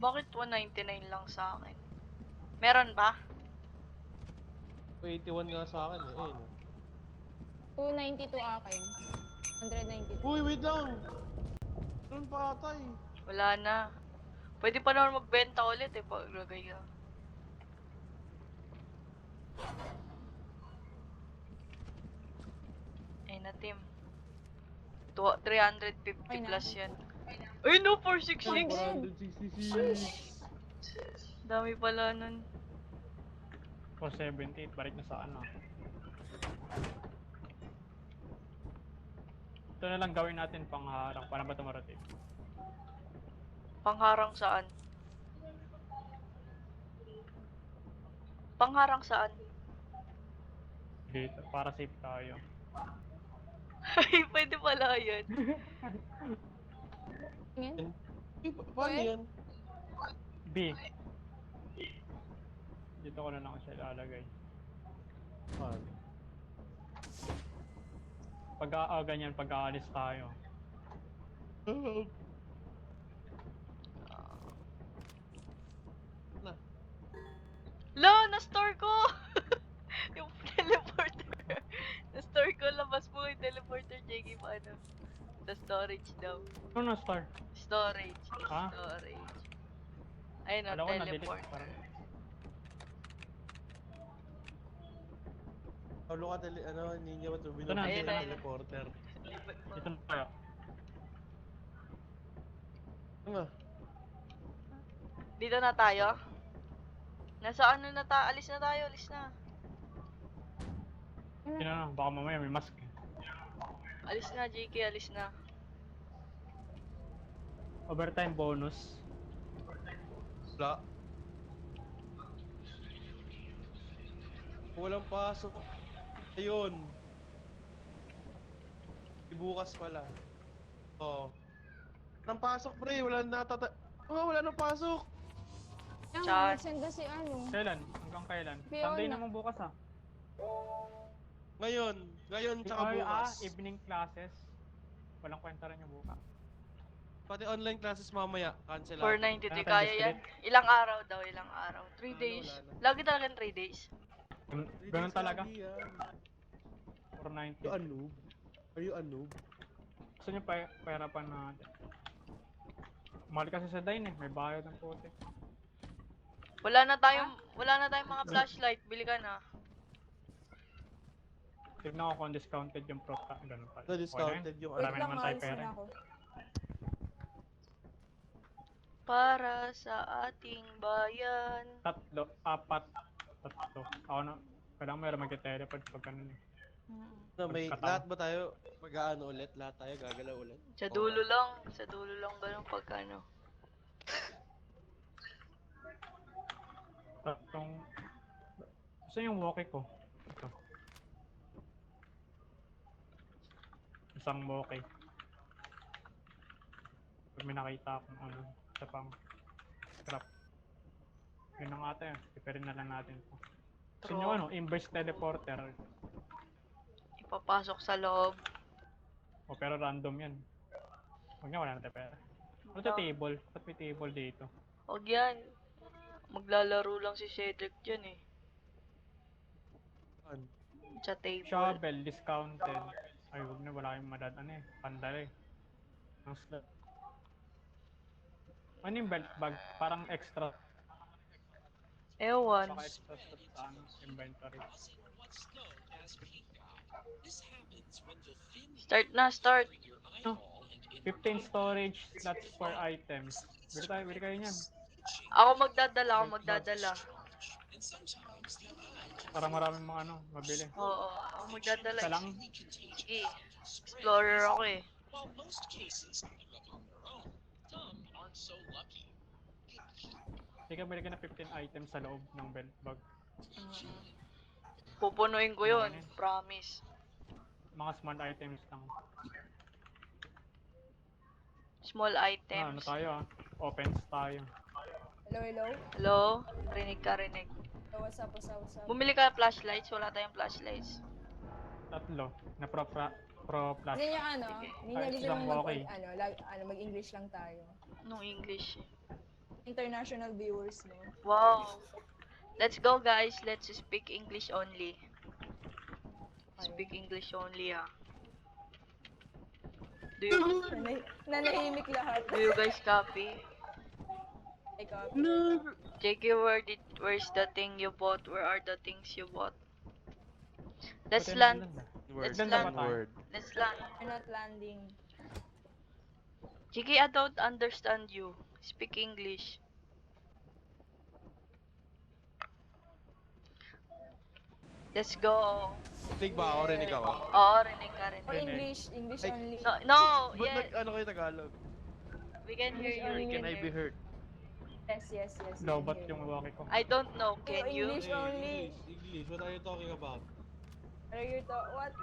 Speaker 3: Bakit 199 lang sa akin? Meron ba?
Speaker 2: 81 nga sa akin eh. Ayun.
Speaker 4: 292 akin. 192.
Speaker 2: Uy, wait lang! Doon pa ata eh.
Speaker 3: Wala na. Pwede pa naman magbenta ulit eh pag lagay ka. Ay na, Tim. 350
Speaker 4: Ay, na.
Speaker 3: plus yan. Ay no, 466!
Speaker 2: 466.
Speaker 3: Dami pala nun.
Speaker 1: 478, balik na sa ano. Ito na lang gawin natin pangharang. Paano ba tumarating?
Speaker 3: Pangharang saan? Pangharang saan?
Speaker 1: Dito, para safe tayo.
Speaker 3: Ay, pwede pala yan.
Speaker 4: Yan.
Speaker 2: Paano
Speaker 4: Uy.
Speaker 2: yan?
Speaker 1: B. Dito ko na lang siya ilalagay.
Speaker 2: Paano?
Speaker 1: Ganyan, pag-aalis tayo.
Speaker 2: Na.
Speaker 3: La, na-store ko! Yung teleporter. Na-store ko, labas mo yung teleporter, Jiggy, paano? Sa storage daw.
Speaker 1: Ano na star?
Speaker 3: Storage.
Speaker 1: Ah?
Speaker 3: Storage. Ayun o,
Speaker 1: Alam ko na-delete.
Speaker 3: teleport.
Speaker 1: Parang,
Speaker 2: Paulo ka ninyo at Rubino.
Speaker 1: Ito na,
Speaker 3: dito na.
Speaker 2: Teleporter.
Speaker 1: dito na tayo.
Speaker 2: Ano nga?
Speaker 3: Dito na tayo? Nasa ano na alis na tayo, alis na.
Speaker 1: Sino na, baka mamaya may mask.
Speaker 3: Alis na, JK, alis na.
Speaker 1: Overtime bonus.
Speaker 2: Wala. Walang pasok. Ayun. Bukas pala. Oo. Walang pasok, pre. Wala wala nang pasok.
Speaker 4: Yan,
Speaker 3: Chat.
Speaker 4: send na si ano.
Speaker 1: Kailan? Hanggang kailan?
Speaker 4: Fiona.
Speaker 1: Sunday naman bukas ah.
Speaker 2: Ngayon. Ngayon, tsaka bukas.
Speaker 1: Evening classes. Walang kwenta rin yung bukas.
Speaker 2: Pati online classes mamaya. Cancel out.
Speaker 3: 493,
Speaker 1: Ano tayo,
Speaker 3: kaya yan? Ilang araw daw, ilang araw? 3
Speaker 2: Ano,
Speaker 3: days.
Speaker 2: wala na.
Speaker 3: Lagi talagang 3 days.
Speaker 1: Ganun talaga. 490.
Speaker 2: Are you a noob? Are you a noob?
Speaker 1: Gusto nyo pahirapan natin. Mahal kasi sa dine eh. May bayad ng puti.
Speaker 3: Wala na tayong mga flashlight, bili ka na.
Speaker 1: Tignan ko kung discounted yung prop. Ganun pala.
Speaker 2: So, discounted yung
Speaker 4: Wait
Speaker 1: Marami
Speaker 4: lang,
Speaker 1: naman tayo
Speaker 4: maalis
Speaker 1: pera.
Speaker 4: na ako.
Speaker 3: Para sa ating bayan.
Speaker 1: Tatlo. Ako na. Kailangan mayroon mag-teleport pag ganun eh.
Speaker 2: No, may
Speaker 1: Pagkataon.
Speaker 2: lahat ba tayo mag-aano ulit? Lahat tayo gagalaw ulit?
Speaker 3: Sa dulo lang ba ng pagkano?
Speaker 1: Tatlong... Gusto yung walkie ko. Ito. Isang walkie. Pag may nakita akong ano, isa pang scrap. Yun ang ata yun. Iparin na lang natin ito. Gusto nyo ano, inverse teleporter.
Speaker 3: Ipapasok sa loob.
Speaker 1: O pero random yan. Huwag niya, wala na tayo pera. Ano ito table? Ba't may table dito?
Speaker 3: Huwag yan. Maglalaro lang si Cedric dyan eh.
Speaker 2: Ano?
Speaker 3: Sa table.
Speaker 1: Shovel, discounted. Ay, huwag na, wala yung madad. Ano eh, pandali. Ang slot. Ano yung belt bag? Parang extra.
Speaker 3: Ewan.
Speaker 1: Saka extra sa ano, inventory.
Speaker 3: Start na, start.
Speaker 1: No, 15 storage slots per items. Bili kayo niyan.
Speaker 3: Ako magdadala.
Speaker 1: Para maraming mga ano, mabili.
Speaker 3: Oo, ako magdadala.
Speaker 1: Isa lang.
Speaker 3: Sige. Explorer ako eh.
Speaker 1: Sige, bili ka na 15 items sa loob ng belt bag.
Speaker 3: Pupunuin ko yun. Promise.
Speaker 1: Mga small items lang.
Speaker 3: Small
Speaker 1: Ano
Speaker 3: items.
Speaker 1: tayo ah? Opens tayo.
Speaker 4: Hello, hello.
Speaker 3: Hello? Rinig ka, rinig.
Speaker 4: Oh, what's up?
Speaker 3: Bumili ka ng flashlights. Wala tayong flashlights.
Speaker 1: Tatlo. Na pro flash.
Speaker 4: Hindi niya ano,
Speaker 3: Sige.
Speaker 4: hindi niya
Speaker 1: Ay,
Speaker 4: gusto
Speaker 1: isang
Speaker 4: naman
Speaker 1: okay.
Speaker 4: mag-English lang tayo.
Speaker 3: Nung English eh.
Speaker 4: international viewers, no?
Speaker 3: Wow. Let's go, guys. Let's speak English only. Speak English only, ah. Do you
Speaker 4: Nanahimik lahat.
Speaker 3: do you guys copy?
Speaker 4: I copy. I copy.
Speaker 3: JK, where's the thing you bought? Where are the things you bought? Let's
Speaker 1: Pati
Speaker 3: land.
Speaker 1: naganda.
Speaker 3: Let's
Speaker 1: Ganda
Speaker 3: land.
Speaker 1: ba tayo?
Speaker 2: Word.
Speaker 3: Let's land.
Speaker 4: We're not landing.
Speaker 3: JK, I don't understand you. Speak English. Let's go.
Speaker 2: Rinig ba ako? Rinig ako?
Speaker 3: Oo, rinig ka,
Speaker 4: Or
Speaker 3: rinig.
Speaker 4: English. English
Speaker 2: Ay,
Speaker 4: only.
Speaker 3: No,
Speaker 2: Ba't
Speaker 3: yeah,
Speaker 2: nag-ano kayo Tagalog?
Speaker 3: we can hear you. We
Speaker 2: Can
Speaker 3: can
Speaker 2: I be
Speaker 3: hear.
Speaker 2: heard?
Speaker 4: Yes, yes, yes. you
Speaker 1: Lobat
Speaker 4: can hear
Speaker 1: yung
Speaker 4: me.
Speaker 1: walkie ko.
Speaker 3: I don't know. Can you?
Speaker 4: English only.
Speaker 2: English. What are you talking about?
Speaker 4: Are you to what?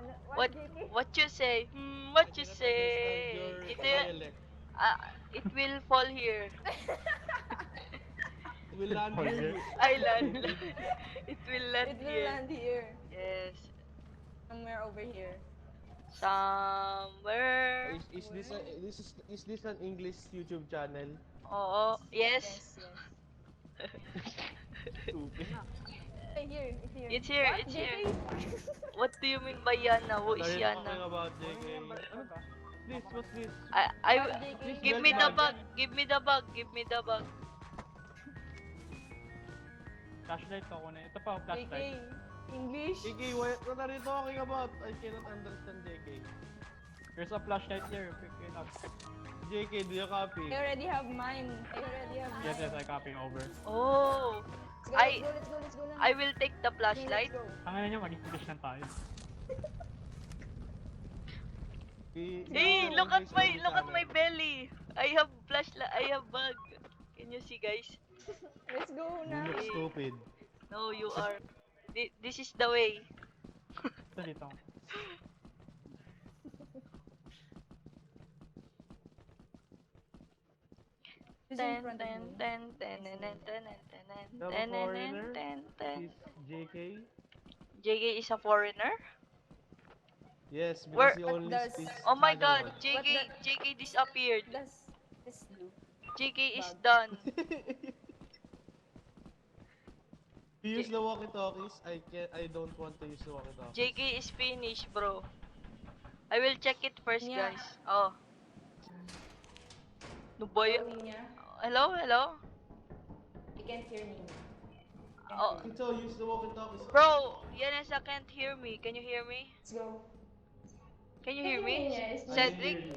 Speaker 4: Ano,
Speaker 3: What
Speaker 4: JK?
Speaker 3: what you say? What you say?
Speaker 2: Your
Speaker 3: It
Speaker 2: dialect.
Speaker 3: it will fall here.
Speaker 2: Will land
Speaker 1: Hold
Speaker 2: here.
Speaker 1: it.
Speaker 3: I land. It will land
Speaker 4: It will
Speaker 3: here.
Speaker 4: land here.
Speaker 3: Yes.
Speaker 4: Somewhere over here.
Speaker 3: Somewhere.
Speaker 2: Is this an English YouTube channel?
Speaker 3: Oo. Yes.
Speaker 4: Yes, yes.
Speaker 2: Stupid.
Speaker 4: Hey, here, it's here.
Speaker 3: It's here,
Speaker 4: What,
Speaker 3: it's
Speaker 4: JK?
Speaker 3: here. What do you mean by Yana? Who is
Speaker 2: What are you talking
Speaker 3: Yana?
Speaker 2: about, JK? This, what's this?
Speaker 3: I
Speaker 4: What, JK?
Speaker 3: give me the bug. Give me the bug. Give me the bug.
Speaker 1: Flashlight ko kunin. Ito pa,
Speaker 4: JK.
Speaker 1: flashlight.
Speaker 4: English.
Speaker 2: JK, what are you talking about? I cannot understand JK.
Speaker 1: There's a flashlight here. Pick it up.
Speaker 2: JK, do you copy?
Speaker 4: I already have mine. I already have mine.
Speaker 1: Yes, yes, I copy over.
Speaker 3: Oh.
Speaker 4: Let's go,
Speaker 3: I-
Speaker 4: let's go, let's go, let's go.
Speaker 3: I will take the
Speaker 4: Okay,
Speaker 3: flashlight.
Speaker 4: let's go.
Speaker 1: Tangina niya, mag-English lang tayo.
Speaker 3: Hey, look at my belly. I have flashlight. I have bug. Can you see, guys?
Speaker 4: Let's go
Speaker 2: You
Speaker 4: na.
Speaker 2: look stupid.
Speaker 3: No, you are. This is the way.
Speaker 1: Ito dito.
Speaker 4: Who's in
Speaker 3: Ten,
Speaker 4: front of
Speaker 3: ten,
Speaker 4: me?
Speaker 3: ten, ten, ten, ten, ten, ten,
Speaker 2: Double
Speaker 3: ten, ten,
Speaker 2: foreigner?
Speaker 3: ten, ten.
Speaker 2: Is JK?
Speaker 3: JK is a foreigner?
Speaker 2: Yes,
Speaker 3: Where-
Speaker 2: because he only
Speaker 4: does-
Speaker 2: speaks
Speaker 3: Oh my god,
Speaker 2: Tagalog.
Speaker 3: JK disappeared.
Speaker 4: Does this do?
Speaker 3: JK is
Speaker 4: Bug.
Speaker 3: done.
Speaker 2: You use the walkie-talkies? I don't want to use the walkie-talkies.
Speaker 3: JK is finished, bro. I will check it first,
Speaker 4: Yeah.
Speaker 3: guys. Oh. No boy.
Speaker 4: Hello, Ninya.
Speaker 3: Hello, hello.
Speaker 4: You can't hear me.
Speaker 3: Oh,
Speaker 2: Ito, use the walkie-talkies.
Speaker 3: bro, Yanessa can't hear me. Can you hear me?
Speaker 4: Let's go.
Speaker 3: Can you hear me?
Speaker 4: Yes.
Speaker 2: I can hear
Speaker 3: Cedric?
Speaker 2: you.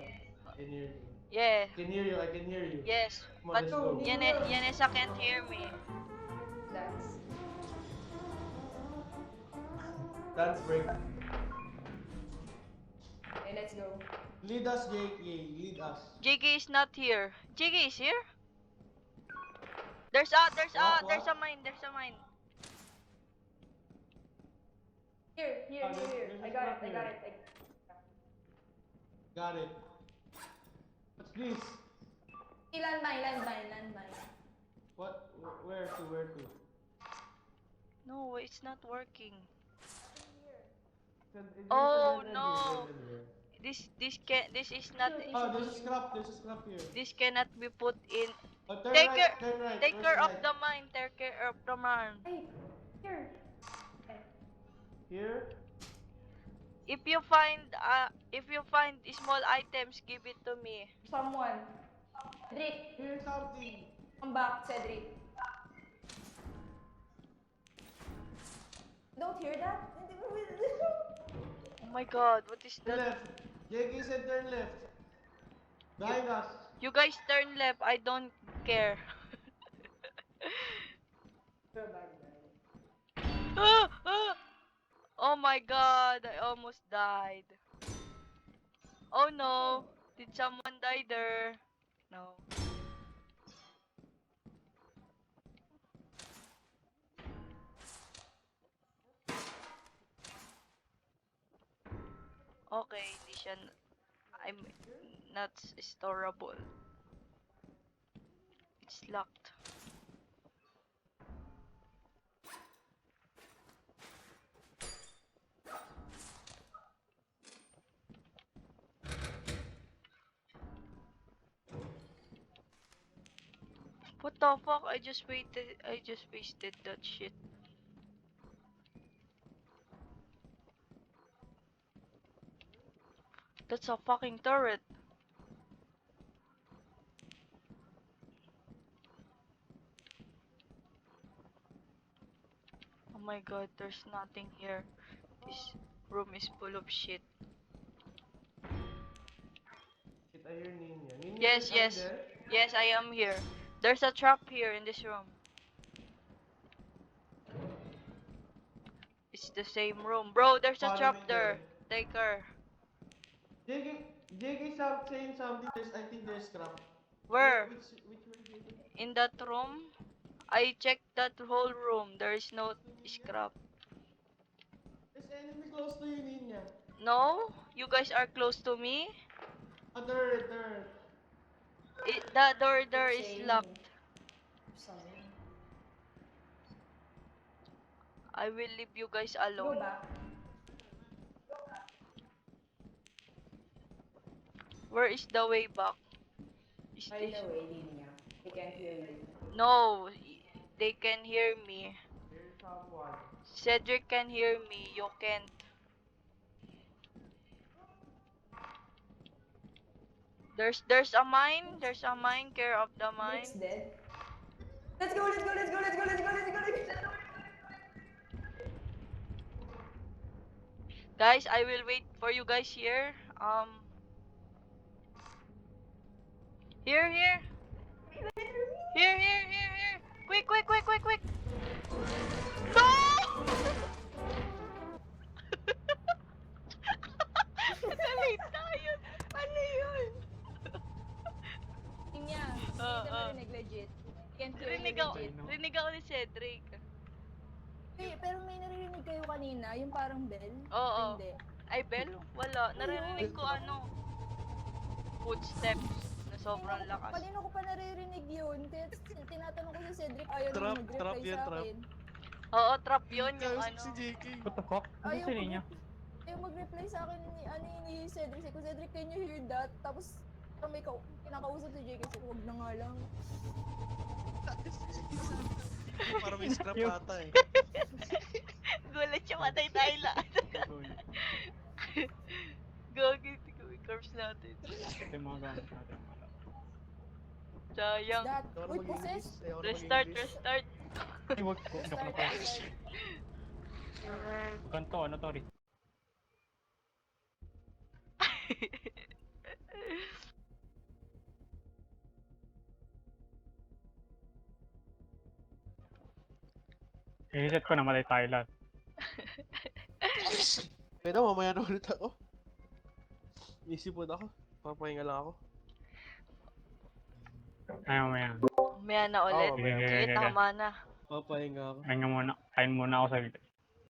Speaker 2: I can hear you.
Speaker 3: Yeah.
Speaker 2: I can hear you. I can hear you.
Speaker 3: Yes.
Speaker 2: Come on,
Speaker 3: But
Speaker 2: let's go.
Speaker 3: Yanessa can't hear me.
Speaker 4: That's
Speaker 2: Dance break.
Speaker 4: okay. Let's go.
Speaker 2: Lead us, JK. Lead us.
Speaker 3: JK is not here. JK is here? There's
Speaker 2: What?
Speaker 3: a mine. There's a mine.
Speaker 4: Here, here,
Speaker 2: Ah,
Speaker 4: here, here.
Speaker 2: there's
Speaker 4: I
Speaker 2: a
Speaker 4: got it.
Speaker 2: trap
Speaker 4: I
Speaker 2: here.
Speaker 4: got it.
Speaker 2: Got it. What's this?
Speaker 4: Landmine, landmine, landmine.
Speaker 2: What? Where to? Where to?
Speaker 3: No, it's not working.
Speaker 2: Send-
Speaker 3: Oh,
Speaker 2: send-
Speaker 3: no.
Speaker 2: send- send- send-
Speaker 3: This is not.
Speaker 2: Oh, there's a scrap. There's a scrap here.
Speaker 3: This cannot be put in.
Speaker 2: Oh, turn
Speaker 3: Take
Speaker 2: right.
Speaker 3: care.
Speaker 2: Turn right.
Speaker 3: Take
Speaker 2: Where's
Speaker 3: care of
Speaker 2: right?
Speaker 3: the mine. Take care of the mine.
Speaker 4: Hey, here.
Speaker 2: Here.
Speaker 3: If you find small items, give it to me.
Speaker 4: Someone. Cedric,
Speaker 2: Here's something.
Speaker 4: come back, Cedric. Don't hear that?
Speaker 3: Oh my god, what is
Speaker 2: Turn
Speaker 3: that?
Speaker 2: left. JK said turn left. Behind us.
Speaker 3: You guys turn left. I don't care. Ah, ah. Oh my god, I almost died. Oh no, did someone die there? No. Okay, di siya, I'm not storable. It's locked. What the fuck? I just wasted that shit. That's a fucking turret. Oh my god, there's nothing here. This room is full of shit.
Speaker 2: Shit, I hear Ninya. Ninya,
Speaker 3: Yes,
Speaker 2: are you
Speaker 3: yes.
Speaker 2: there?
Speaker 3: Yes, I am here. There's a trap here in this room. It's the same room. Bro, there's a
Speaker 2: Follow
Speaker 3: trap
Speaker 2: me
Speaker 3: there.
Speaker 2: there.
Speaker 3: Take her.
Speaker 2: JK saying something. I think there's scrap.
Speaker 3: Where?
Speaker 2: Which way, JK?
Speaker 3: In that room? I checked that whole room. There is no scrap.
Speaker 2: There's enemy close to you, Ninya.
Speaker 3: No? You guys are close to me?
Speaker 2: Third.
Speaker 3: The door there is
Speaker 4: Saying
Speaker 3: locked.
Speaker 4: something.
Speaker 3: I will leave you guys
Speaker 4: Go
Speaker 3: alone.
Speaker 4: back.
Speaker 3: Where is the way back? Is
Speaker 4: By
Speaker 3: this?
Speaker 4: the way, Linya, I can't hear you.
Speaker 3: No, they can hear me.
Speaker 2: There's someone.
Speaker 3: Cedric can hear me. You can't. There's a mine. There's a mine. Care of the mine.
Speaker 4: It's dead. Let's go, let's go, let's go, let's go, let's go, let's go, let's go.
Speaker 3: Guys, I will wait for you guys here. Here. Here. Quick. No! Nalate tayo. Ano yun?
Speaker 4: Linya, hindi
Speaker 3: Oo.
Speaker 4: ka narinig legit. Can't hear you legit.
Speaker 3: Rinig ako ni Cedric.
Speaker 4: Pero may naririnig kayo kanina, yung parang bell?
Speaker 3: Oo.
Speaker 4: Hindi.
Speaker 3: Ay, Bell? Wala. Naririnig ko footsteps na sobrang lakas.
Speaker 4: Kanina ko pa naririnig yun. Kaya tinatanong ko si Cedric, ayaw
Speaker 2: Trap,
Speaker 4: naman mag-reply
Speaker 2: trap
Speaker 4: sa
Speaker 2: yan, trap.
Speaker 4: akin.
Speaker 3: Oo, trap yun yung
Speaker 2: Kaya
Speaker 3: ano.
Speaker 2: si JK.
Speaker 1: What the fuck? Ano
Speaker 4: Ayaw
Speaker 1: si niya?
Speaker 4: Ayaw mag-reply sa akin ni Cedric. Sabi ko, Cedric, can you hear that? Tapos, parang may kinakausap si JK. Sabi ko, wag na nga lang.
Speaker 2: Parang may scrap
Speaker 1: Yung-
Speaker 2: ata eh.
Speaker 3: Gulat siya, matay tayo lahat. Gagi, curves natin.
Speaker 1: Ito yung mga gamit natin.
Speaker 3: Sayang.
Speaker 4: That,
Speaker 2: Ayaw na
Speaker 4: uy,
Speaker 2: mag-English.
Speaker 4: possess.
Speaker 2: Ayaw na
Speaker 3: Restart.
Speaker 2: mag-English.
Speaker 1: Ay, wag ko. Joke na to. Kanto, ano to? I-reset ko na matay tayo lahat.
Speaker 2: Kaya mamaya na ulit ako. Isipon ako. Papahinga lang ako.
Speaker 1: Ayaw mo yan.
Speaker 3: Maya na ulit.
Speaker 2: Oo,
Speaker 3: Sige,
Speaker 1: sige.
Speaker 3: tama na.
Speaker 2: Papahinga ako.
Speaker 1: Kain muna ako sa video.